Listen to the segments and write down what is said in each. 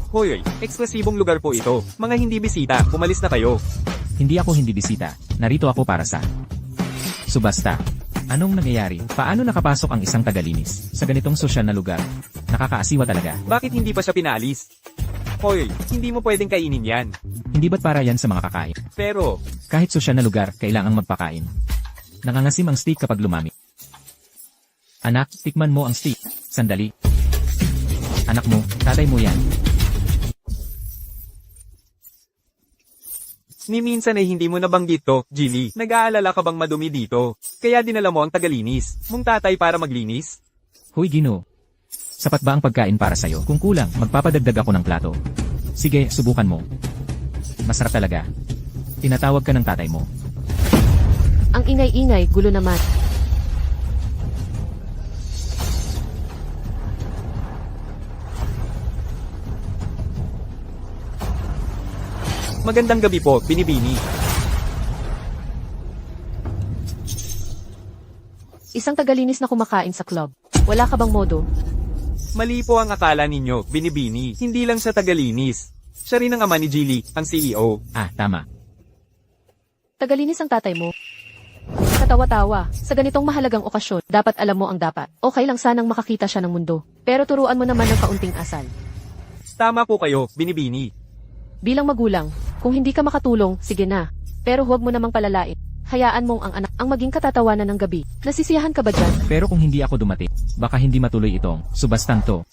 Hoy, eksklusibong lugar po ito. Mga hindi bisita, umalis na kayo. Hindi ako hindi bisita. Narito ako para sa subasta. Anong nangyayari? Paano nakapasok ang isang tagalinis sa ganitong sosyal na lugar? Nakakaasiwa talaga. Bakit hindi pa siya pinaalis? Hoy, hindi mo pwedeng kainin yan. Hindi ba't para yan sa mga kakain? Pero, Kahit sosyal na lugar, kailangang magpakain. Nangangasim ang steak kapag lumami. Anak, tikman mo ang steak. Sandali. Anak mo, tatay mo yan. ni minsan ay hindi mo nabanggit to, Jilly. Nag-aalala ka bang madumi dito? Kaya dinala mo ang tagalinis, mong tatay para maglinis? Hoy Gino. Sapat ba ang pagkain para sa'yo? Kung kulang, magpapadagdag ako ng plato. Sige, subukan mo. Masarap talaga. Tinatawag ka ng tatay mo. Ang ingay-ingay, gulo naman. Magandang gabi po, Binibini. Isang tagalinis na kumakain sa club. Wala ka bang modo? Mali po ang akala ninyo, Binibini. Hindi lang siya tagalinis. Siya rin ang ama ni Jilly, ang CEO. Ah, tama. Tagalinis ang tatay mo. Katawa-tawa. Sa ganitong mahalagang okasyon, dapat alam mo ang dapat. Okay lang sanang makakita siya ng mundo. Pero turuan mo naman ng kaunting asal. Tama po kayo, Binibini. Bilang magulang, kung hindi ka makatulong, sige na. Pero huwag mo namang palalain. Hayaan mong ang anak ang maging katatawanan ng gabi. Nasisiyahan ka ba dyan? Pero kung hindi ako dumating, baka hindi matuloy itong subastang to.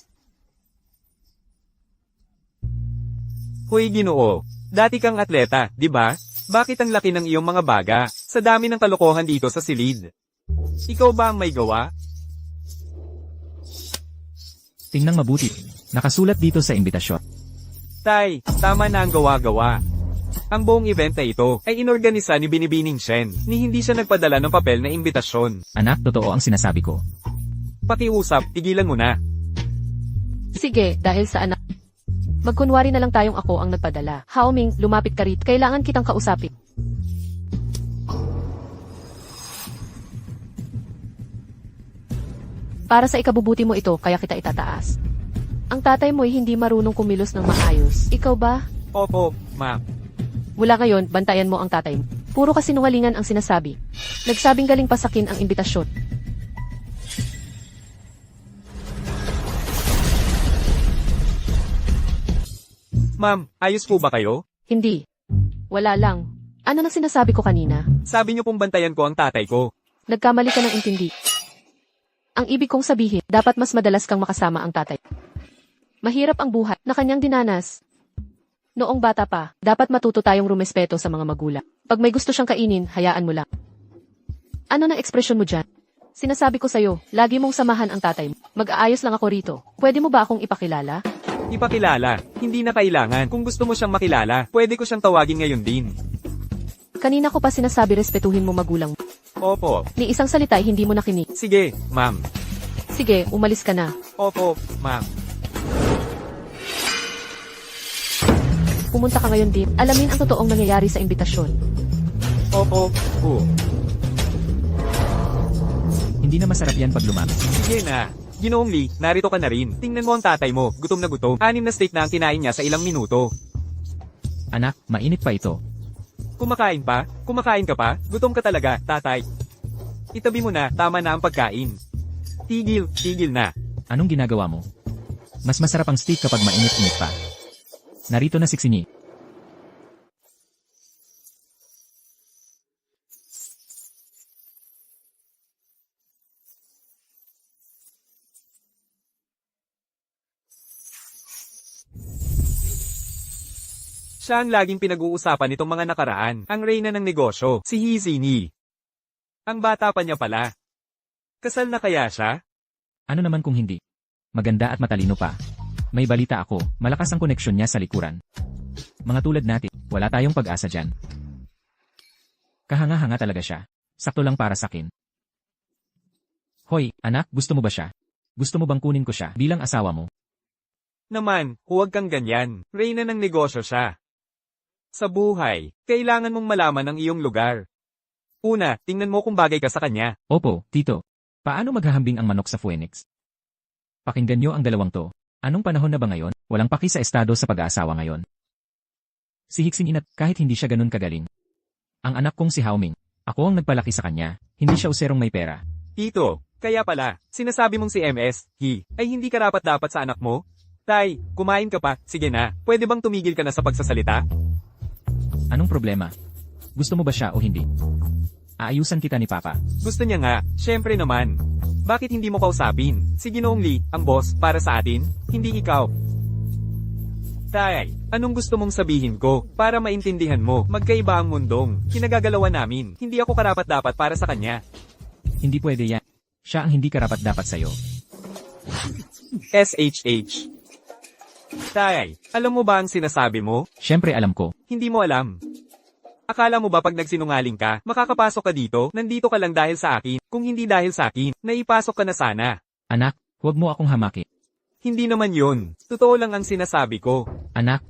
Hoy Ginoo, dati kang atleta, di ba? Bakit ang laki ng iyong mga baga, sa dami ng kalokohan dito sa silid? Ikaw ba ang may gawa? Tingnang mabuti. Nakasulat dito sa imbitasyon. Tay, tama na ang gawa-gawa. Ang buong event na ito ay inorganisa ni Binibining Shen, ni hindi siya nagpadala ng papel na imbitasyon. Anak, totoo ang sinasabi ko. Pakiusap, tigilan mo na. Sige, dahil sa anak. Magkunwari na lang tayong ako ang nagpadala. Haoming, lumapit ka rito. Kailangan kitang kausapin. Para sa ikabubuti mo ito, kaya kita itataas. Ang tatay mo'y hindi marunong kumilos ng maayos. Ikaw ba? Opo, ma'am. Mula ngayon, bantayan mo ang tatay mo. Puro kasinungalingan ang sinasabi. Nagsabing galing pasakin ang imbitasyon. Ma'am, ayos po ba kayo? Hindi. Wala lang. Ano na sinasabi ko kanina? Sabi niyo pong bantayan ko ang tatay ko. Nagkamali ka ng intindi. Ang ibig kong sabihin, dapat mas madalas kang makasama ang tatay. Mahirap ang buhay na kanyang dinanas. Noong bata pa, dapat matuto tayong rumespeto sa mga magulang. Pag may gusto siyang kainin, hayaan mo lang. Ano na ekspresyon mo dyan? Sinasabi ko sa'yo, lagi mong samahan ang tatay mo. Mag-aayos lang ako rito. Pwede mo ba akong ipakilala? Ipakilala, hindi na kailangan. Kung gusto mo siyang makilala, pwede ko siyang tawagin ngayon din. Kanina ko pa sinasabi respetuhin mo magulang mo. Opo, Ni isang salita ay hindi mo nakinig. sige, ma'am. Sige, umalis ka na. Opo, ma'am. Pumunta ka ngayon din. Alamin ang totoong nangyayari sa imbitasyon. Opo, Hindi na masarap yan pag lumami. Sige na. Ginoong Lee, narito ka na rin. Tingnan mo ang tatay mo, gutom na gutom. 6 na steak na ang kinain niya sa ilang minuto. Anak, mainit pa ito. Kumakain pa? Kumakain ka pa? Gutom ka talaga, tatay. Itabi mo na, tama na ang pagkain. Tigil, tigil na. Anong ginagawa mo? Mas masarap ang steak kapag mainit-init pa. Narito na siksini. Siya ang laging pinag-uusapan nitong mga nakaraan, ang reyna ng negosyo, si Hizini. Ang bata pa niya pala. Kasal na kaya siya? Ano naman kung hindi? Maganda at matalino pa. May balita ako, malakas ang koneksyon niya sa likuran. Mga tulad natin, wala tayong pag-asa dyan. Kahanga-hanga talaga siya. Sakto lang para sakin. Hoy, anak, gusto mo ba siya? Gusto mo bang kunin ko siya bilang asawa mo? Naman, huwag kang ganyan. Reyna ng negosyo siya. Sa buhay, kailangan mong malaman ang iyong lugar. Una, tingnan mo kung bagay ka sa kanya. Opo, tito. Paano maghahambing ang manok sa Phoenix? Pakinggan niyo ang dalawang to. Anong panahon na ba ngayon? Walang paki sa estado sa pag-aasawa ngayon. Si Hicksin inat kahit hindi siya ganun kagaling. Ang anak kong si Haoming. Ako ang nagpalaki sa kanya. Hindi siya userong may pera. Tito, kaya pala, sinasabi mong si MS, ay hindi karapat-dapat sa anak mo? Tay, kumain ka pa, sige na, pwede bang tumigil ka na sa pagsasalita? Anong problema? Gusto mo ba siya o hindi? Aayusan kita ni Papa. Gusto niya nga, syempre naman. Bakit hindi mo kausapin? Si Ginoong Lee, ang boss, para sa atin, hindi ikaw. Tay, anong gusto mong sabihin ko? Para maintindihan mo, magkaiba ang mundong. Kinagagalawan namin, hindi ako karapat-dapat para sa kanya. Hindi pwede yan. Siya ang hindi karapat-dapat sa'yo. SHH. Tay, alam mo ba ang sinasabi mo? Siyempre alam ko. Hindi mo alam. Akala mo ba pag nagsinungaling ka, makakapasok ka dito, nandito ka lang dahil sa akin, kung hindi dahil sa akin, naipasok ka na sana. Anak, huwag mo akong hamaki. Hindi naman yun. Totoo lang ang sinasabi ko. Anak,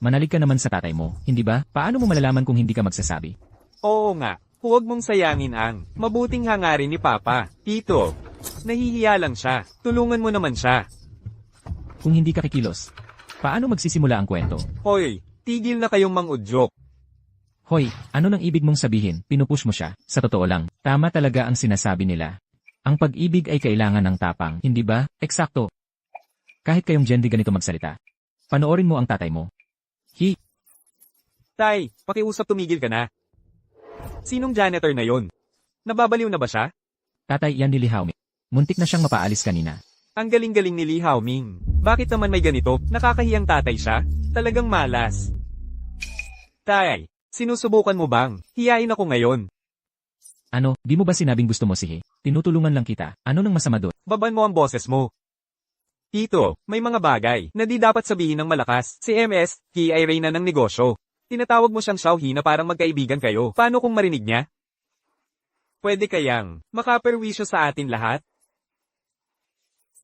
manalig ka naman sa tatay mo, hindi ba? Paano mo malalaman kung hindi ka magsasabi? Oo nga, huwag mong sayangin ang mabuting hangarin ni Papa. Tito, nahihiya lang siya. Tulungan mo naman siya. Kung hindi ka kikilos, paano magsisimula ang kwento? Hoy, tigil na kayong mangudyok. Hoy, ano nang ibig mong sabihin? Pinupush mo siya? Sa totoo lang, tama talaga ang sinasabi nila. Ang pag-ibig ay kailangan ng tapang, hindi ba? Eksakto. Kahit kayong Jendi ganito magsalita. Panoorin mo ang tatay mo. Tay, pakiusap tumigil ka na. Sinong janitor na yon? Nababaliw na ba siya? Tatay, yan ni Lee Haoming. Muntik na siyang mapaalis kanina. Ang galing-galing ni Lee Haoming. Bakit naman may ganito? Nakakahiyang tatay siya? Talagang malas. Tay, sinusubukan mo bang? Hiyain ako ngayon. Ano, di mo ba sinabing gusto mo si He? Tinutulungan lang kita. Ano nang masama doon? Baban mo ang boses mo. Tito, may mga bagay na di dapat sabihin ng malakas. Si MS, He ay reyna ng negosyo. Tinatawag mo siyang Xiaohi na parang magkaibigan kayo. Paano kung marinig niya? Pwede kayang makaperwisyo sa atin lahat?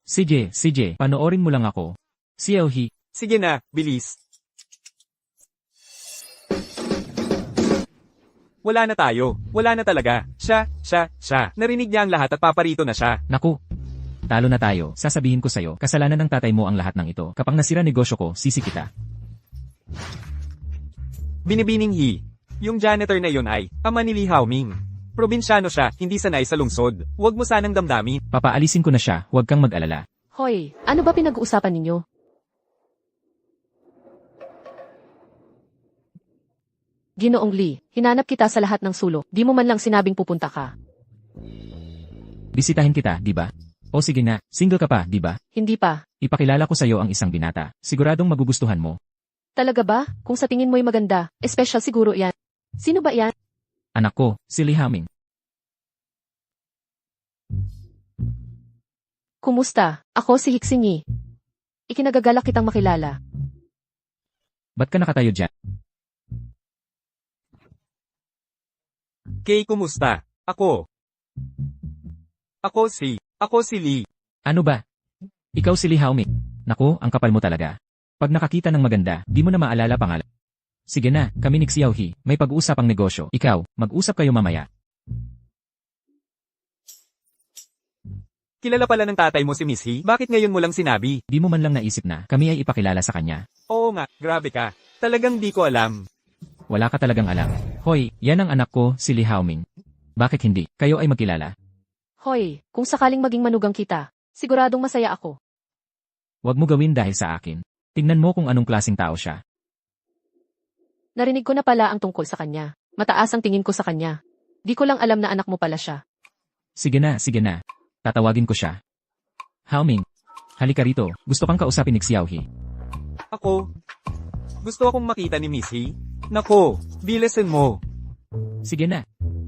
CJ, panoorin mo lang ako. Xiaohi, Sige na, bilis. Wala na tayo. Wala na talaga. Siya. Narinig niya ang lahat at paparito na siya. naku. Talo na tayo, sasabihin ko sa'yo, kasalanan ng tatay mo ang lahat ng ito. Kapag nasira negosyo ko, sisi kita. Binibining He. Yung janitor na yun ay ama ni Lee Haoming. Probinsyano siya, hindi sanay sa lungsod. Huwag mo sanang damdamin. Papaalisin ko na siya, huwag kang mag-alala. Hoy, ano ba pinag-uusapan ninyo? Ginoong Lee, hinanap kita sa lahat ng sulok. Di mo man lang sinabing pupunta ka. Bisitahin kita, di ba? O sige na, single ka pa, di ba? Hindi pa. Ipakilala ko sa'yo ang isang binata. Siguradong magugustuhan mo. Talaga ba? Kung sa tingin mo'y maganda, espesyal siguro yan. Sino ba yan? Anak ko, si Lee Haoming. Kumusta? Ako si Hicksin. Ikinagagalak kitang makilala. Ba't ka nakatayo dyan? Kay, kumusta? Ako si Lee. Ano ba? Ikaw si Lee Haoming. Naku, ang kapal mo talaga. Pag nakakita ng maganda, di mo na maalala pangalan. Sige na, kami ni Xiaohi, may pag-uusap ang negosyo. Ikaw, mag-usap kayo mamaya. Kilala pala ng tatay mo si Miss He? Bakit ngayon mo lang sinabi? Di mo man lang naisip na kami ay ipakilala sa kanya. Oo nga, grabe ka. Talagang di ko alam. Wala ka talagang alam. Hoy, yan ang anak ko, si Lee Haoming. Bakit hindi? Kayo ay magkilala. Hoy, kung sakaling maging manugang kita, siguradong masaya ako. Huwag mo gawin dahil sa akin. Tingnan mo kung anong klaseng tao siya. Narinig ko na pala ang tungkol sa kanya. Mataas ang tingin ko sa kanya. Di ko lang alam na anak mo pala siya. Sige na. Tatawagin ko siya. Haoming, halika rito. Gusto kang kausapin ni Xiaohi. Ako? Gusto akong makita ni Miss He? Nako, bilisan mo. Sige na.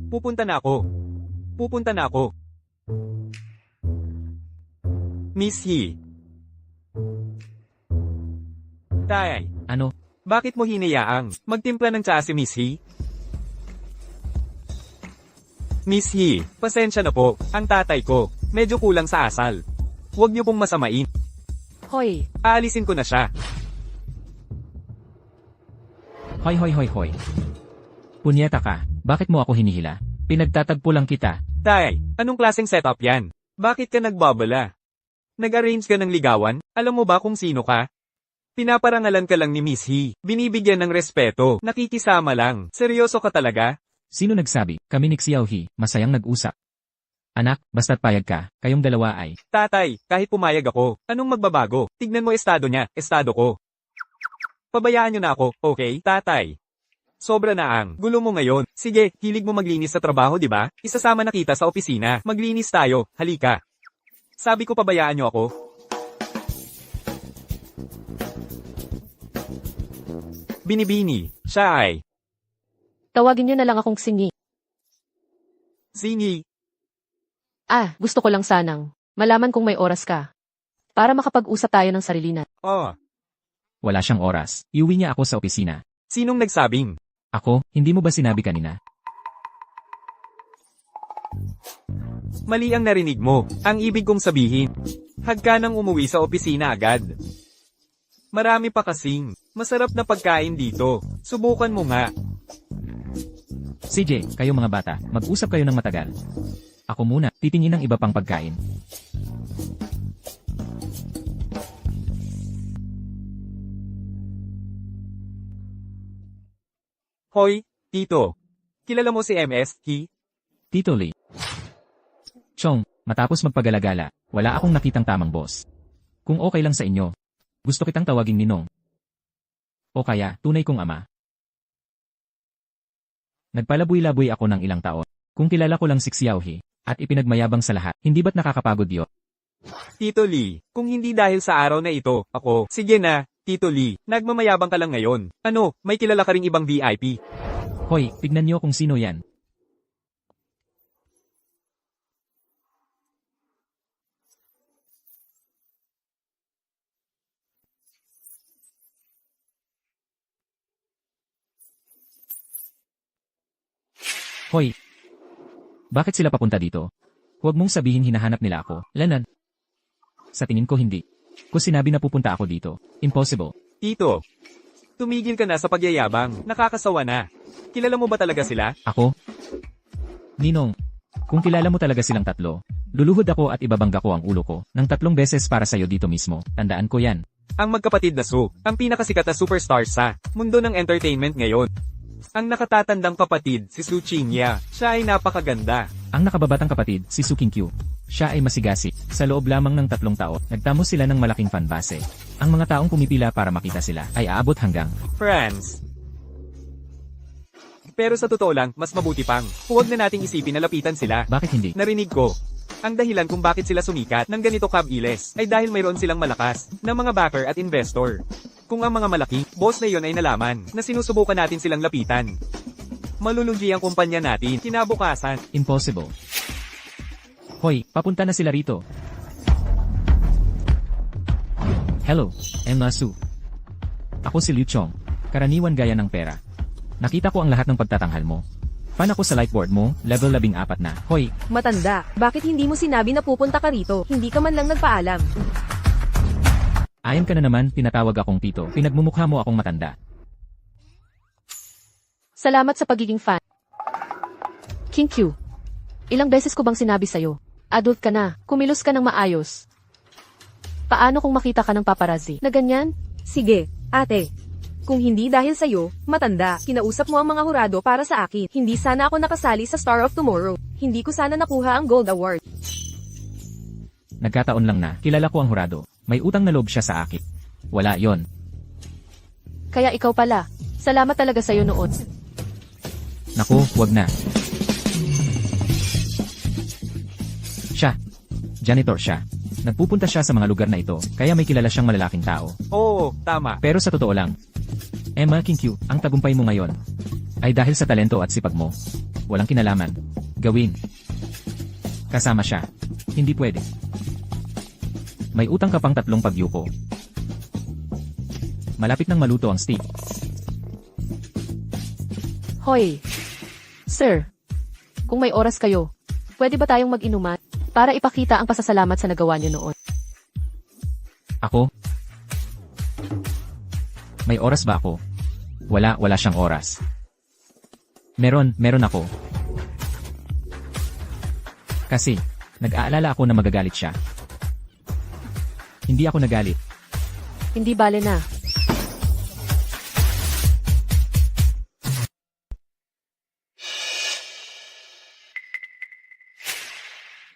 Pupunta na ako. Miss He. Tay, Ano? bakit mo hinayaang magtimpla ng tsaa si Miss He? Miss He, pasensya na po, ang tatay ko, medyo kulang sa asal. Huwag niyo pong masamain. Hoy, Aalisin ko na siya. Hoy. Punyeta ka, bakit mo ako hinihila? Pinagtatagpo lang kita. Tay, anong klaseng setup yan? Bakit ka nagbabala? Nag-arrange ka ng ligawan? Alam mo ba kung sino ka? Pinaparangalan ka lang ni Miss He. Binibigyan ng respeto. Nakikisama lang. Seryoso ka talaga? Sino nagsabi? Kami ni Xiaohi, masayang nag-usap. Anak, basta't payag ka, kayong dalawa ay. Tatay, kahit pumayag ako, anong magbabago? Tignan mo estado niya, estado ko. Pabayaan niyo na ako, okay, tatay? Sobra na ang gulo mo ngayon. Sige, hilig mo maglinis sa trabaho, di ba? Isasama na kita sa opisina. Maglinis tayo, halika. Sabi ko pabayaan niyo ako. Binibini, siya ay. Tawagin niyo na lang akong Singi. Singi, Gusto ko lang sanang malaman kung may oras ka. Para makapag-usap tayo ng sarili natin. oh. Wala siyang oras. Iuwi niya ako sa opisina. Sinong nagsabing? Ako, hindi mo ba sinabi kanina? Mali ang narinig mo. Ang ibig kong sabihin, hag ka nang umuwi sa opisina agad. Marami pa kasing masarap na pagkain dito. Subukan mo nga. CJ, kayo mga bata, mag-usap kayo ng matagal. Ako muna, titingin ng iba pang pagkain. Hoy, Tito. Kilala mo si MS, He? Tito Lee. Chong, matapos magpagalagala, wala akong nakitang tamang boss. Kung okay lang sa inyo, gusto kitang tawaging ninong. O kaya, tunay kong ama. Nagpalaboy-laboy ako ng ilang taon. Kung kilala ko lang si Xiaohi, at ipinagmayabang sa lahat, hindi ba't nakakapagod yun? Tito Lee, kung hindi dahil sa araw na ito, ako, sige na, Tito Lee, nagmamayabang ka lang ngayon. Ano, may kilala ka ring ibang VIP? Hoy, tignan niyo kung sino yan. Hoy, bakit sila papunta dito? Huwag mong sabihin hinahanap nila ako, Lenan. Sa tingin ko hindi. Kung sinabi na pupunta ako dito, impossible. Tito, tumigil ka na sa pagyayabang, nakakasawa na. Kilala mo ba talaga sila? Ako? Ninong, kung kilala mo talaga silang tatlo, luluhod ako at ibabangga ko ang ulo ko ng 3 beses para sa'yo dito mismo. Tandaan ko yan. Ang magkapatid na Su, ang pinakasikat na superstar sa mundo ng entertainment ngayon. Ang nakatatandang kapatid, si Su Qingya, siya ay napakaganda. Ang nakababatang kapatid, si Su Qingqiu. Siya ay masigasi. Sa loob lamang ng 3 taon, nagtamo sila ng malaking fanbase. Ang mga taong pumipila para makita sila ay aabot hanggang France. Pero sa totoo lang, mas mabuti pang, huwag na nating isipin na lapitan sila. bakit hindi? Narinig ko. Ang dahilan kung bakit sila sumikat ng ganito kabiles ay dahil mayroon silang malakas na mga backer at investor. Kung ang mga malaki, boss na yon ay nalaman na sinusubukan natin silang lapitan, malulugi ang kumpanya natin kinabukasan. Impossible. Hoy, papunta na sila rito. Hello, Emma Su. Ako si Liu Chong. Karaniwan gaya ng pera. Nakita ko ang lahat ng pagtatanghal mo. Fan ako sa lightboard mo, level 14 na. Hoy, Matanda, bakit hindi mo sinabi na pupunta ka rito? Hindi ka man lang nagpaalam. ayon ka na naman, tinatawag akong tito. Pinagmumukha mo akong matanda. Salamat sa pagiging fan. King Q. Ilang beses ko bang sinabi sa'yo? Adult ka na, kumilos ka ng maayos. Paano kung makita ka ng paparazzi na ganyan? Sige, ate. Kung hindi dahil sa'yo, matanda, kinausap mo ang mga hurado para sa akin. Hindi sana ako nakasali sa Star of Tomorrow. Hindi ko sana nakuha ang Gold Award. Nagkataon lang na, kilala ko ang hurado. May utang na loob siya sa akin. Wala yon. Kaya ikaw pala. Salamat talaga sa'yo noon. Naku, wag na. Siya. Janitor siya. Nagpupunta siya sa mga lugar na ito, kaya may kilala siyang malalaking tao. Oo, tama. Pero sa totoo lang, Emma King ang tagumpay mo ngayon ay dahil sa talento at sipag mo. Walang kinalaman. Gawin. Kasama siya. Hindi pwede. May utang ka pang 3 pagyuko. Malapit nang maluto ang steak. Hoy. Sir. Kung may oras kayo, pwede ba tayong mag-inuman para ipakita ang pasasalamat sa nagawa niyo noon? Ako? May oras ba ako? Wala siyang oras. Meron ako. Kasi, nag-aalala ako na magagalit siya. Hindi ako nagalit. Hindi bale na.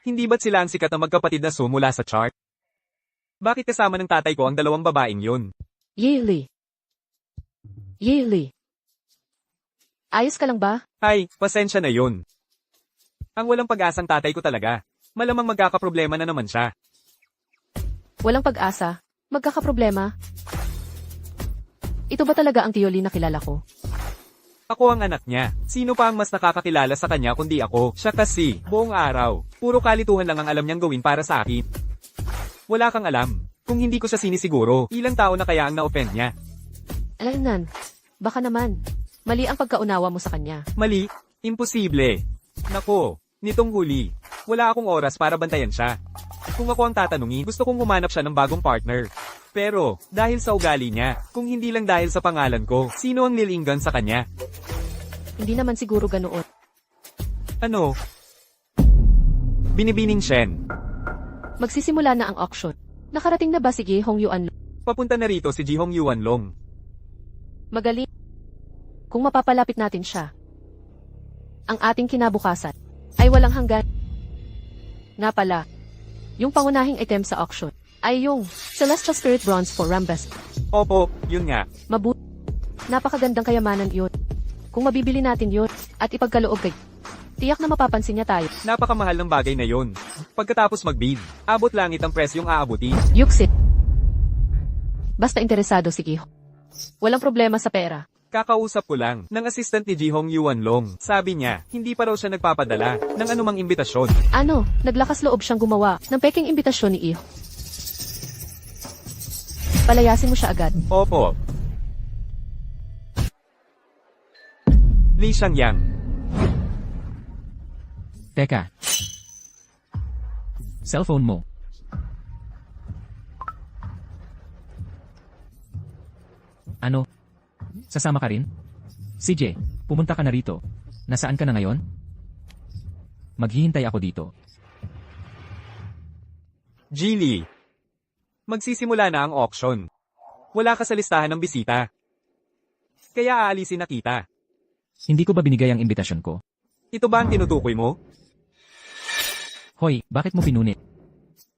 Hindi ba't sila ang sikat na magkapatid na mula sa chart? Bakit kasama ng tatay ko ang dalawang babaeng yun? Yeli. Yeli. Ayos ka lang ba? Ay, pasensya na yun. Ang walang pag-asang tatay ko talaga. Malamang magkakaproblema na naman siya. Walang pag-asa? Magkakaproblema? Ito ba talaga ang Tio Lee na kilala ko? Ako ang anak niya. Sino pa ang mas nakakakilala sa kanya kundi ako? Siya kasi, buong araw, puro kalituhan lang ang alam niyang gawin para sa akin. Wala kang alam. Kung hindi ko siya sinisiguro, ilang tao na kaya ang na-offend niya? Alaynan, baka naman. Mali ang pagkaunawa mo sa kanya. Mali? Imposible. Nako, nitong huli, wala akong oras para bantayan siya. Kung ako ang tatanungin, gusto kong humanap siya ng bagong partner. Pero, dahil sa ugali niya, kung hindi lang dahil sa pangalan ko, sino ang nilinggan sa kanya? Hindi naman siguro ganoon. Ano? Binibining Shen. Magsisimula na ang auction. Nakarating na ba si Gi Hong Yuan? Papunta na rito si Jihong Yuanlong. Magaling. Kung mapapalapit natin siya, ang ating kinabukasan ay walang hanggan. Nga pala, yung pangunahing item sa auction ay yung Celestial Spirit Bronze for Rambes. Opo, yun nga. Mabuti. Napakagandang kayamanan yun. Kung mabibili natin yun at ipagkaloob kay, tiyak na mapapansin niya tayo. Napakamahal ng bagay na yun. Pagkatapos mag-bid, abot langit ang presyong aabutin. Yuksit. Basta interesado si Gi Hong. Walang problema sa pera. Kakausap ko lang ng assistant ni Jihong Yuanlong. Sabi niya, hindi pa raw siya nagpapadala ng anumang imbitasyon. Ano, naglakas loob siyang gumawa ng peking imbitasyon ni Iho. Palayasin mo siya agad. Opo. Li Shangyang. Teka. Cellphone mo. Ano? Sasama ka rin? CJ, pumunta ka na rito. Nasaan ka na ngayon? Maghihintay ako dito. Geely. Magsisimula na ang auction. Wala ka sa listahan ng bisita. Kaya aalisin na kita. Hindi ko ba binigay ang imbitasyon ko? Ito ba ang tinutukoy mo? Hoy, bakit mo pinunit?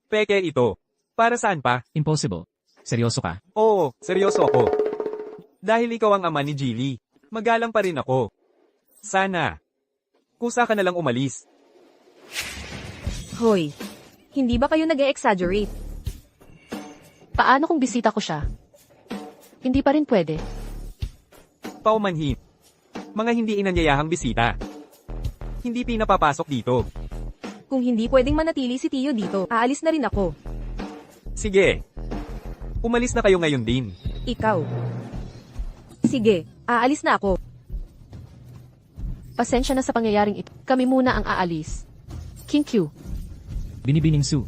Peke ito. Para saan pa? Impossible. Seryoso ka? Oo, seryoso ako. Dahil ikaw ang ama ni Geely, magalang pa rin ako. Sana. Kusa ka na lang umalis. Hoy, hindi ba kayo nag-e-exaggerate? Paano kung bisita ko siya? Hindi pa rin pwede. Paumanhin. Mga hindi inanyayahang bisita. Hindi pinapapasok dito. Kung hindi pwedeng manatili si Tio dito, aalis na rin ako. Sige. Umalis na kayo ngayon din. Ikaw. Sige, aalis na ako. Pasensya na sa pangyayaring ito. Kami muna ang aalis. King Q. Binibining Su.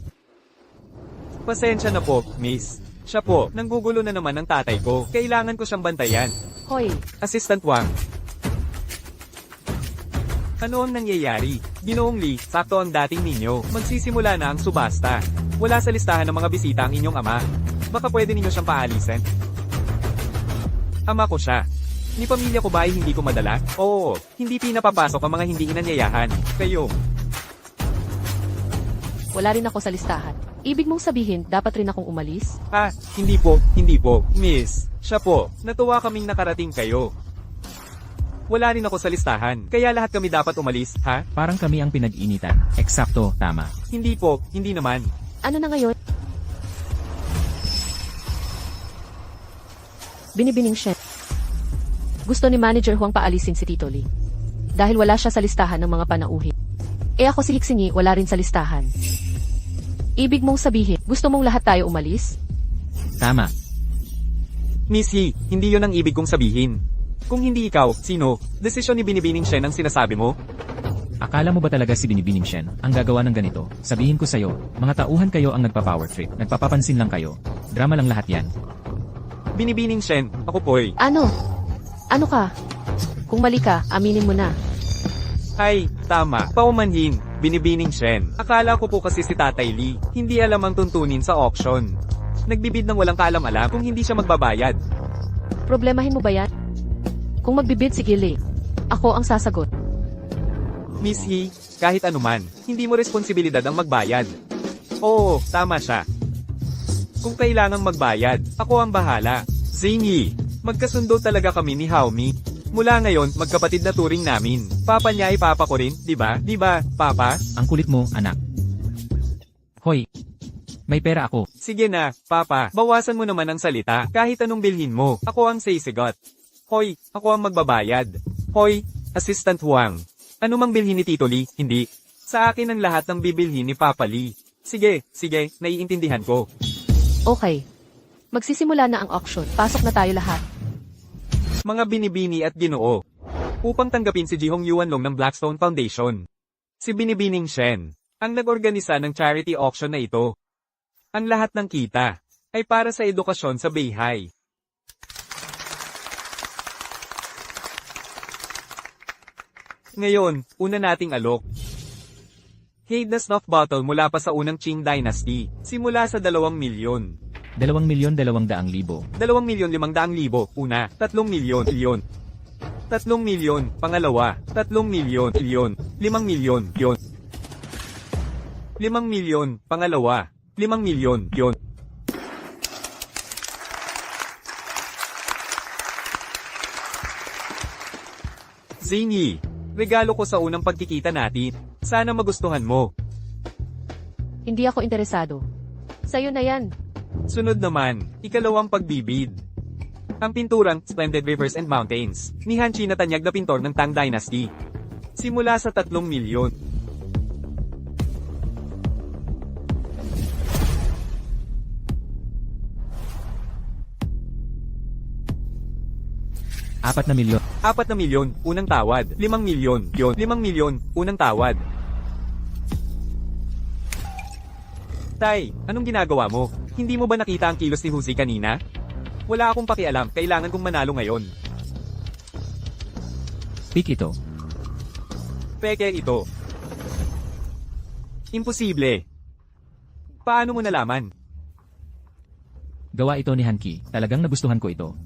Pasensya na po, miss. Siya po, nanggugulo na naman ng tatay ko. Kailangan ko siyang bantayan. Hoy, Assistant Wang. Ano ang nangyayari? Ginoong Lee, sakto ang dating ninyo. Magsisimula na ang subasta. Wala sa listahan ng mga bisita ang inyong ama. Baka pwede ninyo siyang paalisin? Ama ko siya. Ni pamilya ko ba ay hindi ko madala? Oo, hindi pinapapasok ang mga hindi inanyayahan. Kayo. wala rin ako sa listahan. Ibig mong sabihin, dapat rin akong umalis? Hindi po, miss. Siya po, natuwa kaming nakarating kayo. Wala rin ako sa listahan, kaya lahat kami dapat umalis, ha? Parang kami ang pinag-initan. Eksakto, tama. Hindi po, hindi naman. Ano na ngayon? Binibining Shen. Gusto ni Manager Huang paalisin si Tito Lee. Dahil wala siya sa listahan ng mga panauhin. Ako si Hixingi, wala rin sa listahan. Ibig mong sabihin, gusto mong lahat tayo umalis? Tama. Miss Yi, hindi yon ang ibig kong sabihin. Kung hindi ikaw, sino? Desisyon ni Binibining Shen ang sinasabi mo? Akala mo ba talaga si Binibining Shen ang gagawa ng ganito? Sabihin ko sa'yo, mga tauhan kayo ang nagpa-power trip. Nagpapapansin lang kayo. Drama lang lahat yan. Binibining Shen, ako po'y. Ano? Ano ka? Kung mali ka, aminin mo na. Ay, tama. Paumanhin, Binibining Shen. Akala ko po kasi si Tatay Lee, hindi alam ang tuntunin sa auction. Nagbibid ng walang kaalam-alam kung hindi siya magbabayad. Problemahin mo ba yan? Kung magbibid, sige Lee. Ako ang sasagot. Miss He, kahit anuman, hindi mo responsibilidad ang magbayad. Oo, tama siya. Kung kailangang magbayad, ako ang bahala. Zingy, magkasundo talaga kami ni Haomi. Mula ngayon, magkapatid na turing namin. Papa niya ay papa ko rin, di ba? Di ba, papa? Ang kulit mo, anak. Hoy, may pera ako. Sige na, papa, bawasan mo naman ang salita. Kahit anong bilhin mo, ako ang sisigot. Hoy, ako ang magbabayad. Hoy, Assistant Huang. Ano mang bilhin ni Tito Lee, hindi. Sa akin ang lahat ng bibilhin ni Papa Lee. Sige, naiintindihan ko. Okay. Magsisimula na ang auction. Pasok na tayo lahat. Mga binibini at ginoo. Upang tanggapin si Jihong Yuanlong ng Blackstone Foundation. Si Binibining Shen, ang nag-organisa ng charity auction na ito. Ang lahat ng kita ay para sa edukasyon sa Beihai. Ngayon, una nating alok. Hade na snuff bottle mula pa sa unang Qing Dynasty, simula sa 2 milyon. 2,200,000. 2,500,000, una, 3 milyon, 3 milyon, pangalawa, 3 milyon, 5 milyon, 5 milyon, pangalawa, 5 milyon, yon. Zingy, regalo ko sa unang pagkikita natin. Sana magustuhan mo. Hindi ako interesado. Sa'yo na yan. Sunod naman, ikalawang pagbibid. Ang pinturang Splendid Rivers and Mountains ni Han Chi na tanyag na pintor ng Tang Dynasty. Simula sa 3 milyon. Apat na milyon. 4 na milyon, unang tawad. 5 milyon, yon. 5 milyon, unang tawad. Tay, anong ginagawa mo? Hindi mo ba nakita ang kilos ni Huzi kanina? Wala akong pakialam, kailangan kong manalo ngayon. Pick ito. Peke ito. Imposible. Paano mo nalaman? Gawa ito ni Hanki. Talagang nagustuhan ko ito.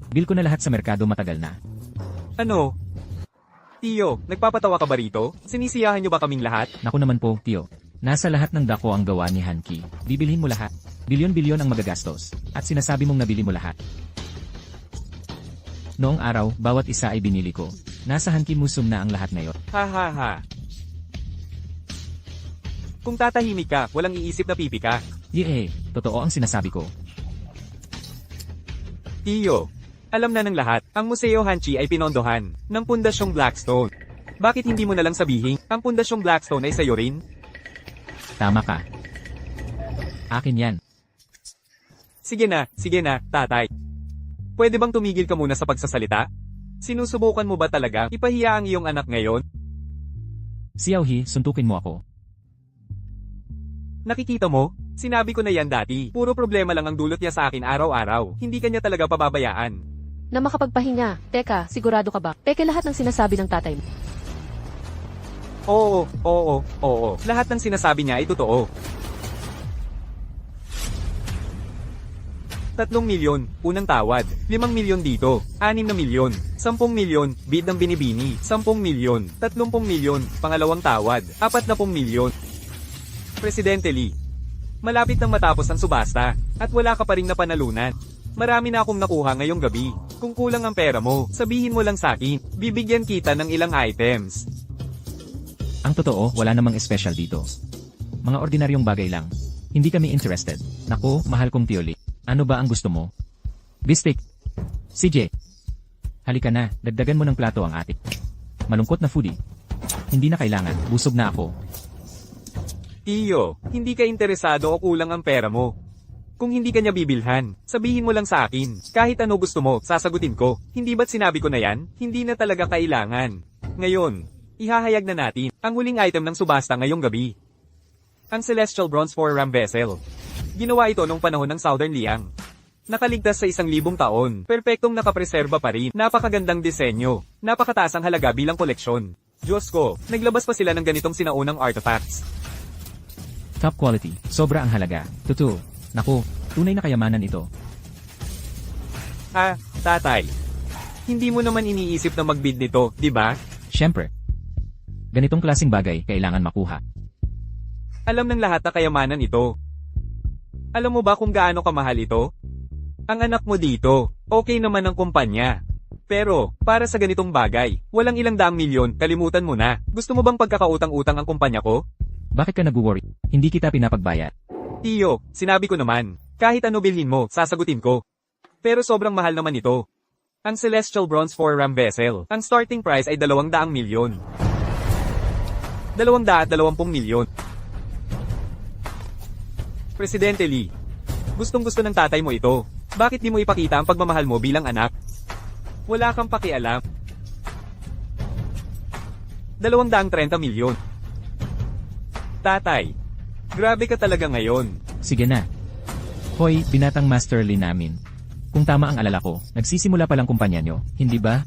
Bil ko na lahat sa merkado matagal na. Ano? Tiyo, nagpapatawa ka ba rito? Sinisiyahan niyo ba kaming lahat? Naku naman po, Tio. Nasa lahat ng dako ang gawa ni Hanki. Bibilhin mo lahat. Bilyon-bilyon ang magagastos. At sinasabi mong nabili mo lahat. Noong araw, bawat isa ay binili ko. Nasa Hanki Museum na ang lahat ngayon. Ha ha ha. Kung tatahimik ka, walang iisip na pipi ka. Yee, totoo ang sinasabi ko. Tiyo, alam na ng lahat, ang Museo Hanchi ay pinondohan ng Pundasyong Blackstone. Bakit hindi mo nalang sabihin, ang Pundasyong Blackstone ay sayo rin? Tama ka. Akin yan. Sige na, tatay. Pwede bang tumigil ka muna sa pagsasalita? Sinusubukan mo ba talaga ipahiya ang iyong anak ngayon? Xiaohi, suntukin mo ako. Nakikita mo? Sinabi ko na yan dati. Puro problema lang ang dulot niya sa akin araw-araw. Hindi kanya talaga pababayaan. Na makapagpahinga. Teka, sigurado ka ba? Peke lahat ng sinasabi ng tatay mo. Oo. Lahat ng sinasabi niya ay totoo. 3 milyon, unang tawad. 5 milyon dito. 6 na milyon. 10 milyon, bid ng binibini. 10 milyon. 30 milyon, pangalawang tawad. 40 milyon. Presidente Lee, malapit nang matapos ang subasta, at wala ka pa ring napanalunan. Marami na akong nakuha ngayong gabi. Kung kulang ang pera mo, sabihin mo lang sa akin. Bibigyan kita ng ilang items. Ang totoo, wala namang special dito. Mga ordinaryong bagay lang. Hindi kami interested. Naku, mahal kong Tioli. Ano ba ang gusto mo? Bistik. CJ. Halika na, dagdagan mo ng plato ang atik. Malungkot na foodie. Hindi na kailangan, busog na ako. Tiyo, hindi ka interesado o kulang ang pera mo. Kung hindi ka niya bibilhan, sabihin mo lang sa akin. Kahit ano gusto mo, sasagutin ko. Hindi ba't sinabi ko na yan? Hindi na talaga kailangan. Ngayon, ihahayag na natin ang huling item ng subasta ngayong gabi. Ang Celestial Bronze 4 Ram Vessel. Ginawa ito nung panahon ng Southern Liang. Nakaligtas sa 1,000 taon. Perpektong nakapreserba pa rin. Napakagandang disenyo. Napakataas ang halaga bilang koleksyon. Diyos ko, naglabas pa sila ng ganitong sinaunang artifacts. Top quality, sobra ang halaga. Tutu. Naku, Tunay na kayamanan ito. Ah, tatay. Hindi mo naman iniisip na magbid nito, di ba? Siyempre. Ganitong klaseng bagay kailangan makuha. Alam ng lahat na kayamanan ito. Alam mo ba kung gaano kamahal ito? Ang anak mo dito, okay naman ang kumpanya. Pero, para sa ganitong bagay, walang ilang daang milyon, kalimutan mo na. Gusto mo bang pagkakautang-utang ang kumpanya ko? Bakit ka nag-worry? Hindi kita pinapagbayad. Tiyo, sinabi ko naman, kahit ano bilhin mo, sasagutin ko. Pero sobrang mahal naman ito. Ang Celestial Bronze 4 Ram Vessel, ang starting price ay 200 milyon. 220 milyon. Presidente Lee, gustong-gusto ng tatay mo ito. Bakit di mo ipakita ang pagmamahal mo bilang anak? Wala kang pakialam. 230 milyon. Tatay, grabe ka talaga ngayon. Sige na. Hoy, binatang masterly namin. Kung tama ang alala ko, nagsisimula pa lang kumpanya nyo, hindi ba?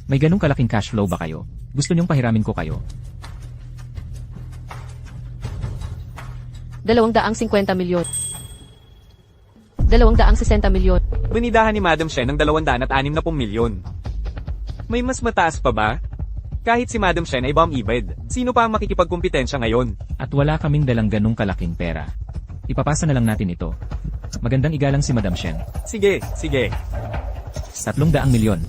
May ganong kalaking cash flow ba kayo? Gusto nyong pahiramin ko kayo? 250 milyon. 260 milyon. Binidahan ni Madam Shen ng 260 milyon. May mas mataas pa ba? Kahit si Madam Shen ay bomb-ibed, sino pa ang makikipagkumpetensya ngayon? At wala kaming dalang ganong kalaking pera. Ipapasa na lang natin ito. Magandang igalang si Madam Shen. Sige, sige. 300 milyon.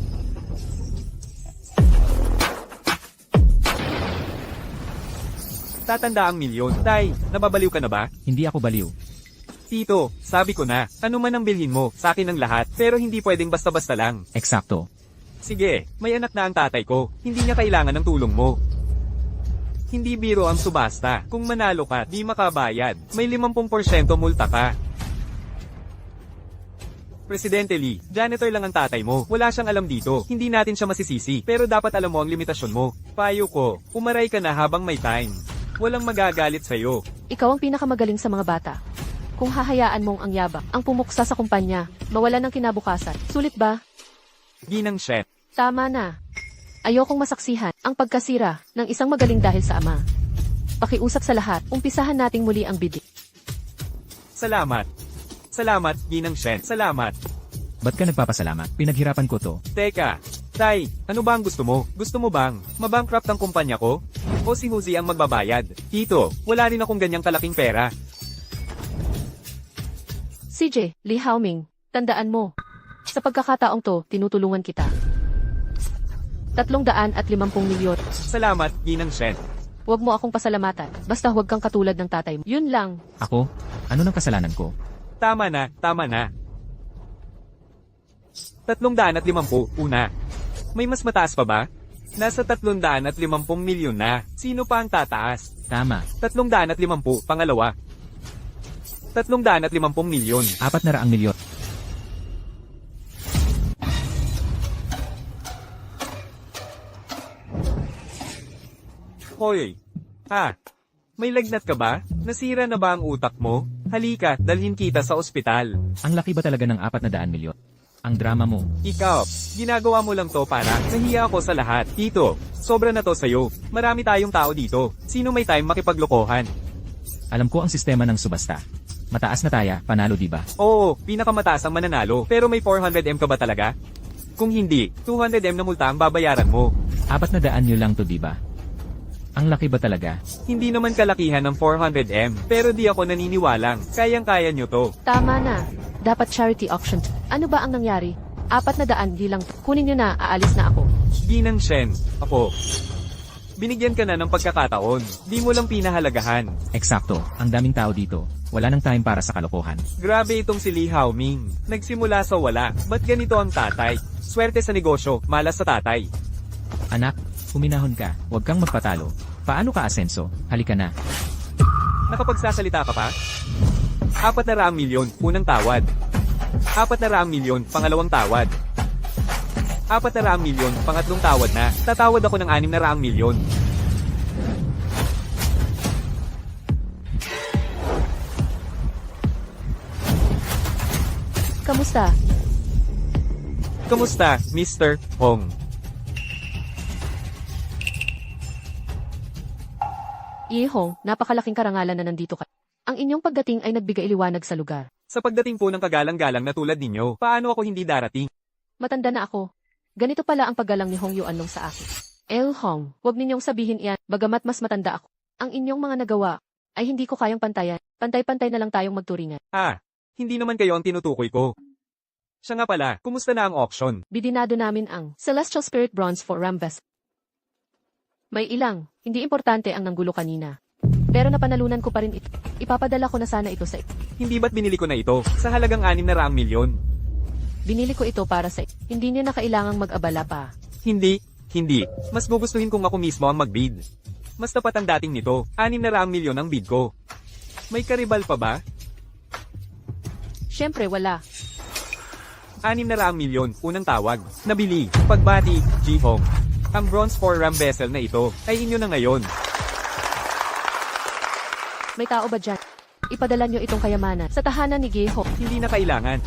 Tatanda ang milyon. Tay, nababaliw ka na ba? Hindi ako baliw. Tito, sabi ko na, ano man ang bilhin mo, sa akin ang lahat, pero hindi pwedeng basta-basta lang. Eksakto. Sige, may anak na ang tatay ko, hindi niya kailangan ng tulong mo. Hindi biro ang subasta, kung manalo ka, di makabayad, may 50% multa ka. Presidente Lee, janitor lang ang tatay mo, wala siyang alam dito, hindi natin siya masisisi, pero dapat alam mo ang limitasyon mo. Payo ko, umaray ka na habang may time. Walang magagalit sa'yo. Ikaw ang pinakamagaling sa mga bata. Kung hahayaan mong ang yabang, ang pumuksa sa kumpanya, mawalan ng kinabukasan. Sulit ba? Ginang Shen. Tama na. Ayokong masaksihan ang pagkasira ng isang magaling dahil sa ama. Pakiusap sa lahat, umpisahan nating muli ang bidding. Salamat. Salamat, Ginang Shen. Salamat. Ba't ka nagpapasalamat? Pinaghirapan ko to. Teka, Tay, ano ba ang gusto mo? Gusto mo bang mabankrupt ang kumpanya ko? O si Huzi ang magbabayad? Tito, wala rin akong ganyang kalaking pera. CJ, Lee Haoming, tandaan mo. Sa pagkakataong to, tinutulungan kita. 350 milyon. Salamat, Ginang Shen. Huwag mo akong pasalamatan. Basta huwag kang katulad ng tatay mo. Yun lang. Ako? Ano nang kasalanan ko? Tama na, tama na. 350, una. May mas mataas pa ba? Nasa 350 milyon na. Sino pa ang tataas? Tama. 350, pangalawa. 350 milyon. 400 milyon. Hoy. Ha? May lagnat ka ba? Nasira na ba ang utak mo? Halika, dalhin kita sa ospital. Ang laki ba talaga ng 400 milyon? Ang drama mo. Ikaw, ginagawa mo lang to para nahiya ako sa lahat. Tito, sobra na to sa'yo. Marami tayong tao dito. Sino may time makipaglokohan? Alam ko ang sistema ng subasta. Mataas na taya, panalo di ba? Oo, pinakamataas ang mananalo. Pero may 400M ka ba talaga? Kung hindi, 200M na multa ang babayaran mo. 400 nyo lang to di ba? Ang laki ba talaga? Hindi naman kalakihan ng 400M, pero di ako naniniwalang. Kayang-kaya nyo to. Tama na. Dapat charity auction. Ano ba ang nangyari? 400 lang. Kunin nyo na, aalis na ako. Ginang Shen, ako. Binigyan ka na ng pagkakataon. Di mo lang pinahalagahan. Eksakto, ang daming tao dito. Wala nang time para sa kalokohan. Grabe itong si Lee Haoming. Nagsimula sa wala. Ba't ganito ang tatay? Swerte sa negosyo, malas sa tatay. Anak, huminahon ka. Huwag kang magpatalo. Paano ka asenso? Halika na. Nakapagsasalita ka pa? 400 milyon, unang tawad. 400 milyon, pangalawang tawad. 400 milyon, pangatlong tawad na. Tatawad ako ng 600 milyon. Kamusta? Kamusta, Mr. Hong? Yehong, napakalaking karangalan na nandito ka. Ang inyong pagdating ay nagbigay liwanag sa lugar. Sa pagdating po ng kagalang-galang na tulad ninyo, paano ako hindi darating? Matanda na ako. Ganito pala ang paggalang ni Hong Yuanlong sa akin. El Hong, huwag ninyong sabihin iyan, bagamat mas matanda ako. Ang inyong mga nagawa ay hindi ko kayang pantayan. Pantay-pantay na lang tayong magturingan. Hindi naman kayo ang tinutukoy ko. Siya nga pala, kumusta na ang auction? Bidinado namin ang Celestial Spirit Bronze for Ram Vessel. May ilang, hindi importante ang nanggulo kanina. Pero napanalunan ko pa rin ito. Ipapadala ko na sana ito sa Hindi ba't binili ko na ito sa halagang 600 milyon? Binili ko ito para sa hindi niyo na kailangang mag-abala pa. Hindi. Mas gugustuhin kung ako mismo ang mag-bid. Mas tapat ang dating nito, 600 milyon ang bid ko. May karibal pa ba? Siyempre wala. 600 milyon, unang tawag. Nabili. Pagbati, Ji-Hong. Ang bronze 4 ram vessel na ito ay inyo na ngayon. May tao ba dyan? Ipadala nyo itong kayamanan sa tahanan ni Geho. Hindi na kailangan.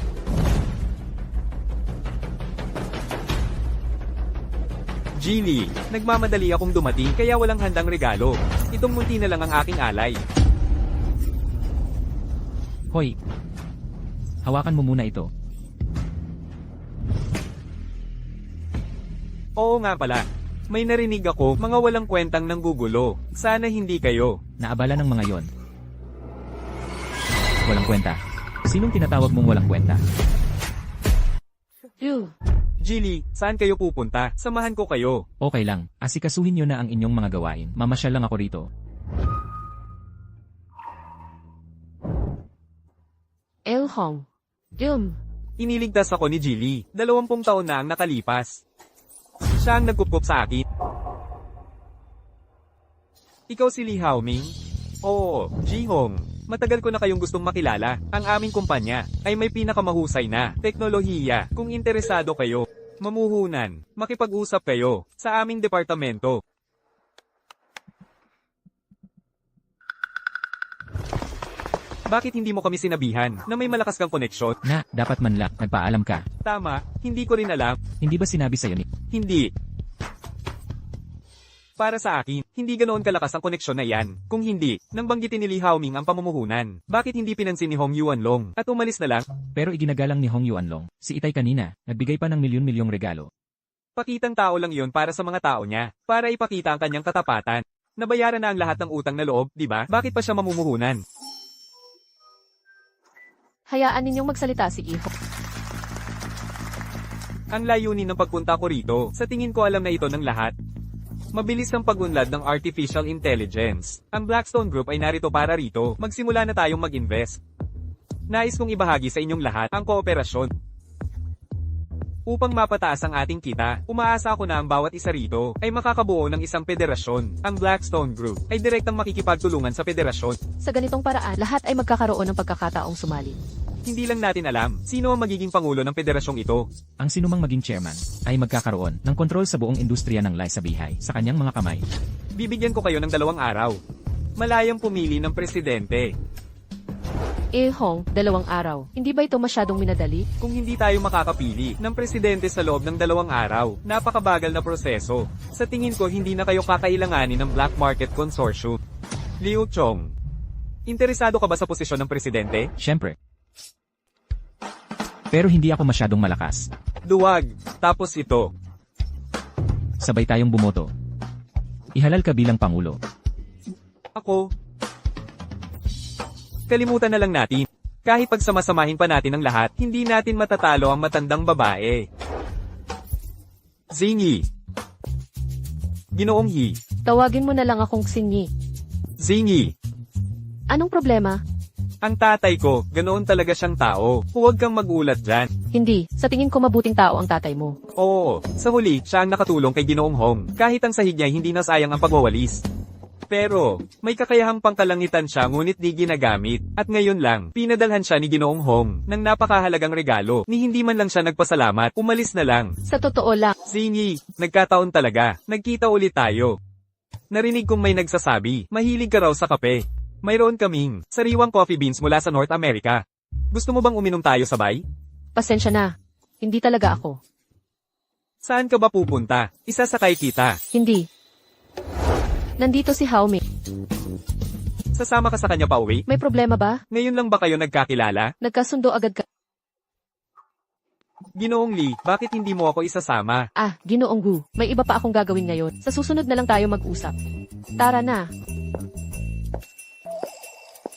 Jilly, nagmamadali akong dumating kaya walang handang regalo. Itong munti na lang ang aking alay. Hoy, hawakan mo muna ito. Oo nga pala. May narinig ako, mga walang kwentang nanggugulo. Sana hindi kayo. Naabala ng mga yon. Walang kwenta. Sinong tinatawag mong walang kwenta? Phew. Jilly, saan kayo pupunta? Samahan ko kayo. Okay lang, asikasuhin nyo na ang inyong mga gawain. Mamasyal lang ako rito. El Hong. Iniligtas ako ni Jilly. 20 taon na ang nakalipas. Siya ang nagkukup sa akin. Ikaw si Li Haoming? Oo, Ji-Hong. Matagal ko na kayong gustong makilala. Ang aming kumpanya ay may pinakamahusay na teknolohiya. Kung interesado kayo, mamuhunan, makipag-usap kayo sa aming departamento. Bakit hindi mo kami sinabihan na may malakas kang koneksyon? Na, dapat man lang, nagpaalam ka. Tama, hindi ko rin alam. Hindi ba sinabi sa'yo ni... Hindi. Para sa akin, hindi ganoon kalakas ang koneksyon na yan. Kung hindi, nang banggitin ni Li Haoming ang pamumuhunan. Bakit hindi pinansin ni Hong Yuanlong at umalis na lang? Pero iginagalang ni Hong Yuanlong. Si Itay kanina, nagbigay pa ng milyon-milyong regalo. Pakitang tao lang yon para sa mga tao niya. Para ipakita ang kanyang katapatan. Nabayaran na ang lahat ng utang na loob, di ba? Bakit pa siya mamumuhunan? Hayaan ninyong magsalita si Iho. Ang layunin ng pagpunta ko rito, sa tingin ko alam na ito ng lahat. Mabilis ang pag-unlad ng artificial intelligence. Ang Blackstone Group ay narito para rito. Magsimula na tayong mag-invest. Nais kong ibahagi sa inyong lahat ang kooperasyon. Upang mapataas ang ating kita, umaasa ako na ang bawat isa rito ay makakabuo ng isang federasyon. Ang Blackstone Group ay direktang makikipagtulungan sa federasyon. Sa ganitong paraan, lahat ay magkakaroon ng pagkakataong sumali. Hindi lang natin alam sino ang magiging pangulo ng federasyong ito. Ang sinumang maging chairman ay magkakaroon ng kontrol sa buong industriya ng lisabihay sa kanyang mga kamay. Bibigyan ko kayo ng 2 araw. Malayang pumili ng presidente. Hong, 2 araw. Hindi ba ito masyadong minadali? Kung hindi tayo makakapili ng presidente sa loob ng 2 araw, napakabagal na proseso. Sa tingin ko hindi na kayo kakailanganin ng Black Market Consortium. Liu Chong, interesado ka ba sa posisyon ng presidente? Siyempre. Pero hindi ako masyadong malakas. Duwag, tapos ito. Sabay tayong bumoto. Ihalal ka bilang pangulo. Ako. Kalimutan na lang natin. Kahit pagsamasamahin pa natin ang lahat, hindi natin matatalo ang matandang babae. Zingi. Ginoong Yi. Tawagin mo na lang akong Xinyi. Zingi. Anong problema? Ang tatay ko, ganoon talaga siyang tao. Huwag kang magulat dyan. Hindi, sa tingin ko mabuting tao ang tatay mo. Oo, sa huli, siya ang nakatulong kay Ginoong Hong. Kahit ang sahig niya hindi nasayang ang pagwawalis. Pero, may kakayahang pangkalangitan siya ngunit di ginagamit. At ngayon lang, pinadalhan siya ni Ginoong Hong ng napakahalagang regalo. Ni hindi man lang siya nagpasalamat, umalis na lang. Sa totoo lang, Zingi, nagkataon talaga. Nagkita ulit tayo. Narinig kong may nagsasabi, mahilig ka raw sa kape. Mayroon kaming sariwang coffee beans mula sa North America. Gusto mo bang uminom tayo sabay? pasensya na. Hindi talaga ako. Saan ka ba pupunta? Isasakay kita. Hindi. Nandito si Haoming. Sasama ka sa kanya pa uwi? May problema ba? Ngayon lang ba kayo nagkakilala? Nagkasundo agad ka. Ginoong Lee, bakit hindi mo ako isasama? Ah, Ginoong Gu, may iba pa akong gagawin ngayon. Sa susunod na lang tayo mag-usap. Tara na.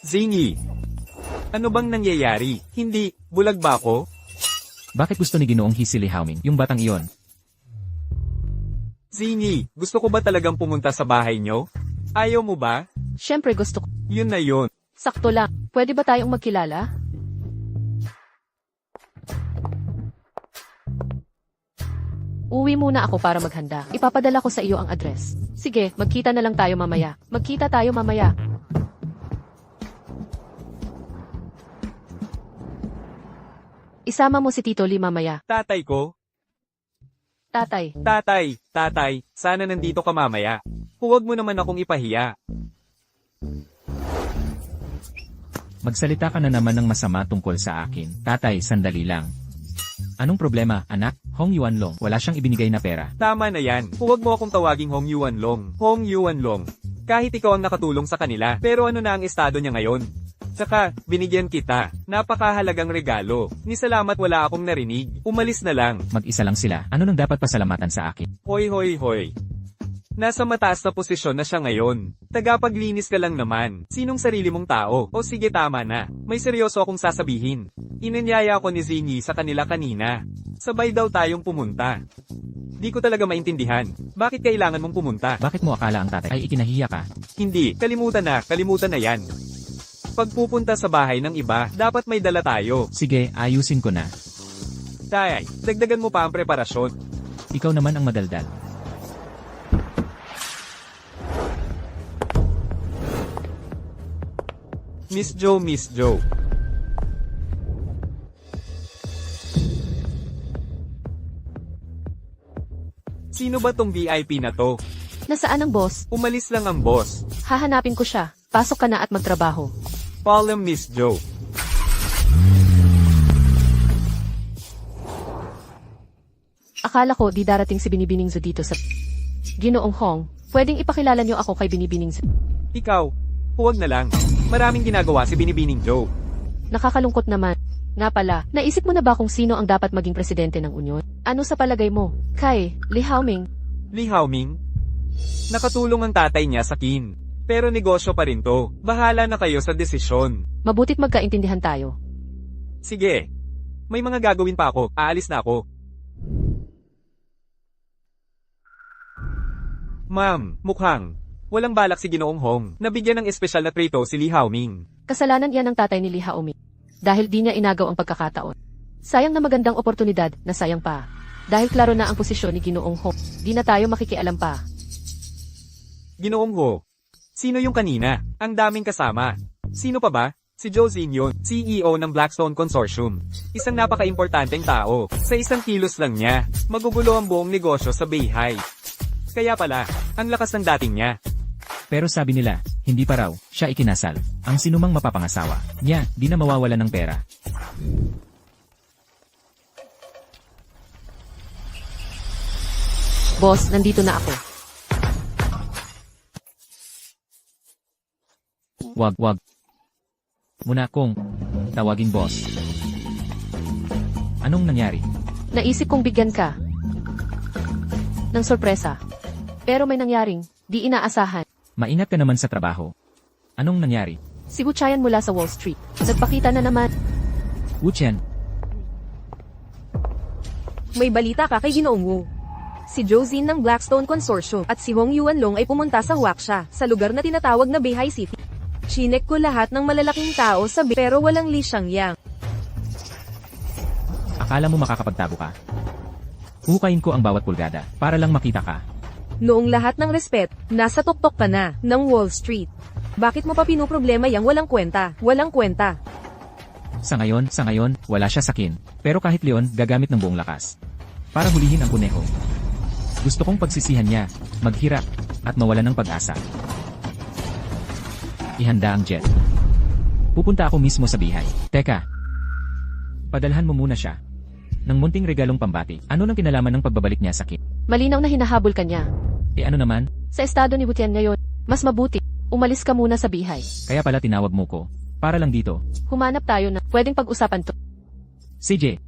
Zingy, ano bang nangyayari? Hindi, bulag ba ako? Bakit gusto ni Ginoong He si Lee Haoming, yung batang iyon? Zingy, gusto ko ba talagang pumunta sa bahay nyo? Ayaw mo ba? Siyempre gusto ko. Yun na yun. Sakto lang. Pwede ba tayong magkilala? Uwi muna ako para maghanda. Ipapadala ko sa iyo ang address. Sige, magkita na lang tayo mamaya. Magkita tayo mamaya. Isama mo si Tito Lee mamaya. Tatay ko? Tatay, Tatay, sana nandito ka mamaya. Huwag mo naman akong ipahiya. Magsalita ka na naman ng masama tungkol sa akin. Tatay, sandali lang. Anong problema, anak? Hong Yuan Long, wala siyang ibinigay na pera. Tama na yan. Huwag mo akong tawaging Hong Yuan Long. Hong Yuan Long. Kahit ikaw ang nakatulong sa kanila. Pero ano na ang estado niya ngayon? Tsaka, binigyan kita. Napakahalagang regalo. Ni salamat wala akong narinig. Umalis na lang. Mag-isa lang sila. Ano nang dapat pasalamatan sa akin? Hoy. Nasa mataas na posisyon na siya ngayon. Tagapaglinis ka lang naman. Sinong sarili mong tao? O sige tama na. May seryoso akong sasabihin. Inanyaya ako ni Zingy sa kanila kanina. Sabay daw tayong pumunta. Di ko talaga maintindihan. Bakit kailangan mong pumunta? Bakit mo akala ang tatay ay ikinahiya ka? Hindi, kalimutan na yan. Pag pupunta sa bahay ng iba, dapat may dala tayo. Sige, ayusin ko na. Tay, dagdagan mo pa ang preparasyon. Ikaw naman ang madaldal. Miss Joe. Sino ba tong VIP na to? nasaan ang boss? Umalis lang ang boss. Hahanapin ko siya. Pasok ka na at magtrabaho. Follow Miss Joe. Akala ko di darating si Binibining Zo dito sa Ginoong Hong. Pwedeng ipakilala niyo ako kay Binibining Zo. Ikaw, huwag na lang. Maraming ginagawa si Binibining Joe. Nakakalungkot naman. Nga pala, naisip mo na ba kung sino ang dapat maging presidente ng Unyon? Ano sa palagay mo? Kay Lee Haoming. Lee Haoming? Nakatulong ang tatay niya sa kin. Pero negosyo pa rin to. Bahala na kayo sa desisyon. Mabutit magkaintindihan tayo. Sige. May mga gagawin pa ako. Aalis na ako. Ma'am, mukhang walang balak si Ginoong Hong. Nabigyan ng espesyal na trito si Lee Haoming. Kasalanan yan ng tatay ni Lee Haoming. Dahil di niya inagaw ang pagkakataon. Sayang na magandang oportunidad, na sayang pa. Dahil klaro na ang posisyon ni Ginoong Hong, di na tayo makikialam pa. Ginoong Ho. Sino yung kanina? Ang daming kasama. Sino pa ba? Si Joe Zin yun, CEO ng Blackstone Consortium. Isang napaka-importanteng tao. Sa isang kilos lang niya, magugulo ang buong negosyo sa Beihai. Kaya pala, ang lakas ng dating niya. Pero sabi nila, hindi pa raw, siya ikinasal. Ang sinumang mapapangasawa niya, di na mawawala ng pera. Boss, nandito na ako. Wag. Muna akong tawagin boss. Anong nangyari? Naisip kong bigyan ka ng sorpresa. Pero may nangyaring, di inaasahan. Maingat ka naman sa trabaho. Anong nangyari? Si Wu Chayan mula sa Wall Street. Nagpakita na naman. Wu Chen, May balita ka kay Ginoong Wu. Si Josine ng Blackstone Consortium at si Hong Yuan Long ay pumunta sa Huaxia, sa lugar na tinatawag na Beihai City. Chinek ko lahat ng malalaking tao sa pero walang Li Shangyang. akala mo makakapagtago ka? Hukayin ko ang bawat pulgada, para lang makita ka. Noong lahat ng respet, nasa tuktok ka na, ng Wall Street. Bakit mo pa pinuproblema yang walang kwenta? Walang kwenta. Sa ngayon, wala siya sakin. Pero kahit Leon, gagamit ng buong lakas. Para hulihin ang kuneho. Gusto kong pagsisihan niya, maghirap, at mawalan ng pag-asa. Ihanda ang jet. Pupunta ako mismo sa Beihai. Teka. Padalhan mo muna siya. Nang munting regalong pambati, ano nang kinalaman ng pagbabalik niya sa kin? Malinaw na hinahabol ka niya. Ano naman? Sa estado ni Wu Tian ngayon, mas mabuti Umalis ka muna sa bihay. Kaya pala tinawag mo ko. Para lang dito. Humanap tayo na pwedeng pag-usapan to. CJ.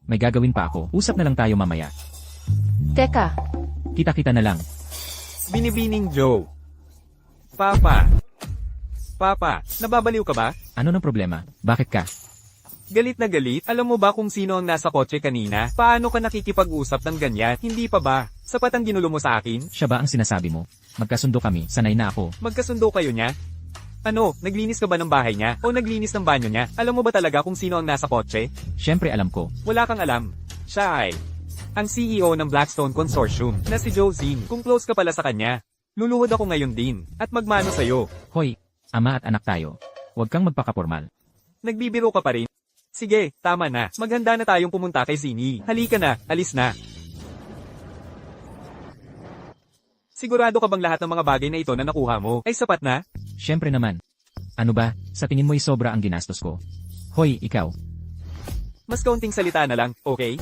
May gagawin pa ako. Usap na lang tayo mamaya. Teka, Kita-kita na lang. Binibining Joe. Papa. Papa, nababaliw ka ba? Ano ng problema? Bakit ka? Galit na galit? Alam mo ba kung sino ang nasa kotse kanina? Paano ka nakikipag-usap ng ganyan? Hindi pa ba? Sapat ang ginulo mo sa akin? Siya ba ang sinasabi mo? Magkasundo kami. Sanay na ako. Magkasundo kayo niya? Ano, naglinis ka ba ng bahay niya? O naglinis ng banyo niya? Alam mo ba talaga kung sino ang nasa kotse? Siyempre alam ko. Wala kang alam. Siya ay ang CEO ng Blackstone Consortium na si Josine. Kung close ka pala sa kanya, luluhod ako ngayon din at magmano sa'yo. Hoy, ama at anak tayo. Huwag kang magpakapormal. Nagbibiro ka pa rin? Sige, tama na. Maghanda na tayong pumunta kay Zini. Halika na, alis na. Sigurado ka bang lahat ng mga bagay na ito na nakuha mo ay sapat na? Siyempre naman. Ano ba, sa tingin mo'y sobra ang ginastos ko? Hoy, ikaw. Mas kaunting salita na lang, okay?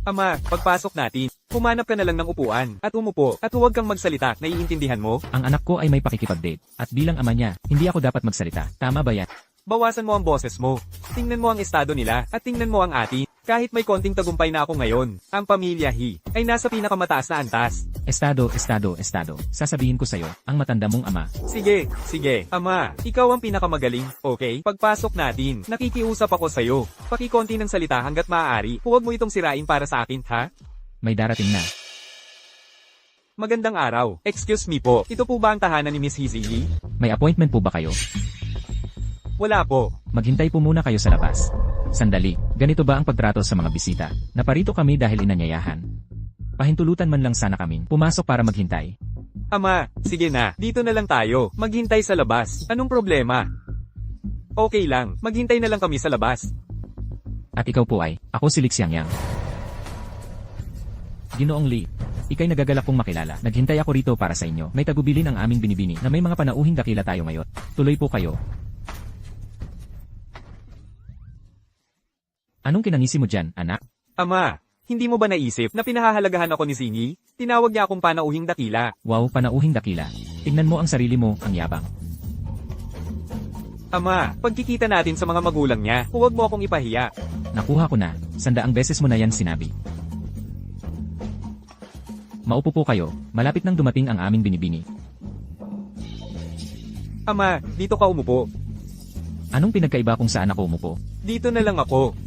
Ama, pagpasok natin, humanap ka na lang ng upuan at umupo at huwag kang magsalita, naiintindihan mo? Ang anak ko ay may pakikipag-date. At bilang ama niya, hindi ako dapat magsalita. Tama ba yan? Bawasan mo ang boses mo. Tingnan mo ang estado nila at tingnan mo ang atin. Kahit may konting tagumpay na ako ngayon, ang pamilya ay nasa pinakamataas na antas. Estado. Sasabihin ko sa'yo, ang matanda mong ama. Sige, ama, ikaw ang pinakamagaling, okay? Pagpasok natin, nakikiusap ako sa'yo. Pakikonti ng salita hanggat maaari, huwag mo itong sirain para sa akin, ha? May darating na. Magandang araw. Excuse me po, ito po ba ang tahanan ni Miss Hizzy? May appointment po ba kayo? Wala po. Maghintay po muna kayo sa labas. Sandali, ganito ba ang pagtrato sa mga bisita? Naparito kami dahil inanyayahan. Pahintulutan man lang sana kami, pumasok para maghintay. Ama, sige na, dito na lang tayo, maghintay sa labas. Anong problema? Okay lang, maghintay na lang kami sa labas. At ikaw po ay, ako si Lixiang Yang. Ginoong Lee, ikay nagagalak kong makilala. Naghintay ako rito para sa inyo. May tagubilin ang aming binibini na may mga panauhing dakila tayo ngayon. Tuloy po kayo. Anong kinangisi mo dyan, anak? Ama, hindi mo ba naisip na pinahahalagahan ako ni Zini? Tinawag niya akong panauhing dakila. Wow, panauhing dakila. Tingnan mo ang sarili mo, ang yabang. Ama, pagkikita natin sa mga magulang niya, huwag mo akong ipahiya. Nakuha ko na, 100 beses mo na yan sinabi. Maupo po kayo, malapit nang dumating ang aming binibini. Ama, dito ka umupo. Anong pinagkaiba kung saan ako umupo? Dito na lang ako.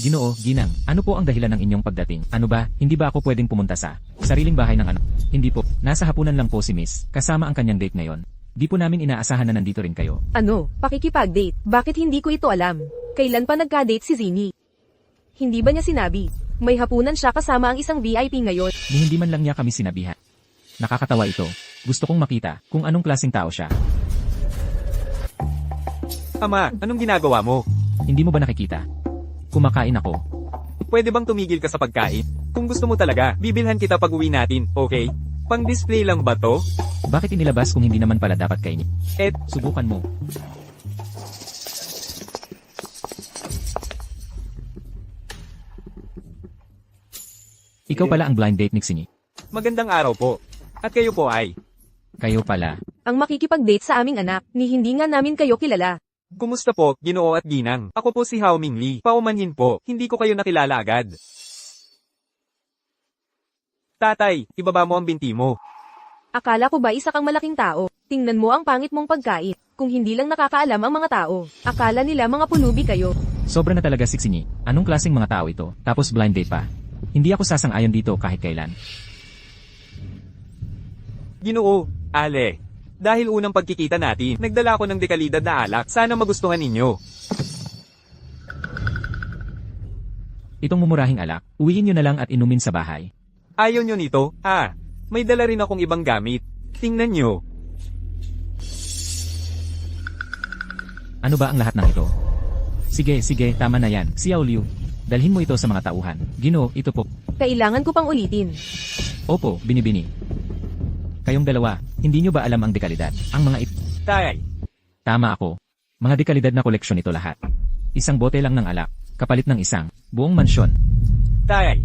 Ginoo, Ginang, ano po ang dahilan ng inyong pagdating? Ano ba, hindi ba ako pwedeng pumunta sa sariling bahay ng anak? Hindi po, nasa hapunan lang po si Miss, kasama ang kanyang date ngayon. Di po namin inaasahan na nandito rin kayo. Ano, pakikipag-date? Bakit hindi ko ito alam? Kailan pa nagka-date si Zini? Hindi ba niya sinabi? May hapunan siya kasama ang isang VIP ngayon. Ni hindi man lang niya kami sinabihan. Nakakatawa ito. Gusto kong makita kung anong klaseng tao siya. Ama, anong ginagawa mo? Hindi mo ba nakikita? Kumakain ako. Pwede bang tumigil ka sa pagkain? Kung gusto mo talaga, bibilhan kita pag uwi natin, okay? Pang-display lang ba to? Bakit inilabas kung hindi naman pala dapat kainin? Subukan mo. Ikaw pala ang blind date ni Xini. Magandang araw po. At kayo po ay? Kayo pala. Ang makikipag-date sa aming anak, ni hindi nga namin kayo kilala. Kumusta po, Ginoo at Ginang? Ako po si Hao Mingli. Paumanhin po, hindi ko kayo nakilala agad. Tatay, ibaba mo ang binti mo. Akala ko ba isa kang malaking tao? Tingnan mo ang pangit mong pagkain. Kung hindi lang nakakaalam ang mga tao, akala nila mga pulubi kayo. Sobra na talaga si Xini. Anong klaseng mga tao ito? Tapos blind date pa. Hindi ako sasang-ayon dito kahit kailan. Ginoo, Ale. Dahil unang pagkikita natin, nagdala ko ng dekalidad na alak. Sana magustuhan ninyo. Itong mumurahing alak, uwiin nyo na lang at inumin sa bahay. Ayaw nyo nito? May dala rin akong ibang gamit. Tingnan nyo. Ano ba ang lahat ng ito? Sige, tama na yan. Xiao Liu, dalhin mo ito sa mga tauhan. Ginoo, ito po. Kailangan ko pang ulitin. Opo, binibini. Kayong dalawa, hindi nyo ba alam ang dekalidad? Ang mga Tay, Tama ako. Mga dekalidad na koleksyon ito lahat. Isang bote lang ng alak, kapalit ng isang buong mansyon. tay,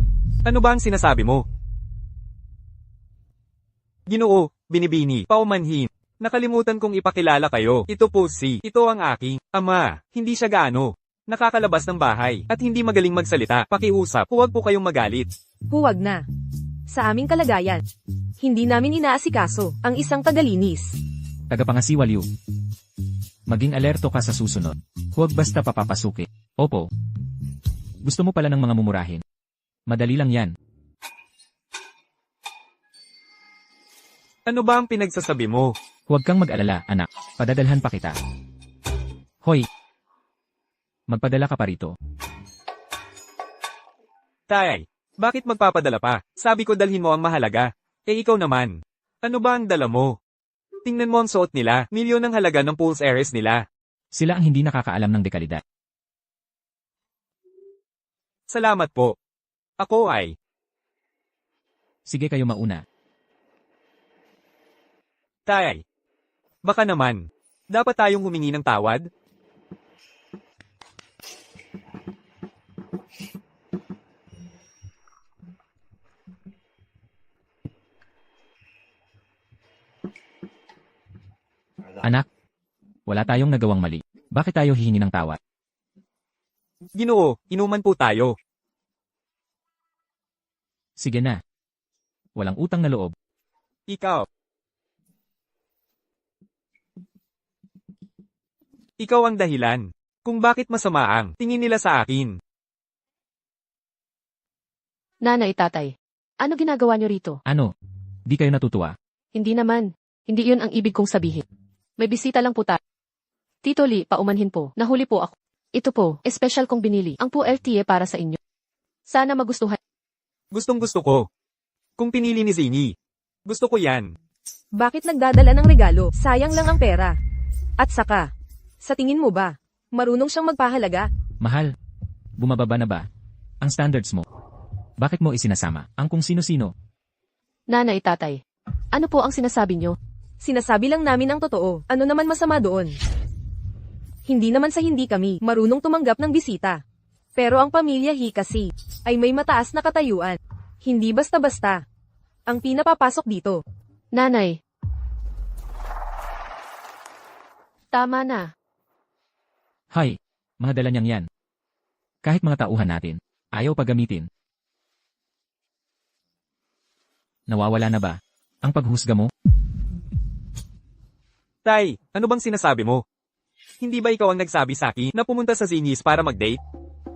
ano ba ang sinasabi mo? Ginoo, Binibini, paumanhin. Nakalimutan kong ipakilala kayo. Ito po si, ito ang aking ama. Hindi siya gaano nakakalabas ng bahay at hindi magaling magsalita. Pakiusap, huwag po kayong magalit. Huwag na. Sa aming kalagayan, hindi namin inaasikaso ang isang tagalinis. Tagapangasiwaliw. Maging alerto ka sa susunod. Huwag basta papapasukin. Opo. Gusto mo pala ng mga mumurahin. Madali lang yan. Ano ba ang pinagsasabi mo? Huwag kang mag-alala, anak. Padadalhan pa kita. Hoy! Magpadala ka pa rito. Tay, bakit magpapadala pa? Sabi ko dalhin mo ang mahalaga. Eh ikaw naman. Ano ba ang dala mo? Tingnan mo ang suot nila, milyon ang halaga ng pulse heiress nila. Sila ang hindi nakakaalam ng dekalidad. Salamat po. Ako ay, Sige kayo mauna. Tay. Baka naman. Dapat tayong humingi ng tawad? Anak, wala tayong nagawang mali. Bakit tayo hihingi ng tawad? Ginoo, inuman po tayo. Sige na. Walang utang na loob. Ikaw. Ikaw ang dahilan kung bakit masama ang tingin nila sa akin. Nanay, tatay. Ano ginagawa niyo rito? Ano? Di kayo natutuwa? Hindi naman. Hindi yun ang ibig kong sabihin. May bisita lang po tayo. Tito Lee, paumanhin po. Nahuli po ako. Ito po, espesyal kong binili. Ang po LTA para sa inyo. Sana magustuhan. Gustong gusto ko. Kung pinili ni Zini. Gusto ko yan. Bakit nagdadala ng regalo? Sayang lang ang pera. At saka, sa tingin mo ba, marunong siyang magpahalaga? Mahal. Bumababa na ba? Ang standards mo. Bakit mo isinasama ang kung sino-sino? Nanay, tatay. Ano po ang sinasabi niyo? Sinasabi lang namin ang totoo. Ano naman masama doon? Hindi naman sa hindi kami marunong tumanggap ng bisita. Pero ang pamilya He kasi ay may mataas na katayuan. Hindi basta-basta ang pinapapasok dito. Nanay. Tama na. Hay, mga dala niyang yan. Kahit mga tauhan natin, ayaw pa gamitin. Nawawala na ba ang paghusga mo? Tay, ano bang sinasabi mo? Hindi ba ikaw ang nagsabi sa akin na pumunta sa Zingis para mag-date?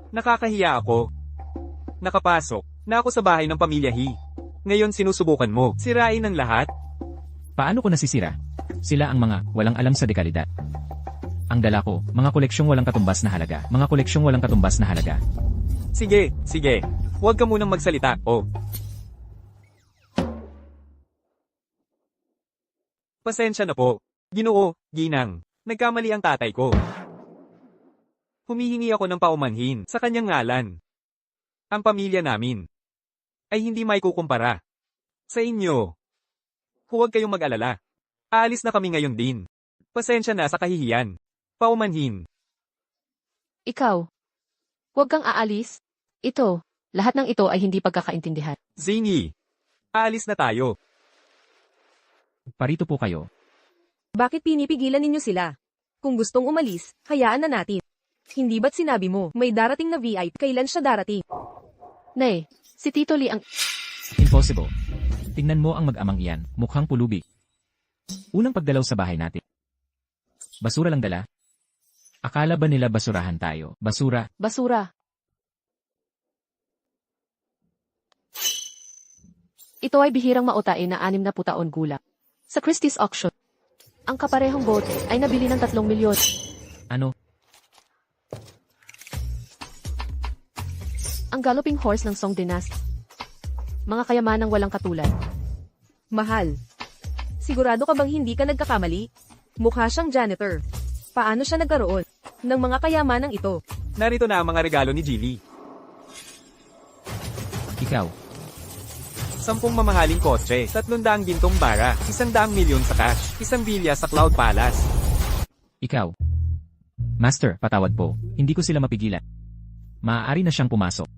Nakakahiya ako. Nakapasok na ako sa bahay ng pamilya He. Ngayon sinusubukan mo, sirain ang lahat? Paano ko nasisira? Sila ang mga walang alam sa dekalidad. Ang dala ko, mga koleksyong walang katumbas na halaga. Mga koleksyong walang katumbas na halaga. Sige, sige. Huwag ka munang magsalita, oh. Pasensya na po. Ginoo, ginang. Nagkamali ang tatay ko. Humihingi ako ng paumanhin sa kanyang ngalan. Ang pamilya namin ay hindi may kukumpara sa inyo. Huwag kayong mag-alala. Aalis na kami ngayon din. Pasensya na sa kahihiyan. Paumanhin. Ikaw. Huwag kang aalis. Ito. Lahat ng ito ay hindi pagkakaintindihan. Zingy, aalis na tayo. Parito po kayo. Bakit pinipigilan ninyo sila? Kung gustong umalis, hayaan na natin. Hindi ba't sinabi mo, may darating na VIP, kailan siya darating? Nay, si Tito Lee ang... Impossible. Tingnan mo ang mag-amang iyan, mukhang pulubi. Unang pagdalaw sa bahay natin. Basura lang dala. Akala ba nila basurahan tayo? Basura. Basura. Ito ay bihirang mautain na 60 taon gulang. Sa Christie's auction, ang kaparehong bote ay nabili ng 3 milyon. Ano? Ang galloping horse ng Song Dynasty. Mga kayamanang walang katulad. Mahal. Sigurado ka bang hindi ka nagkakamali? Mukha siyang janitor. Paano siya nagkaroon ng mga kayamanang ito? Narito na ang mga regalo ni Jilly. Ikaw. 10 mamahaling kotse, 300 gintong bara, 100 milyon sa cash, 1 bilya sa Cloud Palace. Ikaw. Master, patawad po. Hindi ko sila mapigilan. Maaari na siyang pumasok.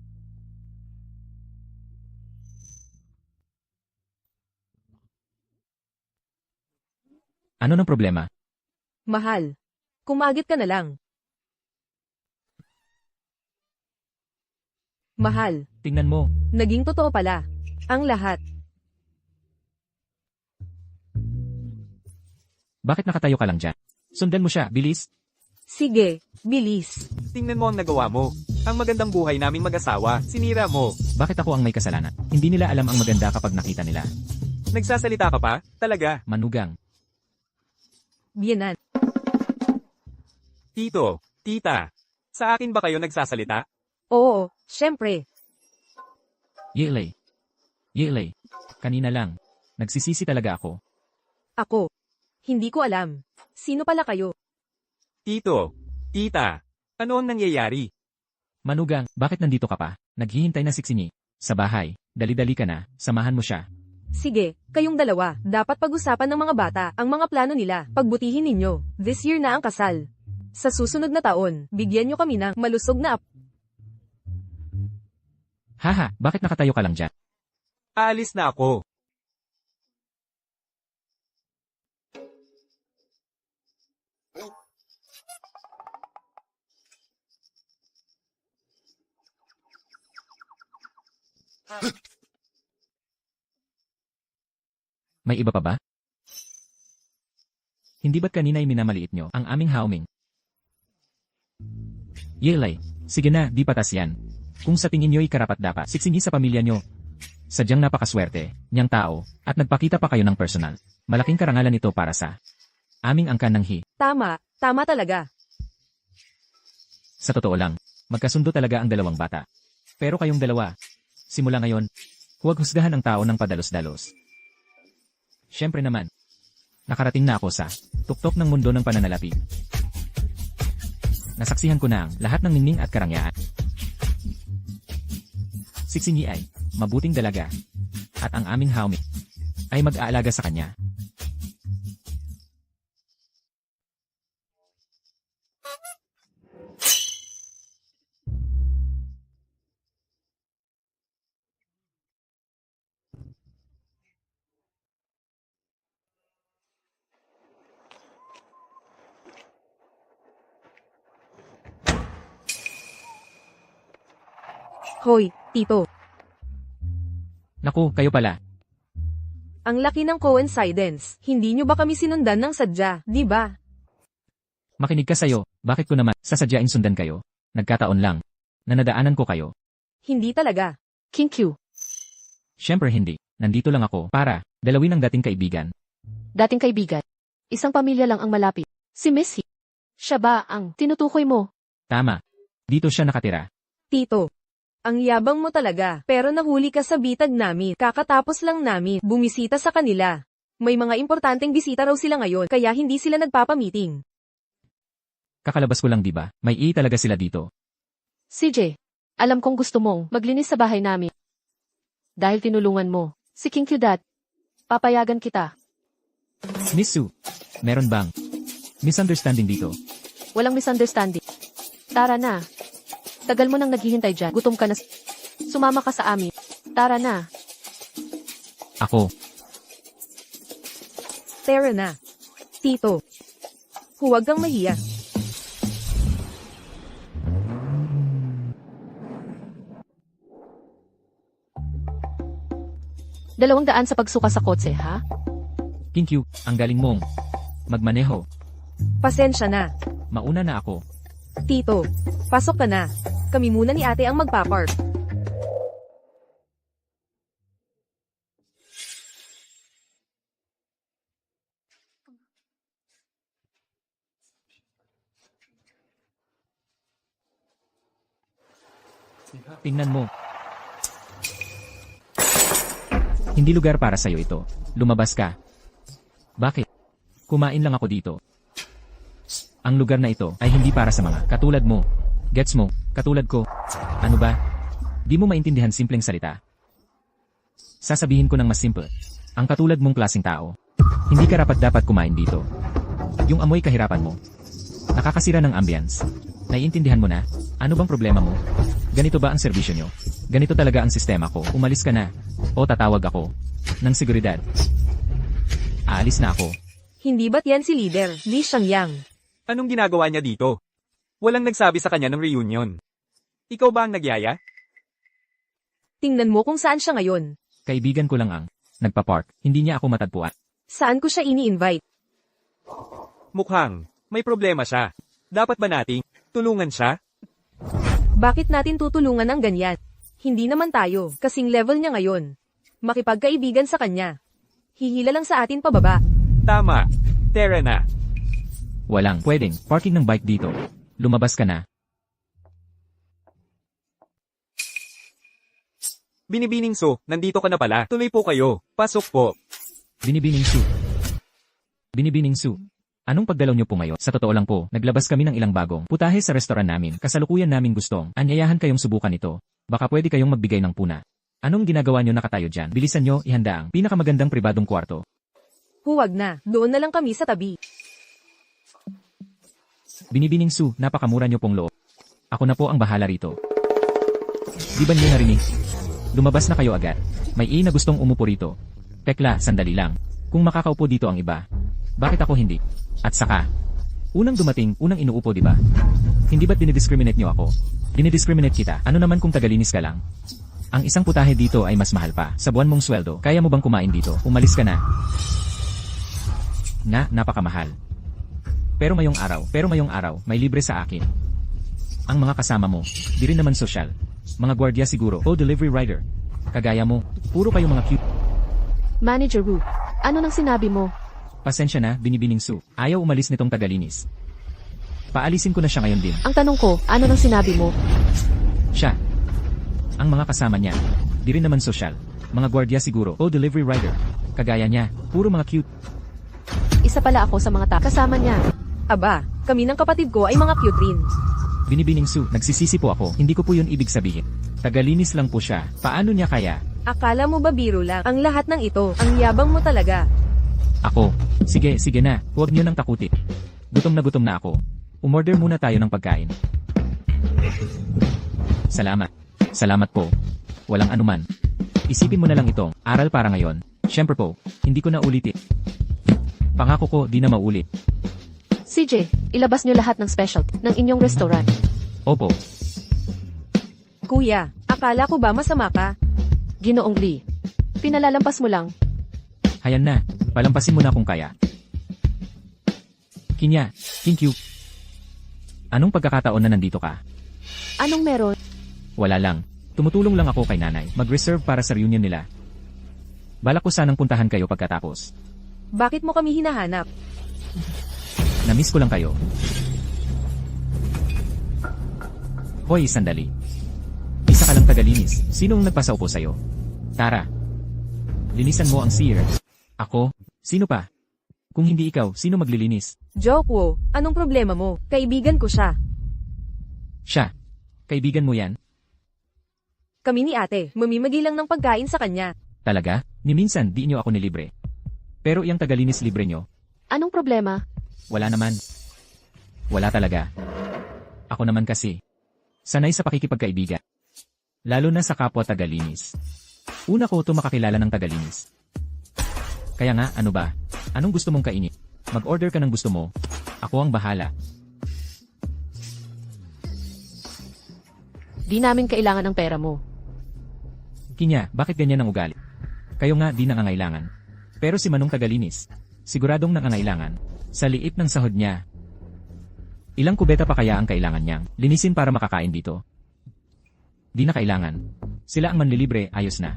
Ano ng problema? Mahal. Kumagit ka na lang. Mahal. Tingnan mo. Naging totoo pala. Ang lahat. Bakit nakatayo ka lang dyan? Sundan mo siya, bilis. Sige, bilis. Tingnan mo ang nagawa mo. Ang magandang buhay naming mag-asawa, sinira mo. Bakit ako ang may kasalanan? Hindi nila alam ang maganda kapag nakita nila. Nagsasalita ka pa? Talaga? Manugang. Biyenan. Tito, tita. Sa akin ba kayo nagsasalita? Oo, syempre. Yelay. Yelay. Kanina lang. Nagsisisi talaga ako. Ako. Hindi ko alam. Sino pala kayo? Tito, tita. Ano ang nangyayari? Manugang, bakit nandito ka pa? Naghihintay na si Xinyi. Sa bahay. Dali-dali ka na. Samahan mo siya. Sige, kayong dalawa. Dapat pag-usapan ng mga bata ang mga plano nila. Pagbutihin ninyo. This year na ang kasal. Sa susunod na taon, bigyan nyo kami ng malusog na Haha, bakit nakatayo ka lang dyan? Aalis na ako. May iba pa ba? Hindi ba't kanina'y minamaliit nyo ang aming hauming? Yelay, sige na, di patas yan. Kung sa tingin nyo'y karapat-dapat, siksingin sa pamilya nyo. Sadyang napakaswerte, niyang tao, at nagpakita pa kayo ng personal. Malaking karangalan ito para sa aming angkan ng hi. Tama, tama talaga. Sa totoo lang, magkasundo talaga ang dalawang bata. Pero kayong dalawa, simula ngayon, huwag husgahan ang tao ng padalos-dalos. Siyempre naman, nakarating na ako sa tuktok ng mundo ng pananalapi. Nasaksihan ko na ang lahat ng ningning at karangyaan. Siksingyi ay mabuting dalaga, at ang aming haumi ay mag-aalaga sa kanya. Hoy, Tito. Naku, kayo pala. Ang laki ng coincidence. Hindi nyo ba kami sinundan ng sadya, di ba? Makinig ka sa'yo, bakit ko naman sasadyain sundan kayo? Nagkataon lang na nadaanan ko kayo. Hindi talaga. King Q. Siyempre hindi, nandito lang ako para dalawin ang dating kaibigan. Dating kaibigan. Isang pamilya lang ang malapit. Si Miss He. Siya ba ang tinutukoy mo? Tama. Dito siya nakatira. Tito. Ang yabang mo talaga, pero nahuli ka sa bitag namin. Kakatapos lang namin bumisita sa kanila. May mga importanteng bisita raw sila ngayon, kaya hindi sila nagpapamiting. Kakalabas ko lang, di ba? May talaga sila dito. CJ, alam kong gusto mong maglinis sa bahay namin. Dahil tinulungan mo si King Q-Dat, papayagan kita. Miss Sue, meron bang misunderstanding dito? Walang misunderstanding. Tara na. Tagal mo nang naghihintay dyan. Gutom ka na. Sumama ka sa amin. Tara na. Ako. Tara na. Tito. Huwag kang mahiya. $200 sa pagsuka sa kotse, ha? King Q, ang galing mong magmaneho. Pasensya na. Mauna na ako. Tito, pasok ka na. Kami muna ni ate ang magpapark. Tingnan mo. Hindi lugar para sa'yo ito. Lumabas ka. Bakit? Kumain lang ako dito. Ang lugar na ito ay hindi para sa mga katulad mo. Gets mo? Katulad ko. Ano ba? Di mo maintindihan simpleng salita. Sasabihin ko ng mas simple. Ang katulad mong klaseng tao. Hindi ka dapat kumain dito. Yung amoy kahirapan mo. Nakakasira ng ambience. Naiintindihan mo na? Ano bang problema mo? Ganito ba ang serbisyo nyo? Ganito talaga ang sistema ko. Umalis ka na. O tatawag ako ng seguridad. Aalis na ako. Hindi ba't yan si leader, Li Shangyang? Anong ginagawa niya dito? Walang nagsabi sa kanya ng reunion. Ikaw ba ang nagyaya? Tingnan mo kung saan siya ngayon. Kaibigan ko lang ang nagpa-park. Hindi niya ako matagpuan. Saan ko siya ini-invite? Mukhang may problema siya. Dapat ba nating tulungan siya? Bakit natin tutulungan ng ganyan? Hindi naman tayo, kasing level niya ngayon. Makipagkaibigan sa kanya. Hihila lang sa atin pababa. Tama. Tara na. Walang pwedeng parking ng bike dito. Lumabas ka na. Binibining Su, nandito ka na pala. Tuloy po kayo. Pasok po. Binibining Su. Binibining Su. Anong pagdalaw niyo po ngayon? Sa totoo lang po, naglabas kami ng ilang bagong putahe sa restoran namin. Kasalukuyan namin gustong anyayahan kayong subukan ito. Baka pwede kayong magbigay ng puna. Anong ginagawa niyo nakatayo dyan? Bilisan niyo, ihanda ang pinakamagandang pribadong kwarto. Huwag na, doon na lang kami sa tabi. Binibining Su, napakamura niyo pong loob. Ako na po ang bahala rito. Di ba niyo narinig? Lumabas na kayo agad. May na gustong umupo rito. Tekla, sandali lang. Kung makakaupo dito ang iba, bakit ako hindi? At saka, unang dumating, unang inuupo di ba? Hindi ba't dinidiscriminate niyo ako? Dinidiscriminate kita. Ano naman kung tagalinis ka lang? Ang isang putahe dito ay mas mahal pa. Sa buwan mong sweldo, kaya mo bang kumain dito? Umalis ka na. Napakamahal. Pero ngayong araw, may libre sa akin. Ang mga kasama mo, di rin naman sosyal. Mga gwardiya siguro, o delivery rider. Kagaya mo, puro kayo mga cute. Manager Wu, ano nang sinabi mo? Pasensya na, Binibining Su. Ayaw umalis nitong tagalinis. Paalisin ko na siya ngayon din. Ang tanong ko, ano nang sinabi mo? Siya. Ang mga kasama niya, di rin naman sosyal. Mga gwardiya siguro, o delivery rider. Kagaya niya, puro mga cute. Isa pala ako sa mga kasama niya. Aba, kami ng kapatid ko ay mga cute rin. Binibining Su, nagsisisi po ako. Hindi ko po yun ibig sabihin. Tagalinis lang po siya. Paano niya kaya? Akala mo ba biro lang ang lahat ng ito? Ang yabang mo talaga. Ako. Sige na. Huwag niyo nang takutin. Gutom na ako. Umorder muna tayo ng pagkain. Salamat po. Walang anuman. Isipin mo na lang itong aral para ngayon. Siyempre po, hindi ko na ulitin. Pangako ko, di na maulit. CJ, ilabas niyo lahat ng specialty ng inyong restaurant. Opo. Kuya, akala ko ba masama ka? Ginoong Lee, pinalalampas mo lang. Hayan na. Palampasin mo na kung kaya. Kinya, thank you. Anong pagkakataon na nandito ka? Anong meron? Wala lang. Tumutulong lang ako kay nanay. Mag-reserve para sa reunion nila. Balak ko sanang puntahan kayo pagkatapos. Bakit mo kami hinahanap? Namiss ko lang kayo. Hoy, sandali. Isa ka lang tagalinis. Sinong nagpasaupo sa'yo? Tara. Linisan mo ang seer. Ako? Sino pa? Kung hindi ikaw, sino maglilinis? Jokwo, anong problema mo? Kaibigan ko siya. Siya. Kaibigan mo yan? Kami ni ate, mamimigay lang ng pagkain sa kanya. Talaga? Ni minsan, di nyo ako nilibre. Pero iyang tagalinis libre nyo? Anong problema? Wala naman. Wala talaga. Ako naman kasi. Sanay sa pakikipagkaibigan. Lalo na sa kapwa tagalinis. Una ko ito makakilala ng tagalinis. Kaya nga, ano ba? Anong gusto mong kainin? Mag-order ka ng gusto mo. Ako ang bahala. Di namin kailangan ng pera mo. Kinya, bakit ganyan ang ugali? Kayo nga di nangangailangan. Pero si Manong tagalinis, siguradong nangangailangan. Sa liit ng sahod niya. Ilang kubeta pa kaya ang kailangan niyang linisin para makakain dito? Di na kailangan. Sila ang manlilibre, ayos na.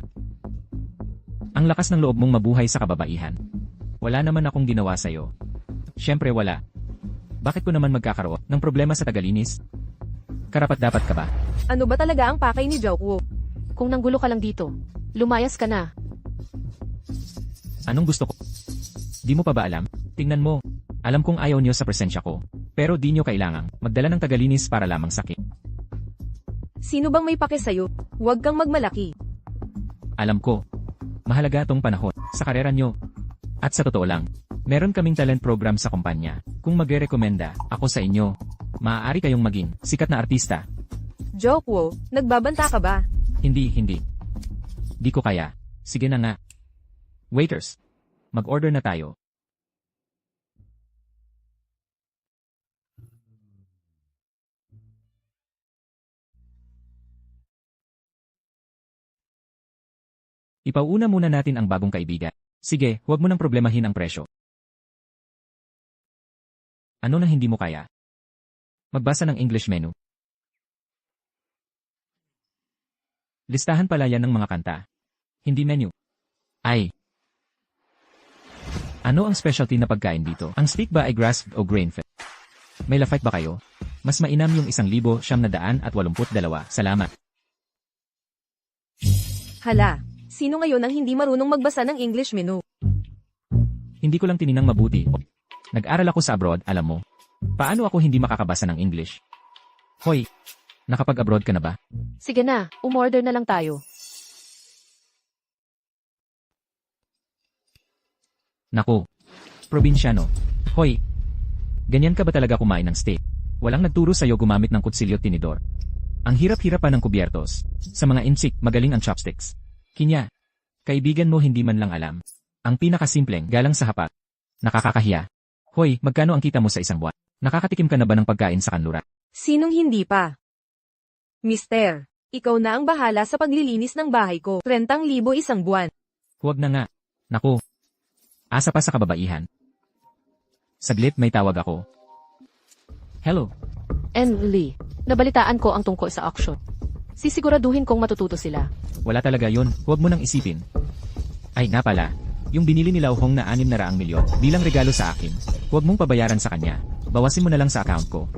Ang lakas ng loob mong mabuhay sa kababaihan. Wala naman akong ginawa sa'yo. Siyempre wala. Bakit ko naman magkakaroon ng problema sa tagalinis? Karapat-dapat ka ba? Ano ba talaga ang pakay ni Jokwo? Kung nanggulo ka lang dito, lumayas ka na. Anong gusto ko? Di mo pa ba alam? Tingnan mo. Alam kong ayaw niyo sa presensya ko. Pero di niyo kailangang magdala ng tagalinis para lamang sakit. Sino bang may pake sa'yo? Huwag kang magmalaki. Alam ko. Mahalaga tong panahon sa karera nyo. At sa totoo lang, meron kaming talent program sa kumpanya. Kung magre-rekomenda ako sa inyo, maaari kayong maging sikat na artista. Jokwo, nagbabanta ka ba? Hindi. Di ko kaya. Sige na nga. Waiters, mag-order na tayo. Ipauuna muna natin ang bagong kaibigan. Sige, huwag mo nang problemahin ang presyo. Ano na hindi mo kaya? Magbasa ng English menu. Listahan pala yan ng mga kanta. Hindi menu. Ay. Ano ang specialty na pagkain dito? Ang steak ba ay grass o grain-fed? May lafite ba kayo? Mas mainam yung 1,982. Salamat. Hala, sino ngayon ang hindi marunong magbasa ng English menu? Hindi ko lang tininang mabuti. Nag-aral ako sa abroad, alam mo. Paano ako hindi makakabasa ng English? Hoy, nakapag-abroad ka na ba? Sige na, umorder na lang tayo. Naku, probinsyano. Hoy, ganyan ka ba talaga kumain ng steak? Walang nagturo sa'yo gumamit ng kutsilyo tinidor. Ang hirap-hirapan ng kubyertos. Sa mga insik, magaling ang chopsticks. Kinya, kaibigan mo hindi man lang alam. Ang pinakasimpleng, galang sa hapat. Nakakakahiya. Hoy, magkano ang kita mo sa isang buwan? Nakakatikim ka na ba ng pagkain sa kanlura? Sinong hindi pa? Mister, ikaw na ang bahala sa paglilinis ng bahay ko. 30,000 isang buwan. Huwag na nga. Naku. Asa pa sa kababaihan. Saglit, may tawag ako. Hello. And Lee, nabalitaan ko ang tungkol sa auction. Sisiguraduhin kong matututo sila. Wala talaga yon. Huwag mo nang isipin. Ay nga pala. Yung binili ni Lauhong na 600 milyon bilang regalo sa akin. Huwag mong pabayaran sa kanya. Bawasin mo na lang sa account ko.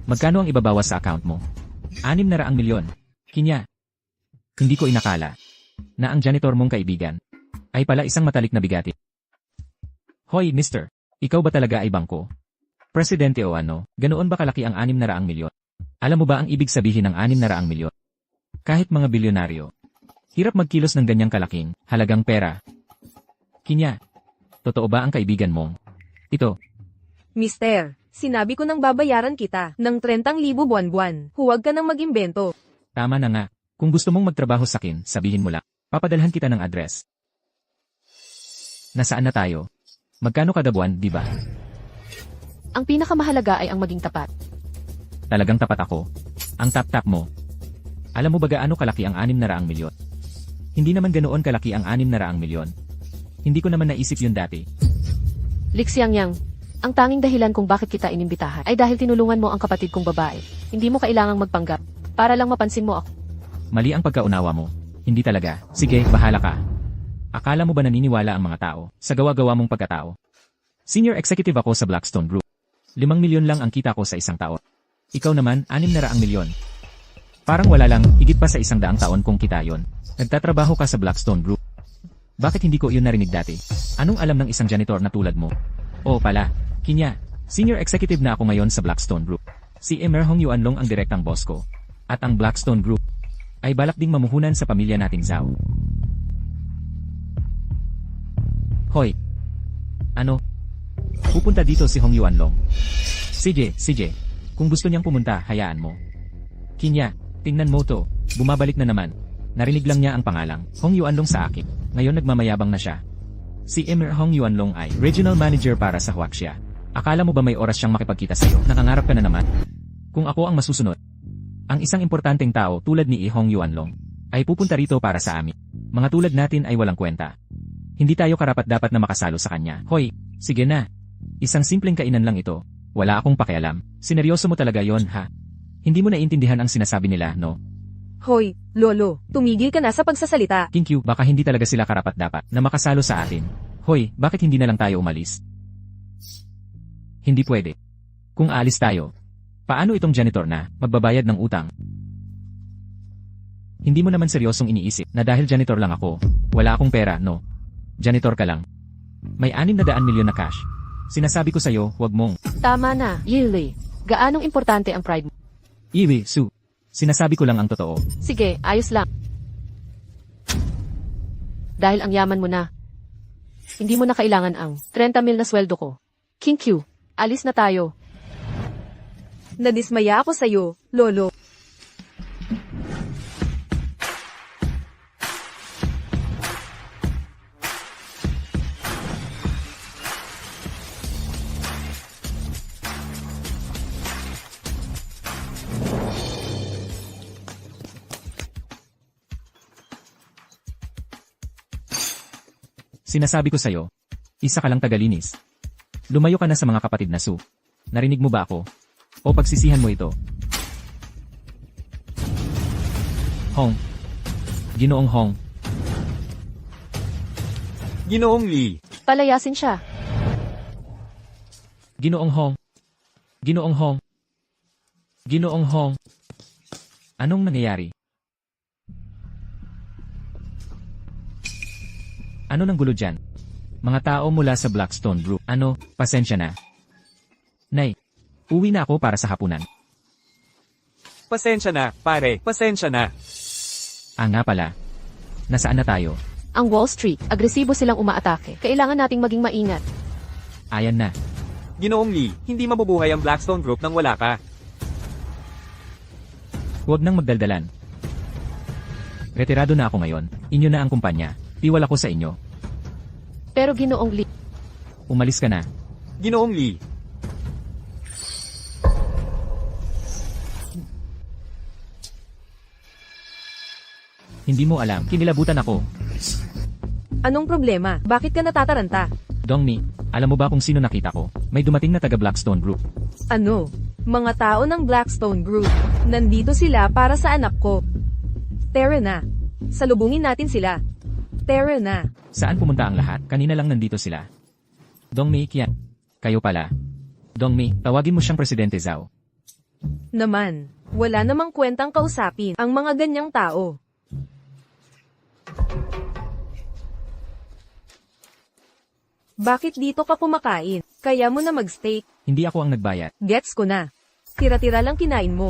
Magkano ang ibabawas sa account mo? 600 milyon. Kinya. Hindi ko inakala na ang janitor mong kaibigan ay pala isang matalik na bigati. Hoy, mister. Ikaw ba talaga ay bangko? Presidente o ano? Ganoon ba kalaki ang 600 milyon? Alam mo ba ang ibig sabihin ng 600 milyon? Kahit mga bilyonaryo, hirap magkilos ng ganyang kalaking halagang pera. Kinya. Totoo ba ang kaibigan mong ito? Mister, sinabi ko nang babayaran kita ng 30,000 buwan-buwan. Huwag ka nang mag-imbento. Tama na nga. Kung gusto mong magtrabaho sa akin, sabihin mo lang. Papadalhan kita ng address. Nasaan na tayo? Magkano kada buwan, di ba? Ang pinakamahalaga ay ang maging tapat. Talagang tapat ako. Ang tap-tap mo. Alam mo ba gaano kalaki ang 600 milyon? Hindi naman ganoon kalaki ang 600 milyon. Hindi ko naman naisip yun dati. Lixiang Yang, ang tanging dahilan kung bakit kita inimbitahan ay dahil tinulungan mo ang kapatid kong babae. Hindi mo kailangang magpanggap para lang mapansin mo ako. Mali ang pagkaunawa mo. Hindi talaga. Sige, bahala ka. Akala mo ba naniniwala ang mga tao sa gawa-gawa mong pagkatao? Senior executive ako sa Blackstone Group. 5 milyon lang ang kita ko sa isang taon. Ikaw naman, 600 milyon. Parang wala lang, higit pa sa 100 taon kung kita yon. Nagtatrabaho ka sa Blackstone Group. Bakit hindi ko iyon narinig dati? Anong alam ng isang janitor na tulad mo? Oo pala, Kinya, senior executive na ako ngayon sa Blackstone Group. Si Emerhong Yuanlong ang direktang boss ko. At ang Blackstone Group ay balak ding mamuhunan sa pamilya nating Zhao. Hoy. Ano? Pupunta dito si Hong Yuanlong. Sige. Kung gusto niyang pumunta, hayaan mo. Kinya, tingnan mo to. Bumabalik na naman. Narinig lang niya ang pangalang Hong Yuanlong sa akin. Ngayon nagmamayabang na siya. Si Emir Hong Yuanlong ay regional manager para sa Huaxia. Akala mo ba may oras siyang makipagkita sa'yo? Nakangarap ka na naman. Kung ako ang masusunod, ang isang importanteng tao tulad ni Hong Yuanlong ay pupunta rito para sa amin. Mga tulad natin ay walang kwenta. Hindi tayo karapat-dapat na makasalo sa kanya. Hoy, sige na. Isang simpleng kainan lang ito. Wala akong pakialam. Sineryoso mo talaga yon, ha? Hindi mo naintindihan ang sinasabi nila, no? Hoy, Lolo, tumigil ka na sa pagsasalita. Thank you, baka hindi talaga sila karapat-dapat na makasalo sa atin. Hoy, bakit hindi na lang tayo umalis? Hindi pwede. Kung aalis tayo, paano itong janitor na magbabayad ng utang? Hindi mo naman seryosong iniisip na dahil janitor lang ako, wala akong pera, no? Janitor ka lang. May 600 milyon na cash. Sinasabi ko sa'yo, huwag mong. Tama na, Yili. Gaanong importante ang pride mo? Iwi, Su. Sinasabi ko lang ang totoo. Sige, ayos lang. Dahil ang yaman mo na. Hindi mo na kailangan ang 30,000 na sweldo ko. King Q, alis na tayo. Nadismaya ako sa'yo, Lolo. Sinasabi ko sa'yo, isa ka lang tagalinis. Lumayo ka na sa mga kapatid na Su. Narinig mo ba ako? O pagsisihan mo ito? Hong. Ginoong Hong. Ginoong Lee, Palayasin siya. Ginoong Hong. Ginoong Hong. Ginoong Hong. Anong nangyayari? Ano nang gulo dyan? Mga tao mula sa Blackstone Group. Ano, pasensya na. Nay, uwi na ako para sa hapunan. pasensya na, pare, pasensya na. Ah nga pala. Nasaan na tayo? Ang Wall Street, agresibo silang umaatake. Kailangan nating maging maingat. Ayan na. Ginoong Lee, hindi mabubuhay ang Blackstone Group nang wala ka. Huwag nang magdaldalan. Retirado na ako ngayon. Inyo na ang kumpanya. Tiwala ko sa inyo. Pero Ginoong Lee, Umalis ka na. Ginoong Lee, Hindi mo alam. Kinilabutan ako. Anong problema? Bakit ka natataranta? Dongmi, alam mo ba kung sino nakita ko? May dumating na taga Blackstone Group. Ano? Mga tao ng Blackstone Group. Nandito sila para sa anak ko. Tara na. Salubungin natin sila. Tara na. Saan pumunta ang lahat? Kanina lang nandito sila. Dongmi, Kian. Kayo pala. Dongmi, tawagin mo siyang Presidente Zhao. Naman, wala namang kwentang kausapin ang mga ganyang tao. Bakit dito ka kumakain? Kaya mo na mag-steak. Hindi ako ang nagbayad. Gets ko na. Tira-tira lang kinain mo.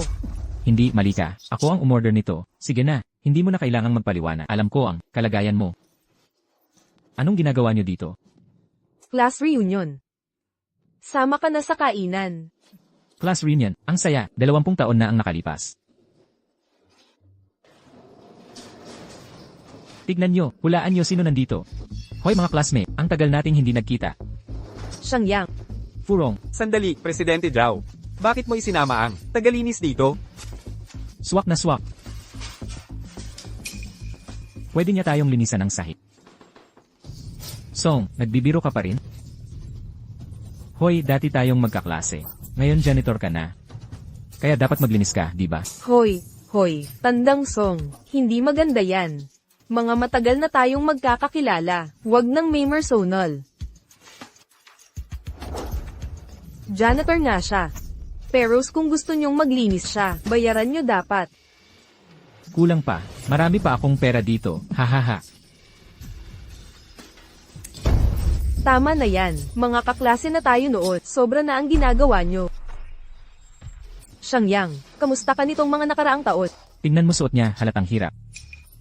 Hindi, mali ka. Ako ang umorder nito. Sige na, hindi mo na kailangang magpaliwanag. Alam ko ang kalagayan mo. Anong ginagawa niyo dito? Class reunion. Sama ka na sa kainan. Class reunion. Ang saya. 20 taon na ang nakalipas. Tignan nyo, hulaan nyo sino nandito. Hoy mga classmate, ang tagal nating hindi nagkita. Shangyang. Furong, sandali, Presidente Zhao. Bakit mo isinama ang tagalinis dito? swak na swak. Pwede niya tayong linisan ng sahig. Song, nagbibiro ka pa rin? Hoy, dati tayong magkaklase. Ngayon janitor ka na. Kaya dapat maglinis ka, di ba? Hoy, tandang Song. Hindi maganda yan. Mga matagal na tayong magkakakilala. Huwag nang may personal. Janitor nga siya. Pero kung gusto nyong maglinis siya, bayaran nyo dapat. Kulang pa. Marami pa akong pera dito. Hahaha. Tama na yan. Mga kaklase na tayo noon. Sobra na ang ginagawa nyo. Shangyang, kamusta ka nitong mga nakaraang taon? Tingnan mo suot niya, halatang hirap.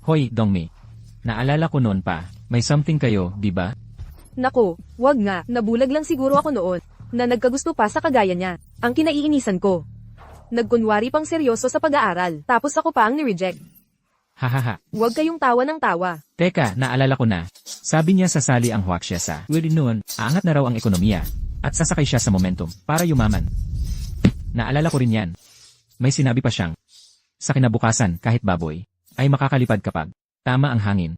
Hoy, Dongmi. Naalala ko noon pa. May something kayo, di ba? Naku, wag nga. Nabulag lang siguro ako noon. Na nagkagusto pa sa kagaya niya. Ang kinaiinisan ko. Nagkunwari pang seryoso sa pag-aaral. Tapos ako pa ang ni-reject. Hahaha. Huwag kayong tawa ng tawa. Teka, naalala ko na. Sabi niya sasali ang Huaxia sa Willy noon, aangat na raw ang ekonomiya. At sasakay siya sa momentum para yumaman. Naalala ko rin yan. May sinabi pa siyang, sa kinabukasan kahit baboy, ay makakalipad kapag tama ang hangin.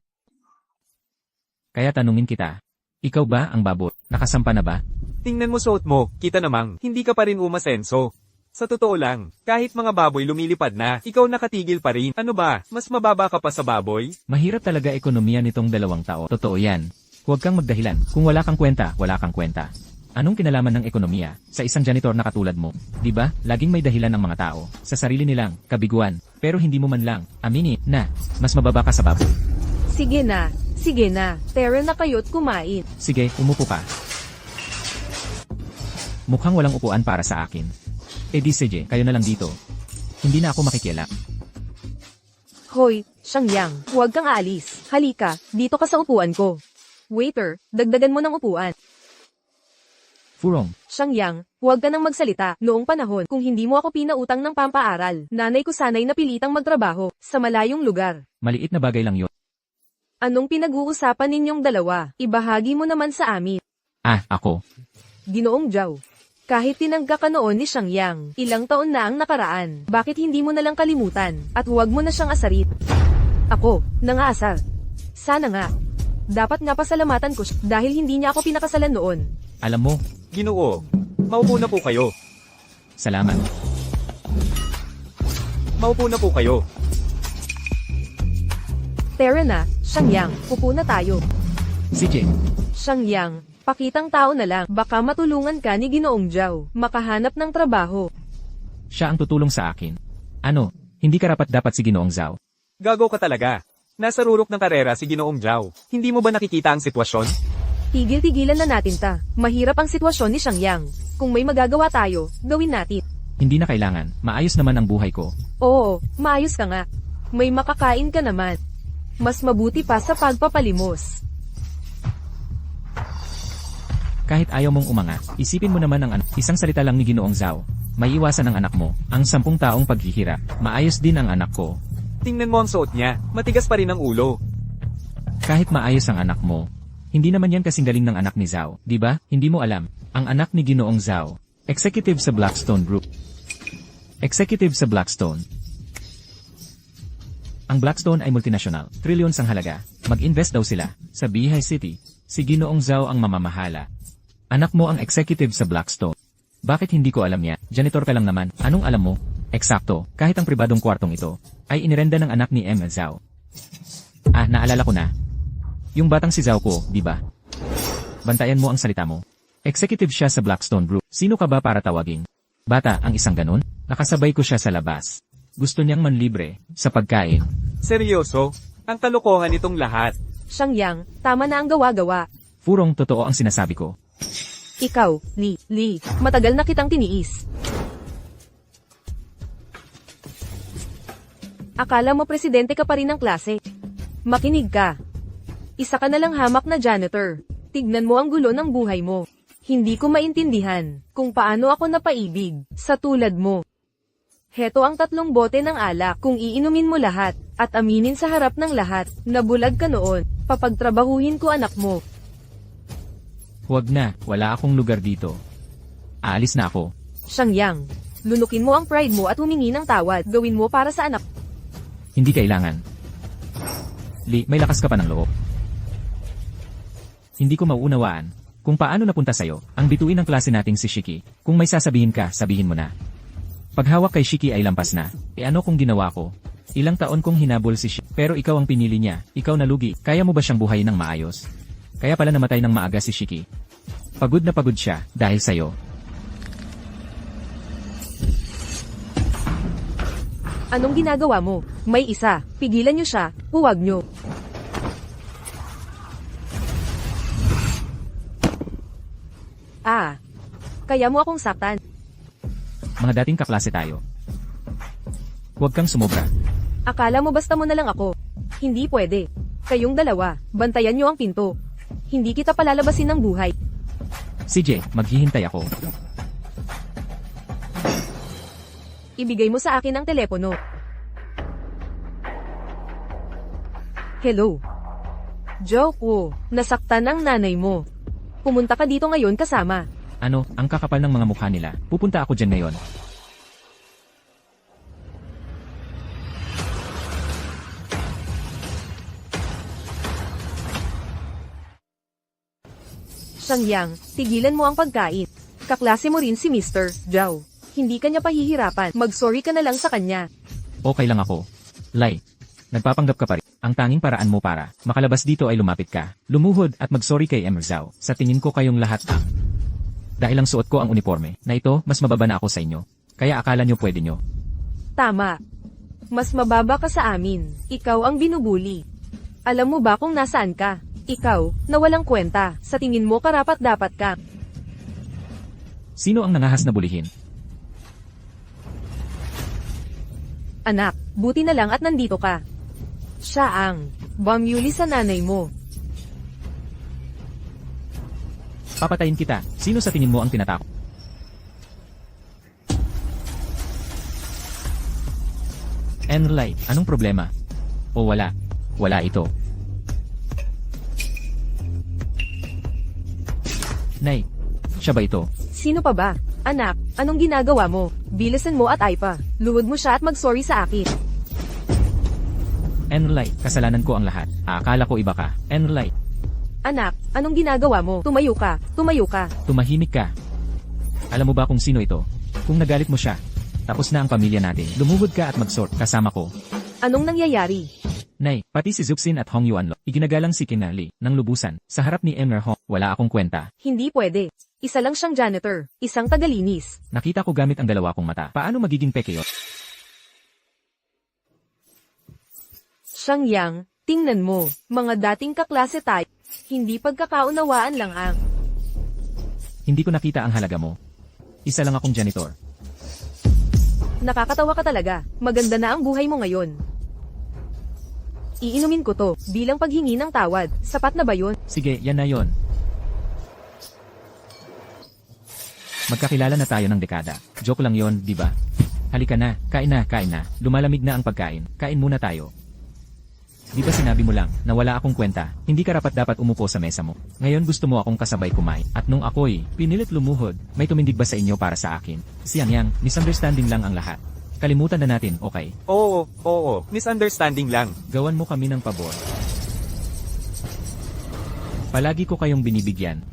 Kaya tanungin kita, ikaw ba ang baboy? Nakasampa na ba? Tingnan mo suot mo, kita namang, hindi ka pa rin umasenso. Sa totoo lang, kahit mga baboy lumilipad na, ikaw nakatigil pa rin. Ano ba, mas mababa ka pa sa baboy? Mahirap talaga ekonomiya nitong 2 taon. Totoo yan. Huwag kang magdahilan. Kung wala kang kwenta, wala kang kwenta. Anong kinalaman ng ekonomiya sa isang janitor na katulad mo? Di ba? Laging may dahilan ng mga tao sa sarili nilang kabiguan. Pero hindi mo man lang aminin na mas mababa ka sa baboy. Sige na. Tara na kayo't kumain. Sige, umupo ka. Mukhang walang upuan para sa akin. Eh di sige, kayo na lang dito. Hindi na ako makikialam. Hoy, Shangyang, huwag kang aalis. Halika, dito ka sa upuan ko. Waiter, dagdagan mo ng upuan. Furong, Shangyang, huwag ka nang magsalita. Noong panahon, kung hindi mo ako pinautang ng pampaaral, nanay ko sanay na pilitang magtrabaho sa malayong lugar. maliit na bagay lang yun. Anong pinag-uusapan ninyong dalawa? Ibahagi mo naman sa amin. Ah, ako. Ginoong Zhao. Kahit tinangga ka noon ni Shangyang, ilang taon na ang nakaraan, bakit hindi mo na lang kalimutan, at huwag mo na siyang asarit? Ako, nangaasar. Sana nga. Dapat nga pasalamatan ko siya dahil hindi niya ako pinakasalan noon. Alam mo, Ginoo, maupo na po kayo. salamat. Maupo na po kayo. Tara na, Shangyang, upo na tayo. CJ, Shangyang, pakitang tao na lang, baka matulungan ka ni Ginoong Zhao, makahanap ng trabaho. siya ang tutulong sa akin. Ano, hindi karapat dapat si Ginoong Zhao. Gago ka talaga. Nasa rurok ng karera si Ginoong Zhao. Hindi mo ba nakikita ang sitwasyon? Tigil-tigilan na natin ta. Mahirap ang sitwasyon ni Shangyang. Kung may magagawa tayo, gawin natin. Hindi na kailangan, maayos naman ang buhay ko. Oo, maayos ka nga. May makakain ka naman. Mas mabuti pa sa pagpapalimos. Kahit ayaw mong umangat, isipin mo naman ang isang salita lang ni Ginoong Zhao. May iwasan ang anak mo, ang 10 taong paghihirap. Maayos din ang anak ko. Tingnan mo ang suot niya. Matigas pa rin ang ulo. Kahit maayos ang anak mo, hindi naman yan kasing galing ng anak ni Zhao, di ba? Hindi mo alam, ang anak ni Ginoong Zhao, executive sa Blackstone Group. Executive sa Blackstone. Ang Blackstone ay multinational, trillions ang halaga. Mag-invest daw sila sa Beehive City. Si Ginoong Zhao ang mamamahala. Anak mo ang executive sa Blackstone. Bakit hindi ko alam niya? Janitor ka lang naman. Anong alam mo? Eksakto, kahit ang pribadong kwartong ito, ay inirenda ng anak ni M. Zhao. Ah, naalala ko na. Yung batang si Zhao ko, di ba? Bantayan mo ang salita mo. Executive siya sa Blackstone Group. Sino ka ba para tawagin? Bata, ang isang ganun? Nakasabay ko siya sa labas. Gusto niyang manlibre, sa pagkain. Seryoso? Ang kalokohan itong lahat. Shangyang, tama na ang gawa-gawa. Purong totoo ang sinasabi ko. Ikaw, Li, matagal na kitang tiniis. Akala mo presidente ka pa rin ng klase. Makinig ka. Isa ka na lang hamak na janitor. Tignan mo ang gulo ng buhay mo. Hindi ko maintindihan kung paano ako napaibig sa tulad mo. Heto ang 3 bote ng alak. Kung iinumin mo lahat at aminin sa harap ng lahat na bulag ka noon, papagtrabahuhin ko anak mo. Huwag na, wala akong lugar dito. Aalis na ako. Shangyang, lunukin mo ang pride mo at humingi ng tawad. Gawin mo para sa anak. Hindi kailangan. Li, may lakas ka pa ng loob. Hindi ko mauunawaan kung paano napunta sa'yo ang bituin ng klase nating si Shiki. Kung may sasabihin ka, sabihin mo na. Paghawak kay Shiki ay lampas na. E ano kung ginawa ko? Ilang taon kong hinabol si Shiki. Pero ikaw ang pinili niya. Ikaw nalugi. Kaya mo ba siyang buhayin ng maayos? Kaya pala namatay ng maaga si Shiki. Pagod na pagod siya dahil sa'yo. Anong ginagawa mo? May isa. Pigilan niyo siya. Huwag niyo. Ah. Kaya mo akong saktan. Mga dating kaklase tayo. Huwag kang sumobra. Akala mo basta mo na lang ako. Hindi pwede. Kayong dalawa, bantayan niyo ang pinto. Hindi kita palalabasin ng buhay. CJ, maghihintay ako. Ibigay mo sa akin ang telepono. Hello. Joke ko, nasaktan ang nanay mo. Pumunta ka dito ngayon kasama. Ano, ang kakapal ng mga mukha nila. Pupunta ako dyan ngayon. Shangyang, tigilan mo ang pagkain. Kaklase mo rin si Mr. Zhao. Hindi ka niya pahihirapan. Mag-sorry ka na lang sa kanya. Okay lang ako. Lai, nagpapanggap ka pa rin. Ang tanging paraan mo para makalabas dito ay lumapit ka, lumuhod at mag-sorry kay M. Zhao. Sa tingin ko kayong lahat ang dahil ang suot ko ang uniforme na ito, mas mababa na ako sa inyo. Kaya akala nyo pwede nyo. Tama. Mas mababa ka sa amin. Ikaw ang binubuli. Alam mo ba kung nasaan ka? Ikaw, na walang kwenta. Sa tingin mo karapat dapat ka. Sino ang nangahas na bulihin? Anak, buti na lang at nandito ka. Siya ang bamyuli sa nanay mo. Papatayin kita. Sino sa tingin mo ang tinatakot? Enlai, anong problema? O wala? Wala ito. Nay, siya ba ito? Sino pa ba? Anak, anong ginagawa mo? Bilisan mo at ay pa. Luhod mo siya at mag-sorry sa akin. Enlai, kasalanan ko ang lahat. Akala ko iba ka. Enlai, Anak, anong ginagawa mo? Tumayo ka, tumayo ka. Tumahimik ka. Alam mo ba kung sino ito? Kung nagalit mo siya, tapos na ang pamilya natin. Lumuhod ka at mag-sort kasama ko. Anong nangyayari? Nay, pati si Zuxin at Hong Yuanlo, iginagalang si Kinali ng lubusan. Sa harap ni Emner Hong, wala akong kwenta. Hindi pwede. Isa lang siyang janitor, isang tagalinis. Nakita ko gamit ang dalawa kong mata. Paano magiging peke yun? Siyang Yang, tingnan mo, mga dating kaklase tayo. Hindi pagkakaunawaan lang ang. Hindi ko nakita ang halaga mo. Isa lang akong janitor. Nakakatawa ka talaga. Maganda na ang buhay mo ngayon. Iinumin ko to, bilang paghingi ng tawad. Sapat na ba yun? Sige, yan na yon. Magkakilala na tayo ng dekada. Joke lang yon, di ba? Halika na, kain na, kain na. Lumalamig na ang pagkain. Kain muna tayo. Di ba sinabi mo lang na wala akong kwenta? Hindi karapat dapat umupo sa mesa mo. Ngayon gusto mo akong kasabay kumain. At nung ako'y pinilit lumuhod, may tumindig ba sa inyo para sa akin? Siyang Yang, misunderstanding lang ang lahat. Kalimutan na natin, okay? Oo, misunderstanding lang. Gawan mo kami ng pabor. Palagi ko kayong binibigyan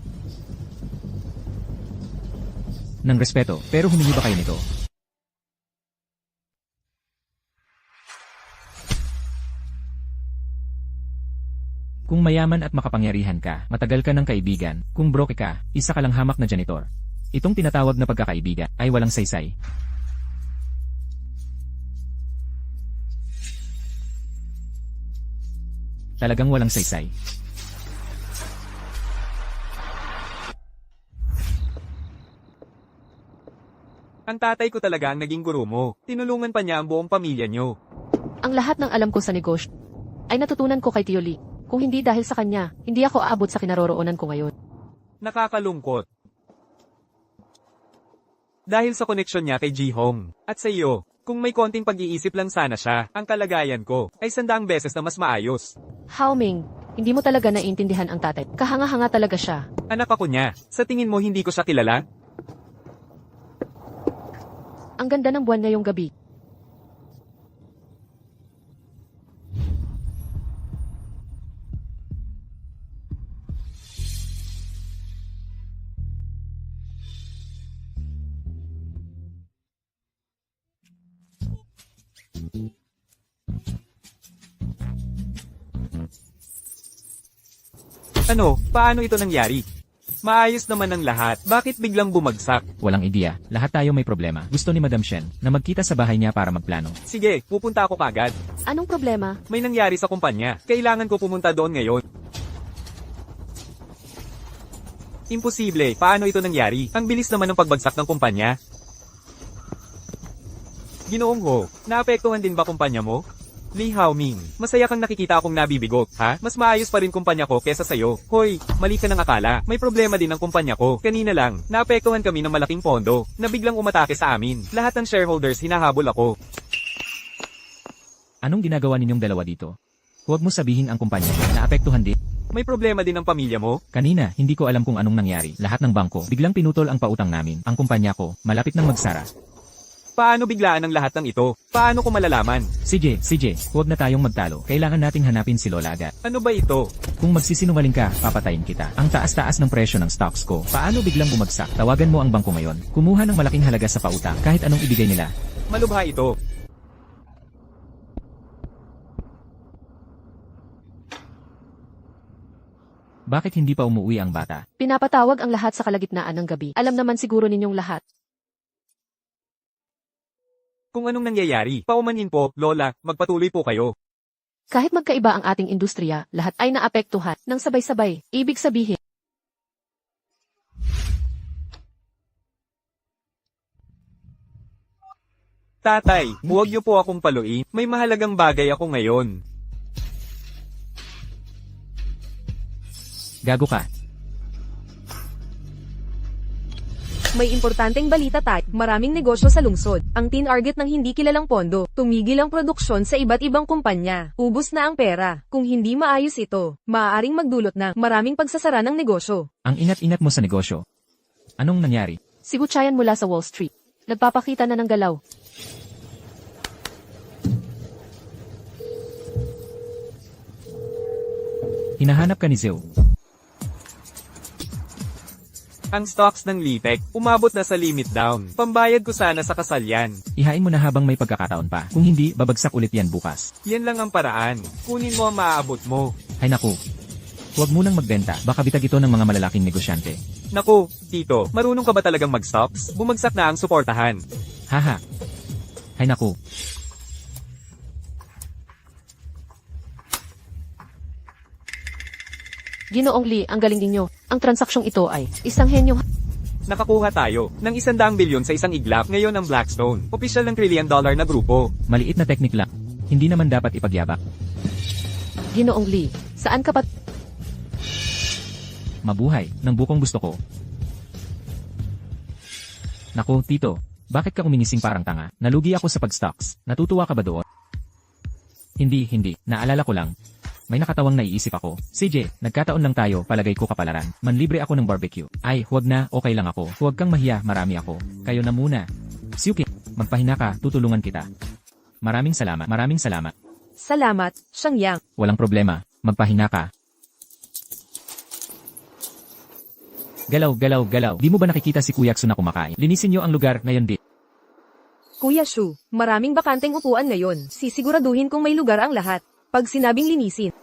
ng respeto, pero humingi ba kayo nito? Kung mayaman at makapangyarihan ka, matagal ka ng kaibigan. Kung broke ka, isa ka lang hamak na janitor. Itong tinatawag na pagkakaibigan ay walang saysay. Talagang walang saysay. Ang tatay ko talaga ang naging guro mo. Tinulungan pa niya ang buong pamilya niyo. Ang lahat ng alam ko sa negosyo ay natutunan ko kay Tio Lee. Kung hindi dahil sa kanya, hindi ako aabot sa kinaroroonan ko ngayon. Nakakalungkot. Dahil sa koneksyon niya kay Ji-hong. At sa iyo, kung may konting pag-iisip lang sana siya, ang kalagayan ko ay 100 beses na mas maayos. Hao Ming, hindi mo talaga naiintindihan ang tatay. Kahanga-hanga talaga siya. Anak ako niya. Sa tingin mo hindi ko siya kilala? Ang ganda ng buwan ngayong gabi. Ano, paano ito nangyari? Maayos naman ang lahat. Bakit biglang bumagsak? Walang ideya. Lahat tayo may problema. Gusto ni Madam Shen na magkita sa bahay niya para magplano. Sige, pupunta ako kagad. Anong problema? May nangyari sa kumpanya. Kailangan ko pumunta doon ngayon. Imposible. Paano ito nangyari? Ang bilis naman ng pagbagsak ng kumpanya. Ginoong Ho, naapektuhan din ba kumpanya mo? Lee Hao-ming, masaya kang nakikita akong nabibigot, ha? Mas maayos pa rin kumpanya ko kesa sayo. Hoy, mali ka ng akala. May problema din ang kumpanya ko. Kanina lang, naapektuhan kami ng malaking pondo na biglang umatake sa amin. Lahat ng shareholders hinahabol ako. Anong ginagawa ninyong dalawa dito? Huwag mo sabihin ang kumpanya na naapektuhan din. May problema din ang pamilya mo? Kanina, hindi ko alam kung anong nangyari. Lahat ng bangko, biglang pinutol ang pautang namin. Ang kumpanya ko, malapit nang magsara. Paano biglaan ang lahat ng ito? Paano ko malalaman? CJ, huwag na tayong magtalo. Kailangan nating hanapin si Lola agad. Ano ba ito? Kung magsisinungaling ka, papatayin kita. Ang taas-taas ng presyo ng stocks ko. Paano biglang bumagsak? Tawagan mo ang bangko ngayon. Kumuha ng malaking halaga sa pautang kahit anong ibigay nila. Malubha ito. Bakit hindi pa umuwi ang bata? Pinapatawag ang lahat sa kalagitnaan ng gabi. Alam naman siguro ninyong lahat. Kung anong nangyayari, paumanhin po, Lola, magpatuloy po kayo. Kahit magkaiba ang ating industriya, lahat ay naapektuhan ng sabay-sabay. Ibig sabihin, Tatay, huwag niyo po akong paluin. May mahalagang bagay ako ngayon. Gago ka. May importanteng balita tayo. Maraming negosyo sa lungsod. Ang tinarget ng hindi kilalang pondo. Tumigil ang produksyon sa iba't ibang kumpanya. Ubus na ang pera. Kung hindi maayos ito, maaaring magdulot ng maraming pagsasara ng negosyo. Ang inat-inat mo sa negosyo. Anong nangyari? si Buchayan mula sa Wall Street. Nagpapakita na ng galaw. Hinahanap ka ni Zhou. Ang stocks ng Litek, umabot na sa limit down. Pambayad ko sana sa kasal yan. Ihain mo na habang may pagkakataon pa. Kung hindi, babagsak ulit yan bukas. Yan lang ang paraan. Kunin mo ang maaabot mo. Ay naku. Huwag munang magbenta. Baka bitag ito ng mga malalaking negosyante. Naku, Tito, marunong ka ba talagang mag-stocks? Bumagsak na ang suportahan. Haha. Ay naku. Ginoong Lee, ang galing ninyo. Ang transaksyong ito ay isang henyo. Nakakuha tayo ng 100 bilyon sa isang iglap ngayon ang Blackstone. Opisyal ng $1 trillion na grupo. Maliit na teknik lang. Hindi naman dapat ipagyabak. Ginoong Lee, saan ka pa? Mabuhay, ng bukong gusto ko. Naku, Tito. Bakit ka kuminising parang tanga? Nalugi ako sa pag-stocks. Natutuwa ka ba doon? Hindi. Naalala ko lang. May nakatawang naiisip ako. CJ, nagkataon lang tayo, palagay ko kapalaran. Manlibre ako ng barbecue. Ay, huwag na, okay lang ako. Huwag kang mahiya, marami ako. Kayo na muna. Siyuki, magpahina ka, tutulungan kita. Maraming salamat. Salamat, Shangyang. Walang problema, magpahina ka. Galaw. Di mo ba nakikita si Kuya Ksu na kumakain? Linisin niyo ang lugar ngayon, di. Kuya Shu, maraming bakanteng upuan ngayon. Sisiguraduhin kung may lugar ang lahat. Pag sinabing linisin,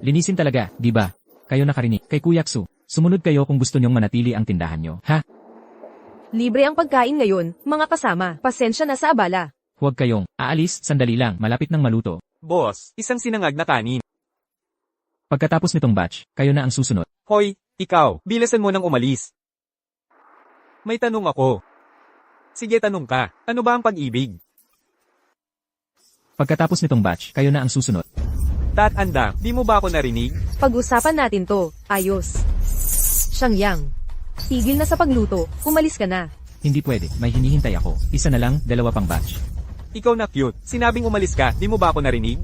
Linisin talaga, di ba? Kayo nakarinig, kay Kuya Ksu. Sumunod kayo kung gusto niyong manatili ang tindahan niyo, ha? libre ang pagkain ngayon, mga kasama. Pasensya na sa abala. Huwag kayong, aalis, sandali lang, malapit ng maluto. Boss, isang sinangag na kanin. Pagkatapos nitong batch, kayo na ang susunod. Hoy, ikaw, bilasan mo nang umalis. May tanong ako. Sige, tanong ka. Ano ba ang pag-ibig? Pagkatapos nitong batch, kayo na ang susunod. Anda, di mo ba ako narinig? Pag-usapan natin to. Ayos. Shangyang. Tigil na sa pagluto. Umalis ka na. Hindi pwede, may hinihintay ako. Isa na lang, 2 pang batch. Ikaw na cute. Sinabing umalis ka, di mo ba ako narinig?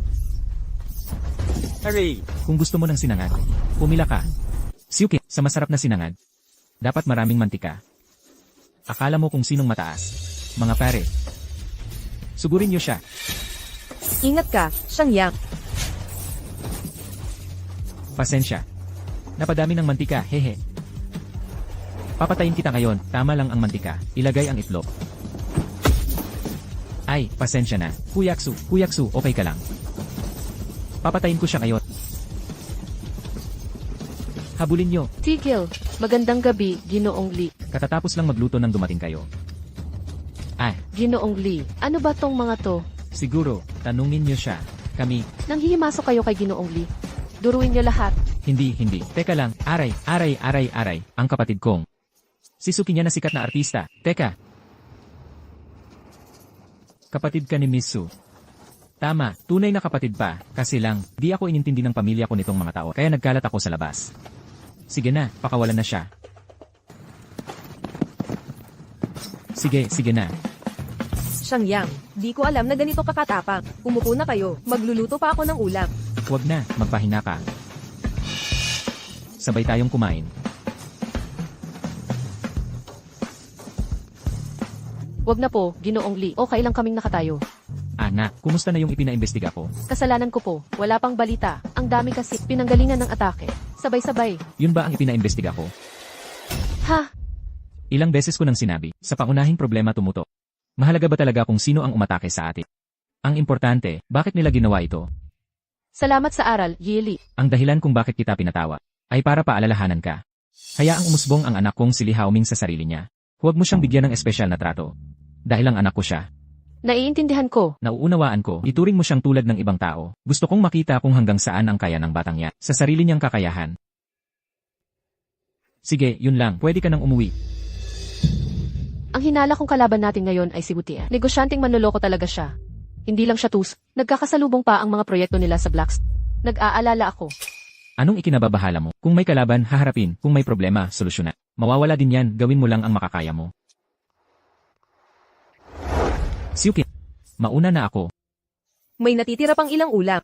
Aray, Kung gusto mo ng sinangag, pumila ka. Siyuki, sa masarap na sinangag, dapat maraming mantika. Akala mo kung sinong mataas. Mga pare. Sugurin niyo siya. Ingat ka, Shangyang. Pasensya. Napadami ng mantika, hehe. Papatayin kita ngayon, tama lang ang mantika. Ilagay ang itlog. Ay, pasensya na. Kuya Ksu, okay ka lang. Papatayin ko siya ngayon. Habulin niyo. Tigil. Magandang gabi, Ginoong Lee. Katatapos lang magluto nang dumating kayo. Ay, Ginoong Lee, ano ba tong mga to? siguro, tanungin niyo siya. Kami, Nanghihimasok kayo kay Ginoong Lee. Duruin niyo lahat. hindi. Teka lang, aray. Ang kapatid kong. Si Suki niya na sikat na artista. Teka. Kapatid ka ni Miss Su. Tama, tunay na kapatid pa. Kasi lang, di ako inintindi ng pamilya ko nitong mga tao. Kaya nagkalat ako sa labas. Sige na, pakawalan na siya. Sige na. Shangyang, di ko alam na ganito kakatapang. Umupo na kayo. Magluluto pa ako ng ulam. Huwag na, magpahina ka. Sabay tayong kumain. Wag na po, Ginoong Lee. Okay lang kaming nakatayo. Anak, kumusta na yung ipinaimbestiga ko? Kasalanan ko po. Wala pang balita. Ang dami kasi. Pinanggalingan ng atake. Sabay-sabay. Yun ba ang ipinaimbestiga ko? Ha? Ilang beses ko nang sinabi, sa pangunahing problema tumuto. Mahalaga ba talaga kung sino ang umatake sa atin? Ang importante, bakit nila ginawa ito? Salamat sa aral, Yili. Ang dahilan kung bakit kita pinatawa, ay para paalalahanan ka. Hayaang umusbong ang anak kong si Li Haoming sa sarili niya. Huwag mo siyang bigyan ng espesyal na trato. Dahil ang anak ko siya. Naiintindihan ko. Nauunawaan ko, ituring mo siyang tulad ng ibang tao. Gusto kong makita kung hanggang saan ang kaya ng batang niya, sa sarili niyang kakayahan. Sige, yun lang, pwede ka nang umuwi. Ang hinala kong kalaban natin ngayon ay si Butia. Negosyanteng manloloko talaga siya. Hindi lang siya tus. Nagkakasalubong pa ang mga proyekto nila sa Blackstone. Nag-aalala ako. Anong ikinababahala mo? Kung may kalaban, haharapin. Kung may problema, solusyonan. Mawawala din yan, gawin mo lang ang makakaya mo. Siyuki, mauna na ako. May natitira pang ilang ulam.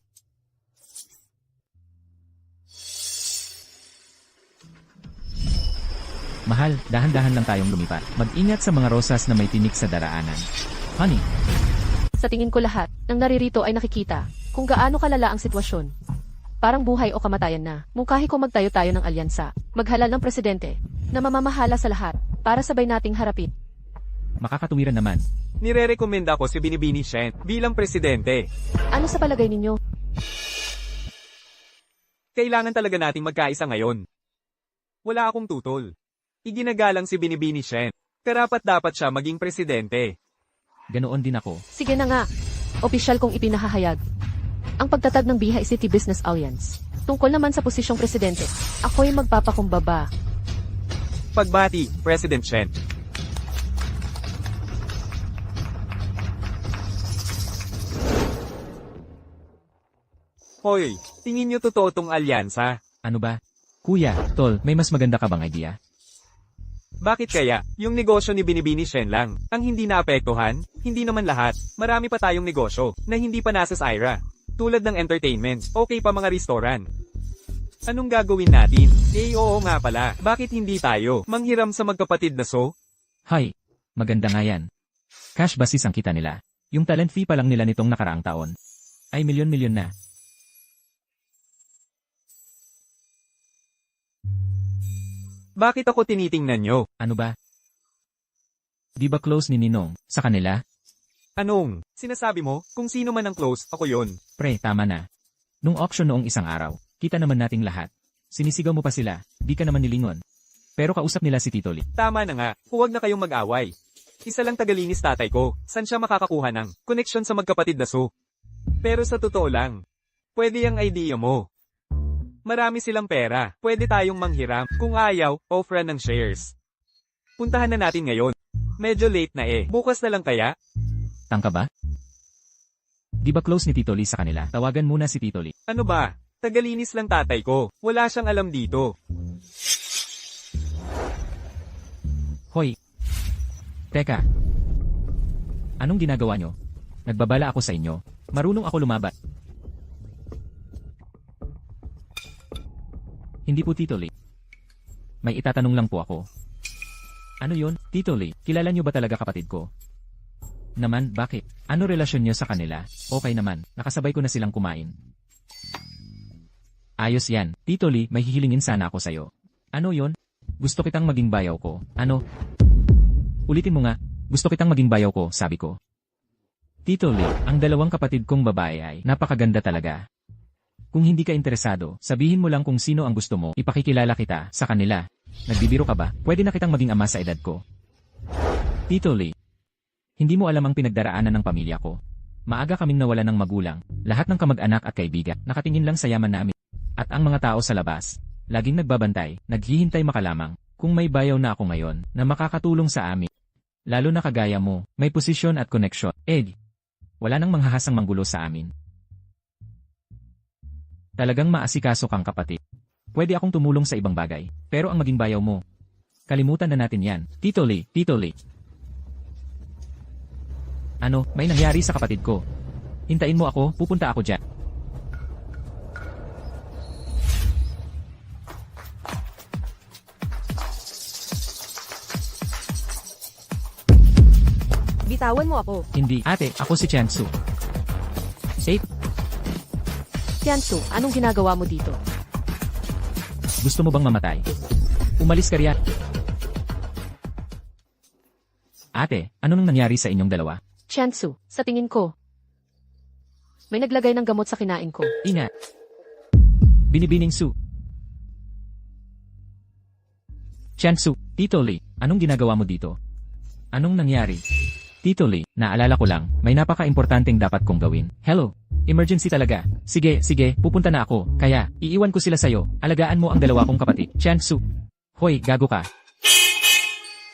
Mahal, dahan-dahan lang tayong lumipat. Mag-ingat sa mga rosas na may tinik sa daraanan. Honey, Sa tingin ko lahat, nang naririto ay nakikita kung gaano kalala ang sitwasyon. Parang buhay o kamatayan na. Mungkahi ko magtayo tayo ng alyansa. Maghalal ng presidente. na mamamahala sa lahat, para sabay nating harapin. Makakatuwiran naman. Nire-recommend ako si Binibini Shen bilang presidente. Ano sa palagay ninyo? Kailangan talaga nating magkaisa ngayon. Wala akong tutol. Iginagalang si Binibini Shen. Karapat-dapat siya maging presidente. Ganoon din ako. Sige na nga. Opisyal kong ipinahahayag. Ang pagtatag ng Bihay City Business Alliance. Tungkol naman sa posisyong presidente, ako'y magpapakumbaba. Pagbati, President Shen. Hoy, tingin niyo totoo tong alyansa? Ano ba? Kuya, tol, may mas maganda ka bang idea? Bakit kaya? Yung negosyo ni Binibini Shen lang. Ang hindi naapektuhan, hindi naman lahat. Marami pa tayong negosyo na hindi pa nasa Syra. Tulad ng entertainment, okay pa mga restaurant. Anong gagawin natin? Oo nga pala. Bakit hindi tayo manghiram sa magkapatid na so? Hay, maganda nga yan. Cash basis ang kita nila. Yung talent fee pa lang nila nitong nakaraang taon. Ay milyon-milyon na. Bakit ako tinitingnan nyo? Ano ba? Di ba close ni Ninong sa kanila? Anong? Sinasabi mo, kung sino man ang close, ako yon. Pre, tama na. Nung auction noong isang araw, kita naman nating lahat. Sinisigaw mo pa sila, di ka naman nilingon. Pero kausap nila si Tito Lee. Tama na nga, huwag na kayong mag-away. Isa lang tagalinis tatay ko, san siya makakakuha ng connection sa magkapatid na so? Pero sa totoo lang, pwede yung idea mo. Marami silang pera, pwede tayong manghiram. Kung ayaw, offer ng shares. Puntahan na natin ngayon. Medyo late na eh. Bukas na lang kaya? Tangka ba? Di ba close ni Tito Lee sa kanila? Tawagan muna si Tito Lee. Ano ba? Tagalinis lang tatay ko. Wala siyang alam dito. Hoy! Teka. Anong ginagawa nyo? Nagbabala ako sa inyo. Marunong ako lumaban. Hindi po Tito Lee. May itatanong lang po ako. Ano yon, Tito Lee? Kilala nyo ba talaga kapatid ko? Naman, bakit? Ano relasyon nyo sa kanila? Okay naman, nakasabay ko na silang kumain. Ayos yan. Tito Lee, may hihilingin sana ako sa'yo. Ano yon? Gusto kitang maging bayaw ko. Ano? Ulitin mo nga. Gusto kitang maging bayaw ko, sabi ko. Tito Lee, ang dalawang kapatid kong babae ay napakaganda talaga. Kung hindi ka interesado, sabihin mo lang kung sino ang gusto mo, ipakikilala kita sa kanila. Nagbibiro ka ba? Pwede na kitang maging ama sa edad ko. Tito Lee, hindi mo alam ang pinagdaraanan ng pamilya ko. Maaga kaming nawalan ng magulang, lahat ng kamag-anak at kaibigan, nakatingin lang sa yaman namin. At ang mga tao sa labas, laging nagbabantay, naghihintay makalamang, kung may bayaw na ako ngayon, na makakatulong sa amin. Lalo na kagaya mo, may posisyon at koneksyon. Wala nang manghahasang manggulo sa amin. Talagang maasikaso kang kapatid. Pwede akong tumulong sa ibang bagay, pero ang maging bayaw mo. Kalimutan na natin yan. Tito Lee, Tito Lee. Ano, may nangyari sa kapatid ko. Hintayin mo ako, pupunta ako dyan. Bitawan mo ako. Hindi, ate, ako si Chansu. Tiansu, anong ginagawa mo dito? Gusto mo bang mamatay? Umalis ka riyan. Ate, ano nang nangyari sa inyong dalawa? Tiansu, sa tingin ko, may naglagay ng gamot sa kinain ko. Ingat. Binibining Su. Chansu, Tito Lee, anong ginagawa mo dito? Anong nangyari? Tito Lee, naalala ko lang, may napaka-importanteng dapat kong gawin. Hello? Emergency talaga. Sige, pupunta na ako. Kaya, iiwan ko sila sa'yo. Alagaan mo ang dalawa kong kapatid. Chansu. Hoy, gago ka.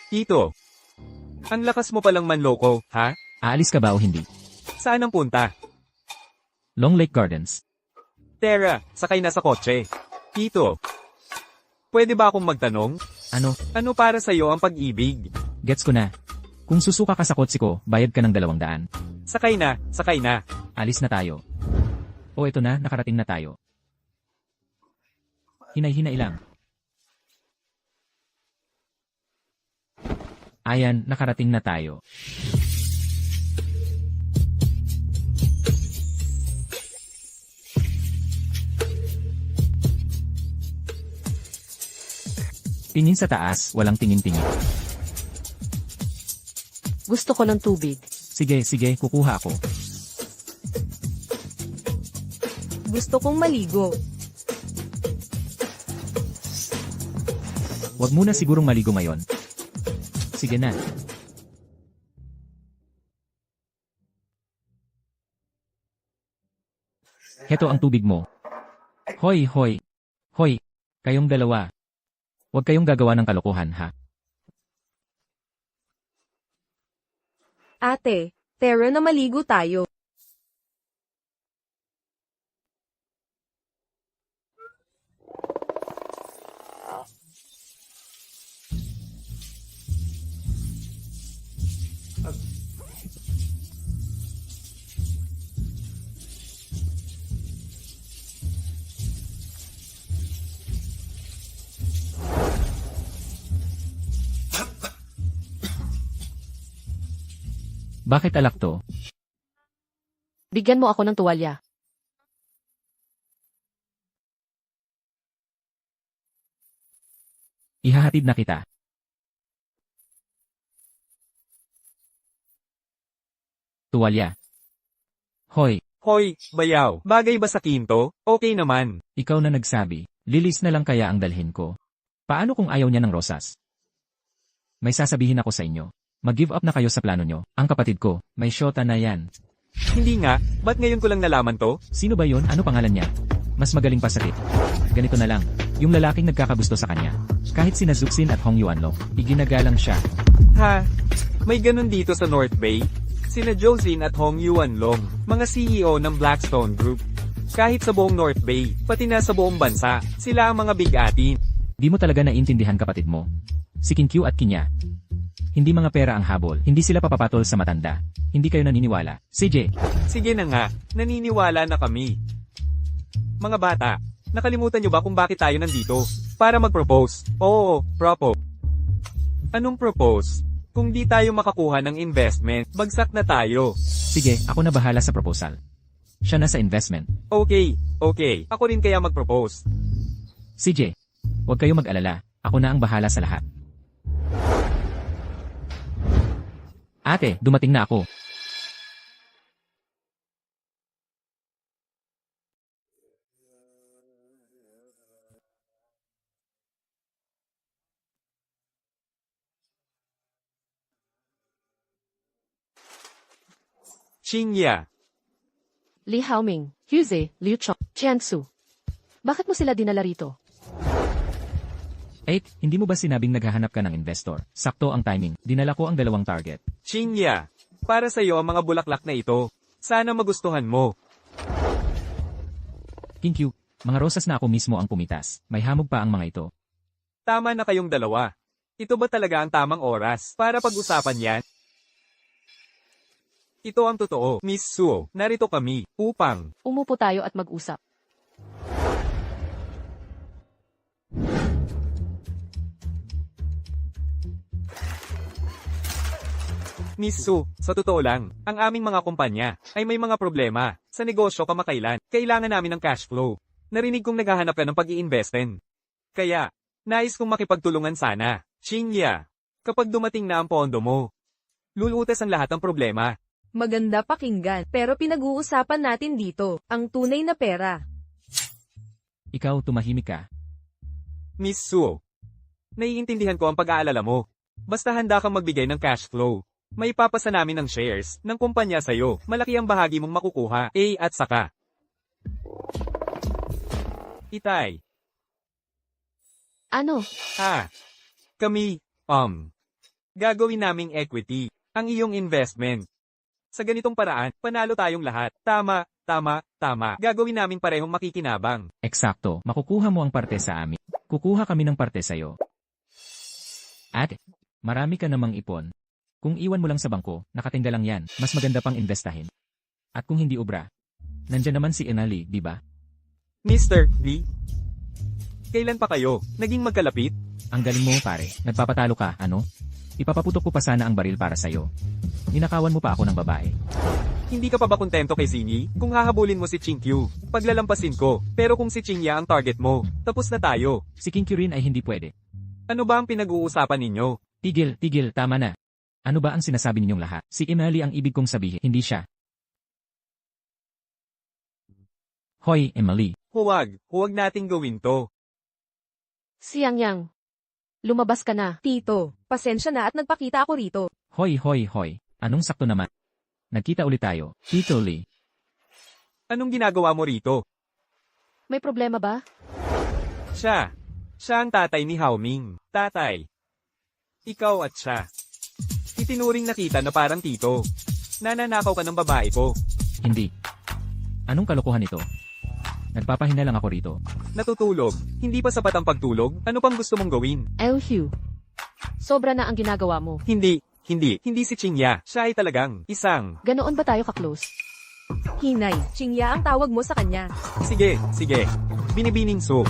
Tito, ang lakas mo palang manloko, ha? Aalis ka ba o hindi? Saan ang punta? Long Lake Gardens. Tara, sakay na sa kotse. Tito, pwede ba akong magtanong? Ano? Ano para sa'yo ang pag-ibig? Gets ko na. Kung susuka ka sa kotse ko, bayad ka ng 200. Sakay na, sakay na. Alis na tayo. O eto na, nakarating na tayo. Hinay-hinay lang. Ayan, nakarating na tayo. Tingin sa taas, walang tingin-tingin. Gusto ko ng tubig. Sige, kukuha ako. Gusto kong maligo. Huwag muna sigurong maligo ngayon. Sige na. Heto ang tubig mo. Hoy, kayong dalawa. Huwag kayong gagawa ng kalokohan, ha? Ate, tara na maligo tayo. Bakit alak to? Bigyan mo ako ng tuwalya. Ihahatid na kita. Tuwalya. Hoy, Hoy, bayaw, bagay ba sa kinto? Okay naman. ikaw na nagsabi. Lilis na lang kaya ang dalhin ko. Paano kung ayaw niya ng rosas? May sasabihin ako sa inyo. Mag-give up na kayo sa plano nyo. Ang kapatid ko, may syota na yan. Hindi nga, ba't ngayon ko lang nalaman to? Sino ba yon? Ano pangalan niya? Mas magaling pa sa tip. Ganito na lang. Yung lalaking nagkakagusto sa kanya. Kahit sina Zuxin at Hong Yuanlong, iginagalang siya. Ha? May ganun dito sa North Bay? Sina Joseon at Hong Yuanlong, mga CEO ng Blackstone Group. Kahit sa buong North Bay, pati na sa buong bansa, sila ang mga bigatin. Di mo talaga naintindihan kapatid mo. Si Kinkyu at Kinya. Hindi mga pera ang habol. Hindi sila papapatol sa matanda. Hindi kayo naniniwala. CJ, Sige na nga, naniniwala na kami. Mga bata, nakalimutan nyo ba kung bakit tayo nandito? Para mag-propose. Oo, propose. Anong propose? Kung di tayo makakuha ng investment, bagsak na tayo. sige, ako na bahala sa proposal. Siya na sa investment. Okay. Ako rin kaya mag-propose. CJ, huwag kayo mag-alala. Ako na ang bahala sa lahat. Ate, dumating na ako. Xingya. Li Haoming, Huze, Liu Chong, Jiansu. Bakit mo sila dinala rito? Hindi mo ba sinabing naghahanap ka ng investor? Sakto ang timing. Dinala ko ang dalawang target. Xingya. Para sa'yo ang mga bulaklak na ito. Sana magustuhan mo. Kinkyu, mga rosas na ako mismo ang pumitas. May hamog pa ang mga ito. Tama na kayong dalawa. Ito ba talaga ang tamang oras para pag-usapan yan? Ito ang totoo, Miss Suo. Narito kami upang Umupo tayo at mag-usap. Miss Su, sa totoo lang, ang aming mga kumpanya ay may mga problema sa negosyo kamakailan. Kailangan namin ng cash flow. Narinig kong naghahanap ka ng pag-i-investin. Kaya, nais kong makipagtulungan sana. Xingya, kapag dumating na ang pondo mo, lulutas ang lahat ng problema. Maganda pakinggan, pero pinag-uusapan natin dito, ang tunay na pera. Ikaw, tumahimik ka. Miss Su, naiintindihan ko ang pag-aalala mo. Basta handa kang magbigay ng cash flow. May papasa namin ng shares ng kumpanya sa'yo. Malaki ang bahagi mong makukuha. At saka. Itay. Ano? Kami, gagawin naming equity ang iyong investment. Sa ganitong paraan, panalo tayong lahat. Tama. Gagawin namin parehong makikinabang. Eksakto, makukuha mo ang parte sa amin. Kukuha kami ng parte sa'yo. Ate, marami ka namang ipon. Kung iwan mo lang sa bangko, nakatinda lang yan. Mas maganda pang investahin. At kung hindi obra, nandyan naman si Enali, di ba? Mr. Lee, kailan pa kayo naging magkalapit? Ang galing mo, pare. Nagpapatalo ka, ano? Ipapaputok ko pa sana ang baril para sa'yo. Ninakawan mo pa ako ng babae. Hindi ka pa ba kontento kay Zinyi? Kung hahabulin mo si Chingkyu, paglalampasin ko. Pero kung si Chingya ang target mo, tapos na tayo. Si Kinkyu rin ay hindi pwede. Ano ba ang pinag-uusapan ninyo? Tigil, tama na. Ano ba ang sinasabi ninyong lahat? Si Emily ang ibig kong sabihin, hindi siya. Hoy, Emily. Huwag nating gawin to. Si Yang. Lumabas ka na. Tito, pasensya na at nagpakita ako rito. Hoy. Anong sakto naman? Nagkita ulit tayo. Tito Lee. Anong ginagawa mo rito? May problema ba? Siya ang tatay ni Hao Ming. Tatay. Ikaw at siya. Itinuring na kita na parang tito. Nananakaw ka ng babae ko. Hindi. Anong kalokohan ito? Nagpapahinga lang ako rito. Natutulog. Hindi pa sapat ang pagtulog? Ano pang gusto mong gawin? Hugh. Sobra na ang ginagawa mo. Hindi si Chingya. Siya ay talagang isang. Ganoon ba tayo ka-close? Hinay, Chingya ang tawag mo sa kanya. Sige. Binibining Su.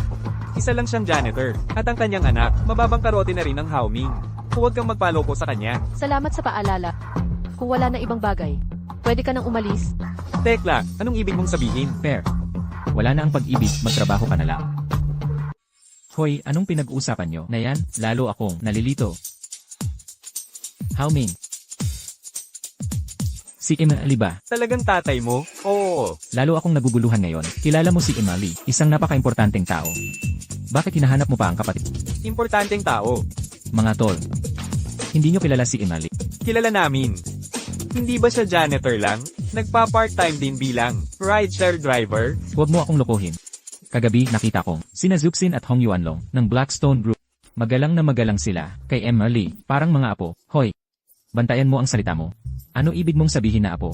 Isa lang siyang janitor. At ang kanyang anak, mababang karote na rin ng Hao Ming. Huwag kang magpaloko sa kanya. Salamat sa paalala. Kung wala na ibang bagay, pwede ka nang umalis. Tekla, anong ibig mong sabihin? Fair. Wala na ang pag-ibig, magtrabaho ka na lang. Hoy, anong pinag-uusapan nyo? Na yan, lalo akong nalilito. Hao Ming. Si Emily ba? Talagang tatay mo? Oo. Lalo akong naguguluhan ngayon. Kilala mo si Emily, isang napaka-importanteng tao. Bakit hinahanap mo pa ang kapatid? Importanteng tao. Mga tol. Hindi nyo kilala si Emily. Kilala namin. Hindi ba siya janitor lang? Nagpa-part-time din bilang rideshare driver? Huwag mo akong lokohin. Kagabi, nakita kong sina Zuxin at Hong Yuanlong ng Blackstone Group. Magalang na magalang sila kay Emily, parang mga apo. Hoy, bantayan mo ang salita mo. Ano ibig mong sabihin na apo?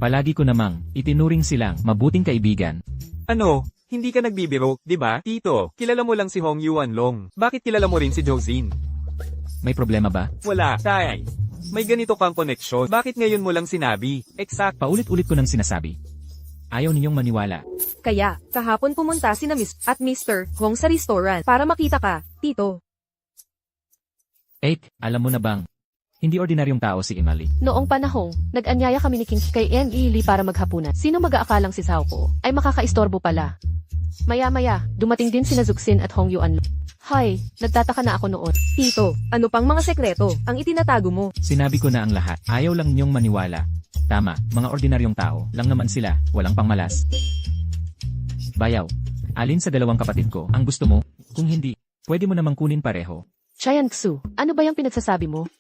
Palagi ko namang itinuring silang mabuting kaibigan. Ano? Hindi ka nagbibiro, di ba? Tito, kilala mo lang si Hong Yuanlong. Bakit kilala mo rin si Josine? May problema ba? Wala, tay. May ganito kang koneksyon. Bakit ngayon mo lang sinabi? Exact. Paulit-ulit ko nang sinasabi. Ayaw ninyong maniwala. Kaya, kahapon pumunta si na Miss at Mr. Hong sa restaurant para makita ka, Tito. Alam mo na bang, hindi ordinaryong tao si Emily. Noong panahong, nag-anyaya kami ni King kay Lee para maghapunan. Sino mag-aakalang si Sao ko ay makakaistorbo pala. Maya-maya, dumating din sina Zuxin at Hong Yuanlong. Hay, nagtataka na ako noon. Tito, ano pang mga sekreto ang itinatago mo? Sinabi ko na ang lahat. Ayaw lang ninyong maniwala. Tama, mga ordinaryong tao lang naman sila, walang pangmalas. Bayaw, alin sa dalawang kapatid ko ang gusto mo? Kung hindi, pwede mo namang kunin pareho. Chayan Xu, ano ba yung pinagsasabi mo?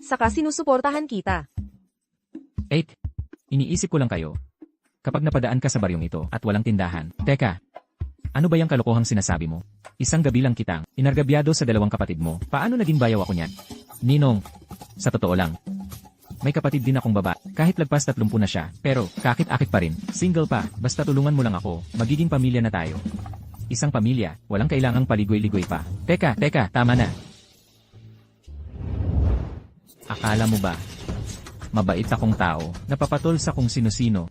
Saka sinusuportahan kita. Iniisip ko lang kayo. Kapag napadaan ka sa baryong ito at walang tindahan, teka, ano ba yung kalokohang sinasabi mo? Isang gabi lang kitang inargabyado sa dalawang kapatid mo. Paano naging bayaw ako niyan? Ninong, sa totoo lang, may kapatid din akong baba, kahit lagpas 30 na siya, pero kakit-akit pa rin. Single pa, basta tulungan mo lang ako, magiging pamilya na tayo. Isang pamilya, walang kailangang paligoy-ligoy pa. Teka, tama na. Akala mo ba? Mabait akong tao, napapatol sa kung sino-sino.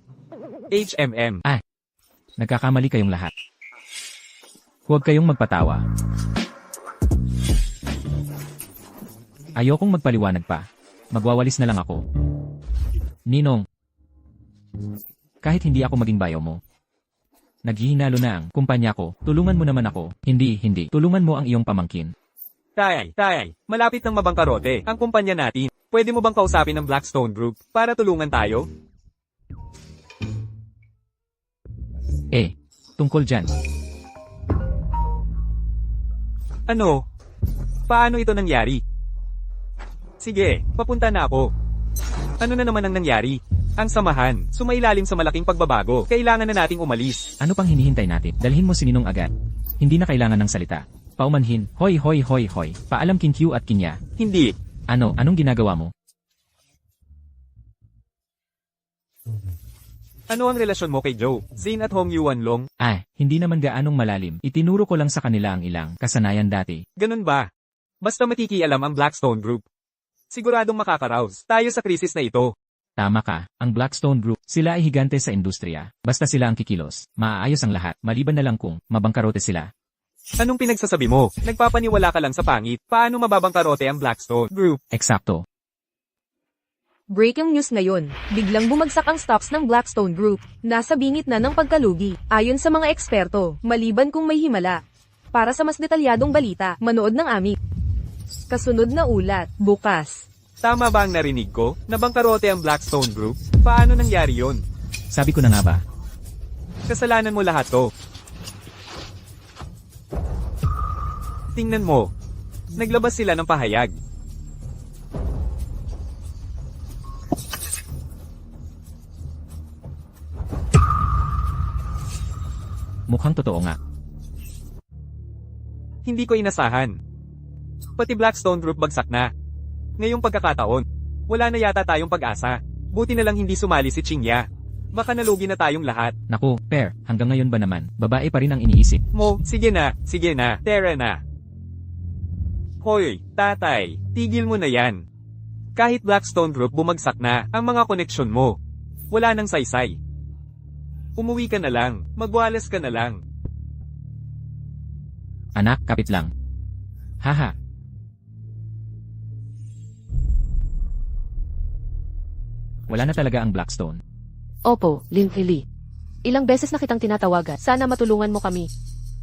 HMM. Nagkakamali kayong lahat. Huwag kayong magpatawa. Ayokong magpaliwanag pa. Magwawalis na lang ako. Ninong, kahit hindi ako maging bayaw mo, naghihinalo na ang kumpanya ko, tulungan mo naman ako. Hindi, tulungan mo ang iyong pamangkin. Tay, malapit ng mabangkarote ang kumpanya natin. Pwede mo bang kausapin ng Blackstone Group para tulungan tayo? Tungkol dyan. Ano? Paano ito nangyari? Sige, papunta na ako. Ano na naman ang nangyari? Ang samahan, sumailalim sa malaking pagbabago. Kailangan na nating umalis. Ano pang hinihintay natin? Dalhin mo si Ninong agad. Hindi na kailangan ng salita. Paumanhin, hoy. Paalam King Q at Kinya. Hindi. Anong ginagawa mo? Ano ang relasyon mo kay Joe, Zin at Hong Yuanlong? Hindi naman gaanong malalim. Itinuro ko lang sa kanila ang ilang kasanayan dati. Ganun ba? Basta makikialam ang Blackstone Group. Siguradong makakaraos tayo sa krisis na ito. Tama ka, ang Blackstone Group, sila ay higante sa industriya. Basta sila ang kikilos, maaayos ang lahat, maliban na lang kung mabangkarote sila. Anong pinagsasabi mo? Nagpapaniwala ka lang sa pangit. Paano mababangkarote ang Blackstone Group? Eksakto. Breaking news ngayon, biglang bumagsak ang stocks ng Blackstone Group. Nasa bingit na ng pagkalugi, ayon sa mga eksperto, maliban kung may himala. Para sa mas detalyadong balita, manood ng aming Kasunod na ulat, bukas. Tama ba ang narinig ko? Nabangkarote ang Blackstone Group? Paano nangyari yon? Sabi ko na nga ba? Kasalanan mo lahat to. Tingnan mo. Naglabas sila ng pahayag. Mukhang totoo nga. Hindi ko inasahan. Pati Blackstone Group bagsak na. Ngayong pagkakataon, wala na yata tayong pag-asa. Buti na lang hindi sumali si Chingya. Baka nalugi na tayong lahat. Naku, Per, hanggang ngayon ba naman, babae pa rin ang iniisip. Mo, sige na, tera na. Hoy, tatay, tigil mo na yan. Kahit Blackstone Group bumagsak na, ang mga koneksyon mo. Wala nang saysay. Umuwi ka na lang, magwalas ka na lang. Anak, kapit lang. Haha. Wala na talaga ang Blackstone. Opo, Lily. Ilang beses na kitang tinatawagan. Sana matulungan mo kami.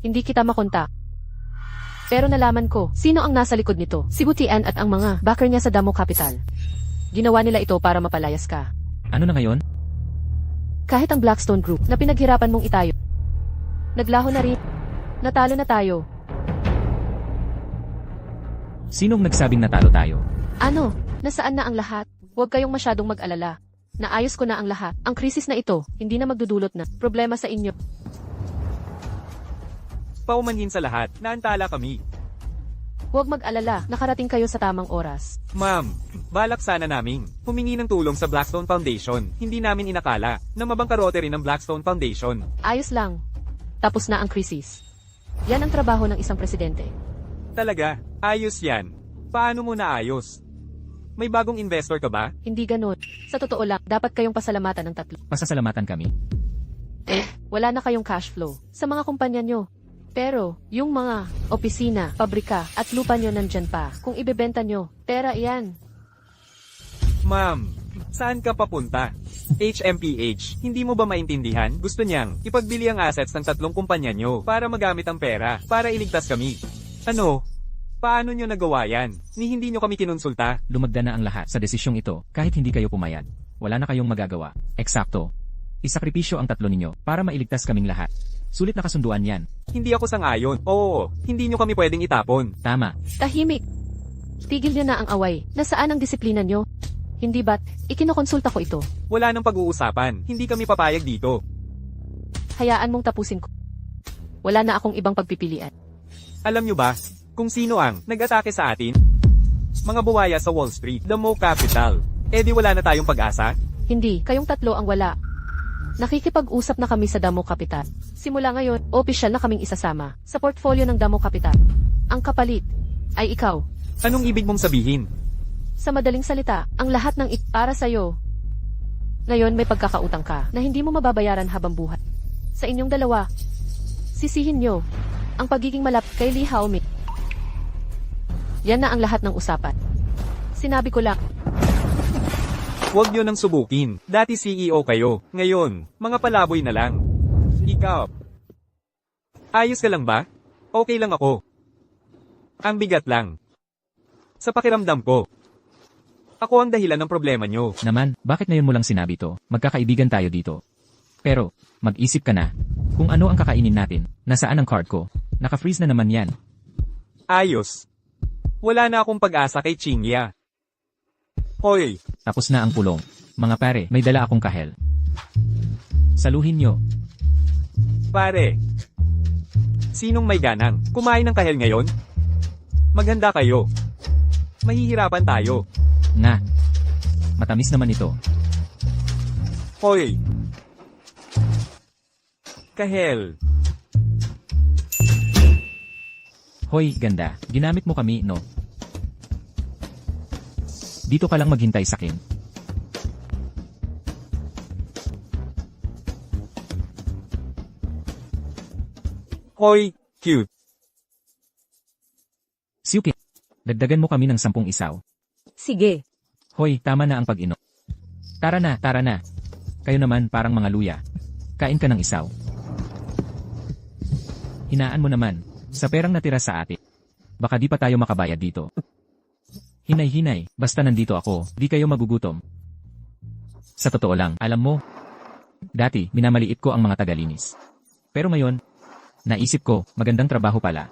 Hindi kita makontak. Pero nalaman ko, sino ang nasa likod nito? Si Butian at ang mga backer niya sa Damo Capital. Ginawa nila ito para mapalayas ka. Ano na ngayon? Kahit ang Blackstone Group na pinaghirapan mong itayo. Naglaho na rin. Natalo na tayo. Sinong nagsabing natalo tayo? Ano? Nasaan na ang lahat? Huwag kayong masyadong mag-alala. Naayos ko na ang lahat. Ang krisis na ito, hindi na magdudulot na problema sa inyo. Paumanhin sa lahat, naantala kami. Huwag mag-alala, nakarating kayo sa tamang oras. Ma'am, balak sana naming humingi ng tulong sa Blackstone Foundation. Hindi namin inakala na mabangkarote rin ang Blackstone Foundation. Ayos lang. Tapos na ang krisis. Yan ang trabaho ng isang presidente. Talaga, ayos yan. Paano mo naayos? May bagong investor ka ba? Hindi ganun. Sa totoo lang, dapat kayong pasalamatan ng tatlo. Pasasalamatan kami. Wala na kayong cash flow sa mga kumpanya nyo. Pero, yung mga opisina, pabrika, at lupa nyo nandyan pa. Kung ibebenta nyo, pera iyan. Ma'am, saan ka papunta? HMPH, hindi mo ba maintindihan? Gusto niyang ipagbili ang assets ng tatlong kumpanya nyo para magamit ang pera, para iligtas kami. Ano? Paano nyo nagawa yan? Ni hindi nyo kami kinonsulta? Lumagda na ang lahat sa desisyong ito kahit hindi kayo pumayag. Wala na kayong magagawa. Eksakto. Isakripisyo ang tatlo ninyo para mailigtas kaming lahat. Sulit na kasunduan yan. Hindi ako sang-ayon. Oo, hindi nyo kami pwedeng itapon. Tama. Tahimik. Tigil nyo na ang away. Nasaan ang disiplina nyo? Hindi ba't ikinokonsulta ko ito? Wala nang pag-uusapan. Hindi kami papayag dito. Hayaan mong tapusin ko. Wala na akong ibang pagpipilian. Alam nyo ba kung sino ang nag-atake sa atin? Mga buwaya sa Wall Street, Damo Capital. Eh di wala na tayong pag-asa? Hindi, kayong tatlo ang wala. Nakikipag-usap na kami sa Damo Capital. Simula ngayon, opisyal na kaming isasama sa portfolio ng Damo Capital. Ang kapalit ay ikaw. Anong ibig mong sabihin? Sa madaling salita, ang lahat ng para sa'yo. Ngayon may pagkakautang ka na hindi mo mababayaran habang buhay. Sa inyong dalawa, sisihin nyo ang pagiging malapit kay Lee Haomi. Yan na ang lahat ng usapan. Sinabi ko lang. Huwag nyo nang subukin. Dati CEO kayo. Ngayon, mga palaboy na lang. Ikaw. Ayos ka lang ba? Okay lang ako. Ang bigat lang. Sa pakiramdam ko. Ako ang dahilan ng problema nyo. Naman, bakit ngayon mo lang sinabi to? Magkakaibigan tayo dito. Pero, mag-isip ka na. Kung ano ang kakainin natin, nasaan ang card ko? Naka-freeze na naman yan. Ayos. Wala na akong pag-asa kay Chingya. Hoy, Tapos na ang pulong. Mga pare, may dala akong kahel. Saluhin nyo. pare. Sinong may ganang kumain ng kahel ngayon? Maghanda kayo. Mahihirapan tayo. Nga. Matamis naman ito. Hoy. Kahel. Hoy, ganda. Ginamit mo kami, no? Dito ka lang maghintay sa akin. Hoy, cute. Siyuki. Dagdagan mo kami ng 10 isaw. Sige. Hoy, tama na ang pag-inom. Tara na, tara na. Kayo naman parang mga luya. Kain ka ng isaw. Hinaan mo naman. Sa perang natira sa atin. Baka di pa tayo makabayad dito. Hinay-hinay, basta nandito ako, di kayo magugutom. Sa totoo lang, alam mo, dati, minamaliit ko ang mga tagalinis. Pero ngayon, naisip ko, magandang trabaho pala.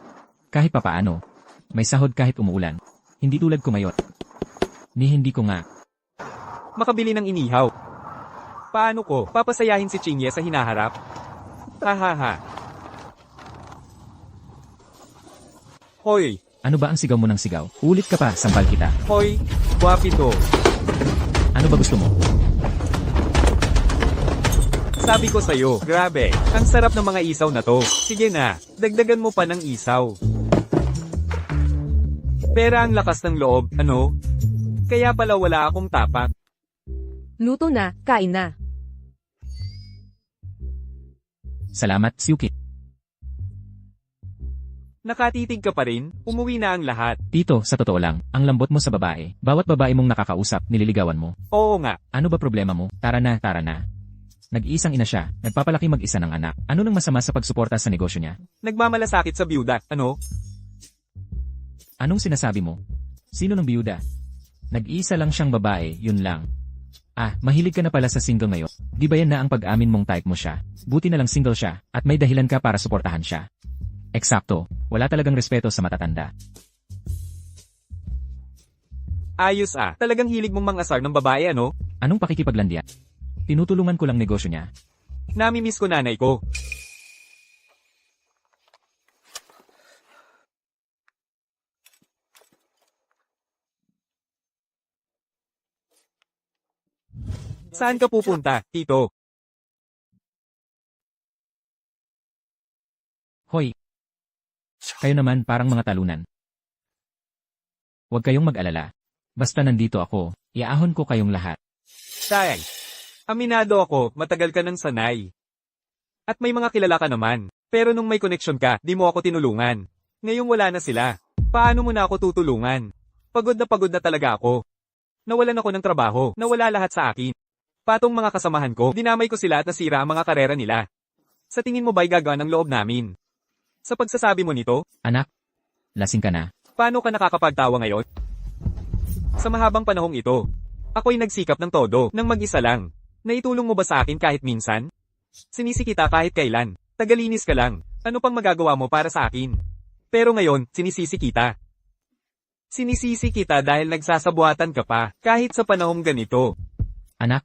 Kahit papaano, may sahod kahit umuulan. Hindi tulad ko ngayon. Hindi ko nga. Makabili ng inihaw. Paano ko papasayahin si Chinye sa hinaharap? Hahaha. Hoy, Ano ba ang sigaw mo ng sigaw? Ulit ka pa, sampal kita. hoy, guwapito. Ano ba gusto mo? Sabi ko sa'yo, grabe, ang sarap ng mga isaw na to. Sige na, dagdagan mo pa ng isaw. Pera ang lakas ng loob, ano? Kaya pala wala akong tapak. Luto na, kain na. Salamat, Siyuki. Nakatitig ka pa rin, umuwi na ang lahat. Tito, sa totoo lang, ang lambot mo sa babae. Bawat babae mong nakakausap, nililigawan mo. Oo nga, Ano ba problema mo? Tara na, tara na. Nag-iisang ina siya, nagpapalaki mag-isa ng anak. Ano nang masama sa pagsuporta sa negosyo niya? nagmamalasakit sa byuda, ano? Anong sinasabi mo? Sino ng biyuda? Nag-iisa lang siyang babae, yun lang. Ah, mahilig ka na pala sa single ngayon. Di ba yan na ang pag-amin mong type mo siya? Buti na lang single siya, at may dahilan ka para suportahan siya. Eksakto, wala talagang respeto sa matatanda. Ayos ah, talagang hilig mong mangasar ng babae, ano? Anong pakikipaglandian? Tinutulungan ko lang negosyo niya. Namimiss ko nanay ko. Saan ka pupunta, Tito? Hoy! Kayo naman parang mga talunan. Huwag kayong mag-alala. Basta nandito ako, iaahon ko kayong lahat. Tay, aminado ako, matagal ka ng sanay. At may mga kilala ka naman. Pero nung may connection ka, di mo ako tinulungan. Ngayong wala na sila. Paano mo na ako tutulungan? Pagod na talaga ako. Nawalan ako ng trabaho, nawala lahat sa akin. Patong mga kasamahan ko, dinamay ko sila at nasira ang mga karera nila. Sa tingin mo ba'y gagawa ng loob namin? Sa pagsasabi mo nito, Anak, lasing ka na. paano ka nakakapagtawa ngayon? Sa mahabang panahong ito, ako'y nagsikap ng todo, ng mag-isa lang. Naitulong mo ba sa akin kahit minsan? Sinisi kita kahit kailan. Tagalinis ka lang. Ano pang magagawa mo para sa akin? Pero ngayon, sinisisi kita. Sinisisi kita dahil nagsasabuatan ka pa, kahit sa panahong ganito. Anak,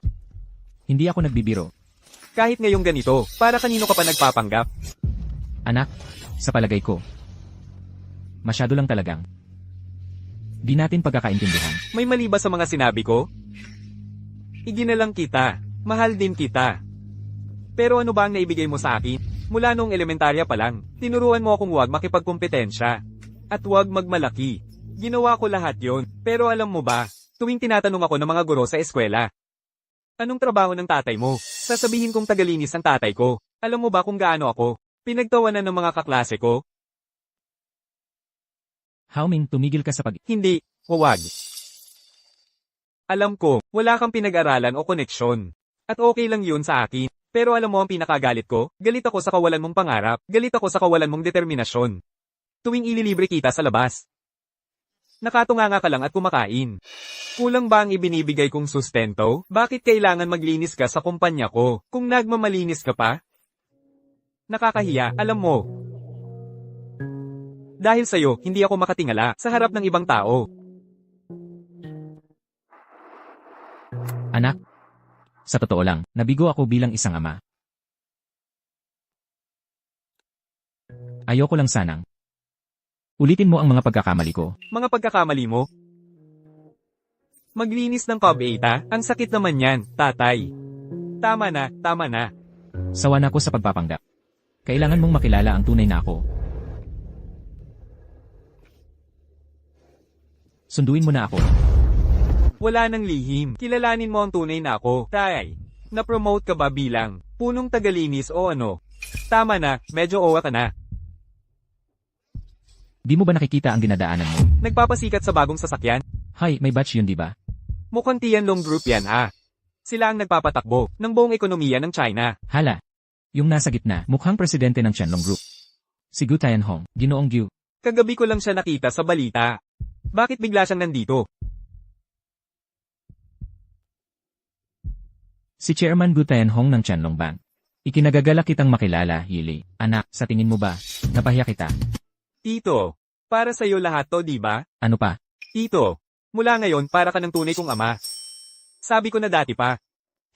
hindi ako nagbibiro. Kahit ngayong ganito, para kanino ka pa nagpapanggap? Anak, sa palagay ko. Masyado lang talagang. Di natin pagkakaintindihan. May mali ba sa mga sinabi ko? Iginalang kita. Mahal din kita. Pero ano ba ang naibigay mo sa akin? Mula noong elementarya pa lang, tinuruan mo akong huwag makipagkompetensya. At huwag magmalaki. Ginawa ko lahat yon. Pero alam mo ba, tuwing tinatanong ako ng mga guro sa eskwela, anong trabaho ng tatay mo? Sasabihin kong tagalinis ang tatay ko. Alam mo ba kung gaano ako? Pinagtawanan ng mga kaklase ko? Haoming, tumigil ka sa pag... Hindi, huwag. Alam ko, wala kang pinag-aralan o koneksyon. At okay lang yun sa akin. Pero alam mo ang pinakagalit ko? Galit ako sa kawalan mong pangarap. Galit ako sa kawalan mong determinasyon. Tuwing ililibre kita sa labas. Nakatunganga ka lang at kumakain. Kulang ba ang ibinibigay kong sustento? Bakit kailangan maglinis ka sa kumpanya ko? Kung nagmamalinis ka pa? Nakakahiya, alam mo. Dahil sa'yo, hindi ako makatingala sa harap ng ibang tao. Anak, sa totoo lang, nabigo ako bilang isang ama. Ayoko lang sanang. Ulitin mo ang mga pagkakamali ko. Mga pagkakamali mo? Maglinis ng Cob-8 ang sakit naman yan, tatay. Tama na, tama na. Sawa na ako sa pagpapanggap. Kailangan mong makilala ang tunay na ako. Sunduin mo na ako. Wala nang lihim. Kilalanin mo ang tunay na ako, tay. Na-promote ka ba bilang punong tagalinis o ano? Tama na, medyo owa ka na. Di mo ba nakikita ang dinadaanan mo? Nagpapasikat sa bagong sasakyan? Hay, may batch yun di ba? Mukhang Tianlong Group yan ah. Sila ang nagpapatakbo ng buong ekonomiya ng China. Hala. Yung nasa gitna, mukhang presidente ng Qianlong Group. Si Gu Tianhong, Ginoong Gu. Kagabi ko lang siya nakita sa balita. Bakit bigla siyang nandito? Si Chairman Gu Tianhong ng Tianlong Bank. Ikinagagalak kitang makilala, Yili. Anak, sa tingin mo ba, napahiya kita? Tito, para sa'yo lahat to, di ba? Ano pa? Tito, mula ngayon para ka ng tunay kong ama. Sabi ko na dati pa,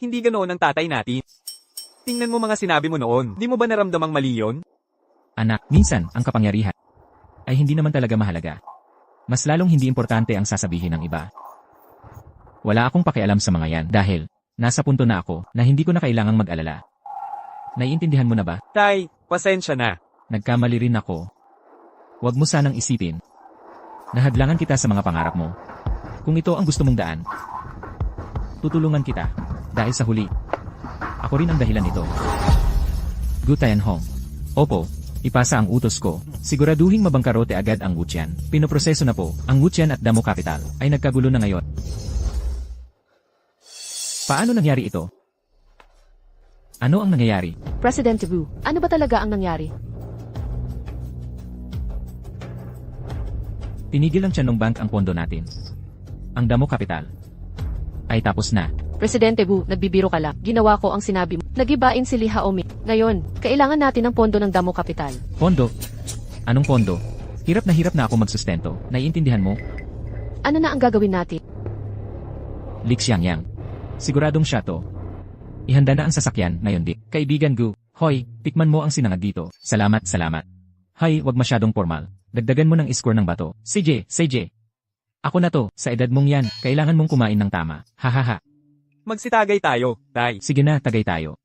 hindi ganoon ang tatay natin. Tingnan mo mga sinabi mo noon, di mo ba naramdamang mali yun? Anak, minsan, ang kapangyarihan ay hindi naman talaga mahalaga. Mas lalong hindi importante ang sasabihin ng iba. Wala akong pakialam sa mga yan dahil nasa punto na ako na hindi ko na kailangang mag-alala. Naiintindihan mo na ba? Tay, pasensya na. Nagkamali rin ako. Huwag mo sanang isipin. Nahadlangan kita sa mga pangarap mo. Kung ito ang gusto mong daan, tutulungan kita. Dahil sa huli, ako rin ang dahilan nito. Gu Tianhong. Opo, ipasa ang utos ko. Siguraduhing mabangkarote agad ang Wuqian. Pinoproseso na po. Ang Wuqian at Damo Capital ay nagkagulo na ngayon. Paano nangyari ito? Ano ang nangyayari? Presidente Wu, ano ba talaga ang nangyari? Tinigil ng Tianlong Bank ang pondo natin. Ang Damo Capital ay tapos na. Presidente Wu, nagbibiro ka lang. Ginawa ko ang sinabi mo. Nagibain si Li Haomi. Ngayon, kailangan natin ng pondo ng Damo Capital. Pondo? Anong pondo? Hirap na ako magsustento. Naiintindihan mo? Ano na ang gagawin natin? Li Xiangyang. Siguradong siya to. Ihanda na ang sasakyan, ngayon di. Kaibigan Gu, hoy, tikman mo ang sinangag dito. Salamat. Hay, wag masyadong formal. Dagdagan mo ng score ng bato. CJ. Ako na to, sa edad mong yan, kailangan mong kumain ng tama. Hahaha. Magsitagay tayo, Tay. Sige na, tagay tayo.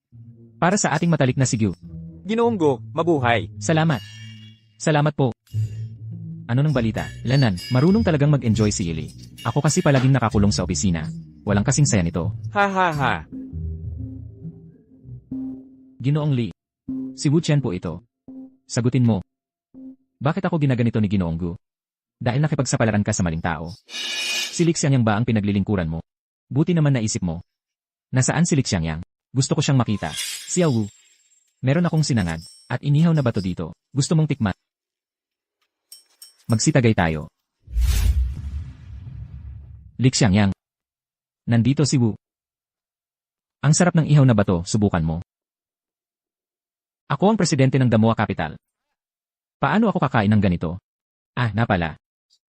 Para sa ating matalik na si Gu. Ginoong Go, mabuhay. Salamat. Salamat po. Ano ng balita? Lanan, marunong talagang mag-enjoy si Yili. Ako kasi palaging nakakulong sa opisina. Walang kasing saya nito. Ha. Ginoong Li. Si Wu Qian po ito. Sagutin mo. Bakit ako ginaganito ni Ginoong Gu? Dahil nakipagsapalaran ka sa maling tao. Si Li Xiangyang ba ang pinaglilingkuran mo? Buti naman naisip mo. Nasaan si Li Xiangyang? Gusto ko siyang makita. Xiao Wu. Meron akong sinangag, at inihaw na bato dito. Gusto mong tikman? Magsitagay tayo. Li Xiangyang. Nandito si Wu. Ang sarap ng ihaw na bato, subukan mo. Ako ang presidente ng Damoa Capital. Paano ako kakain ng ganito? Napala.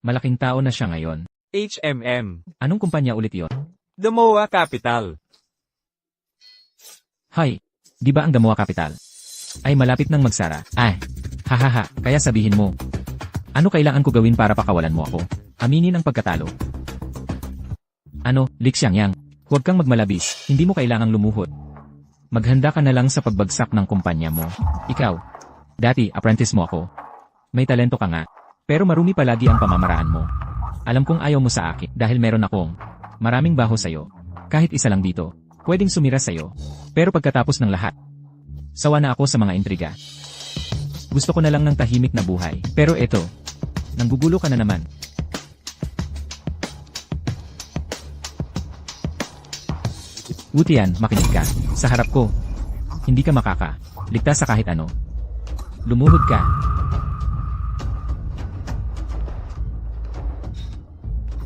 Malaking tao na siya ngayon. HMM. Anong kumpanya ulit yon? Damoa Capital. Hay, di ba ang Damoa Capital ay malapit nang magsara? Hahaha, kaya sabihin mo. Ano kailangan ko gawin para pakawalan mo ako? Aminin ang pagkatalo. Ano, Li Xiangyang, huwag kang magmalabis, hindi mo kailangang lumuhod. Maghanda ka na lang sa pagbagsak ng kumpanya mo. Ikaw, dati apprentice mo ako. May talento ka nga, pero marumi palagi ang pamamaraan mo. Alam kong ayaw mo sa akin dahil meron akong maraming baho sa'yo. Kahit isa lang dito, pwedeng sumira sa'yo. Pero pagkatapos ng lahat, sawa na ako sa mga intriga. Gusto ko na lang ng tahimik na buhay. Pero eto, nanggugulo ka na naman. Wutian, makinig ka. Sa harap ko, hindi ka ligtas sa kahit ano. Lumuhod ka.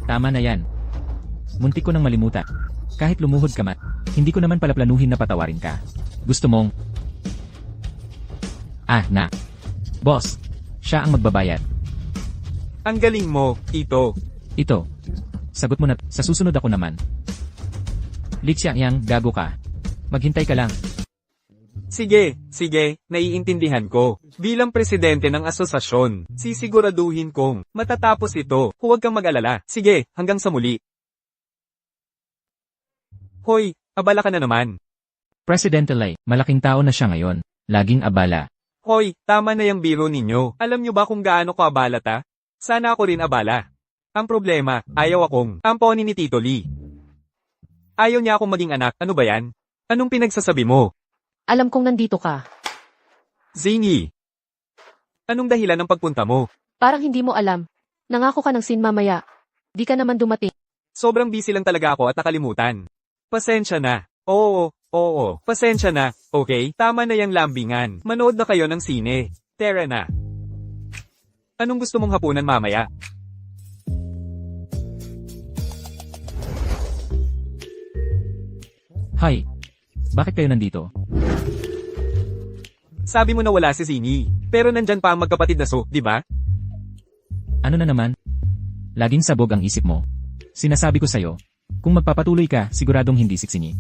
Tama na yan. Muntik ko nang malimutan. Kahit lumuhod ka man, hindi ko naman pala planuhin na patawarin ka. Gusto mong... Boss, siya ang magbabayad. Ang galing mo, Tito. Ito. Sagot mo na, sa susunod ako naman. Li Xiangyang, gago ka. Maghintay ka lang. Sige, naiintindihan ko. Bilang presidente ng asosasyon, sisiguraduhin kong matatapos ito. Huwag kang mag-alala. Sige, hanggang sa muli. Hoy, abala ka na naman. Presidente Lay, malaking tao na siya ngayon. Laging abala. Hoy, tama na yung biro ninyo. Alam nyo ba kung gaano ko abala ta? Sana ako rin abala. Ang problema, ayaw akong amponin ni Tito Lee. Ayaw niya akong maging anak, ano ba yan? Anong pinagsasabi mo? Alam kong nandito ka. Zingy! Anong dahilan ng pagpunta mo? Parang hindi mo alam. Nangako ka ng scene mamaya. Di ka naman dumating. Sobrang busy lang talaga ako at nakalimutan. Pasensya na. Oo, pasensya na, okay? Tama na yung lambingan. Manood na kayo ng sine. Tara na. Anong gusto mong hapunan mamaya? Hay, Bakit kayo nandito? Sabi mo na wala si Sini. Pero nandyan pa ang magkapatid na So, di ba? Ano na naman? Laging sabog ang isip mo. Sinasabi ko sa'yo, kung magpapatuloy ka, siguradong hindi siksini.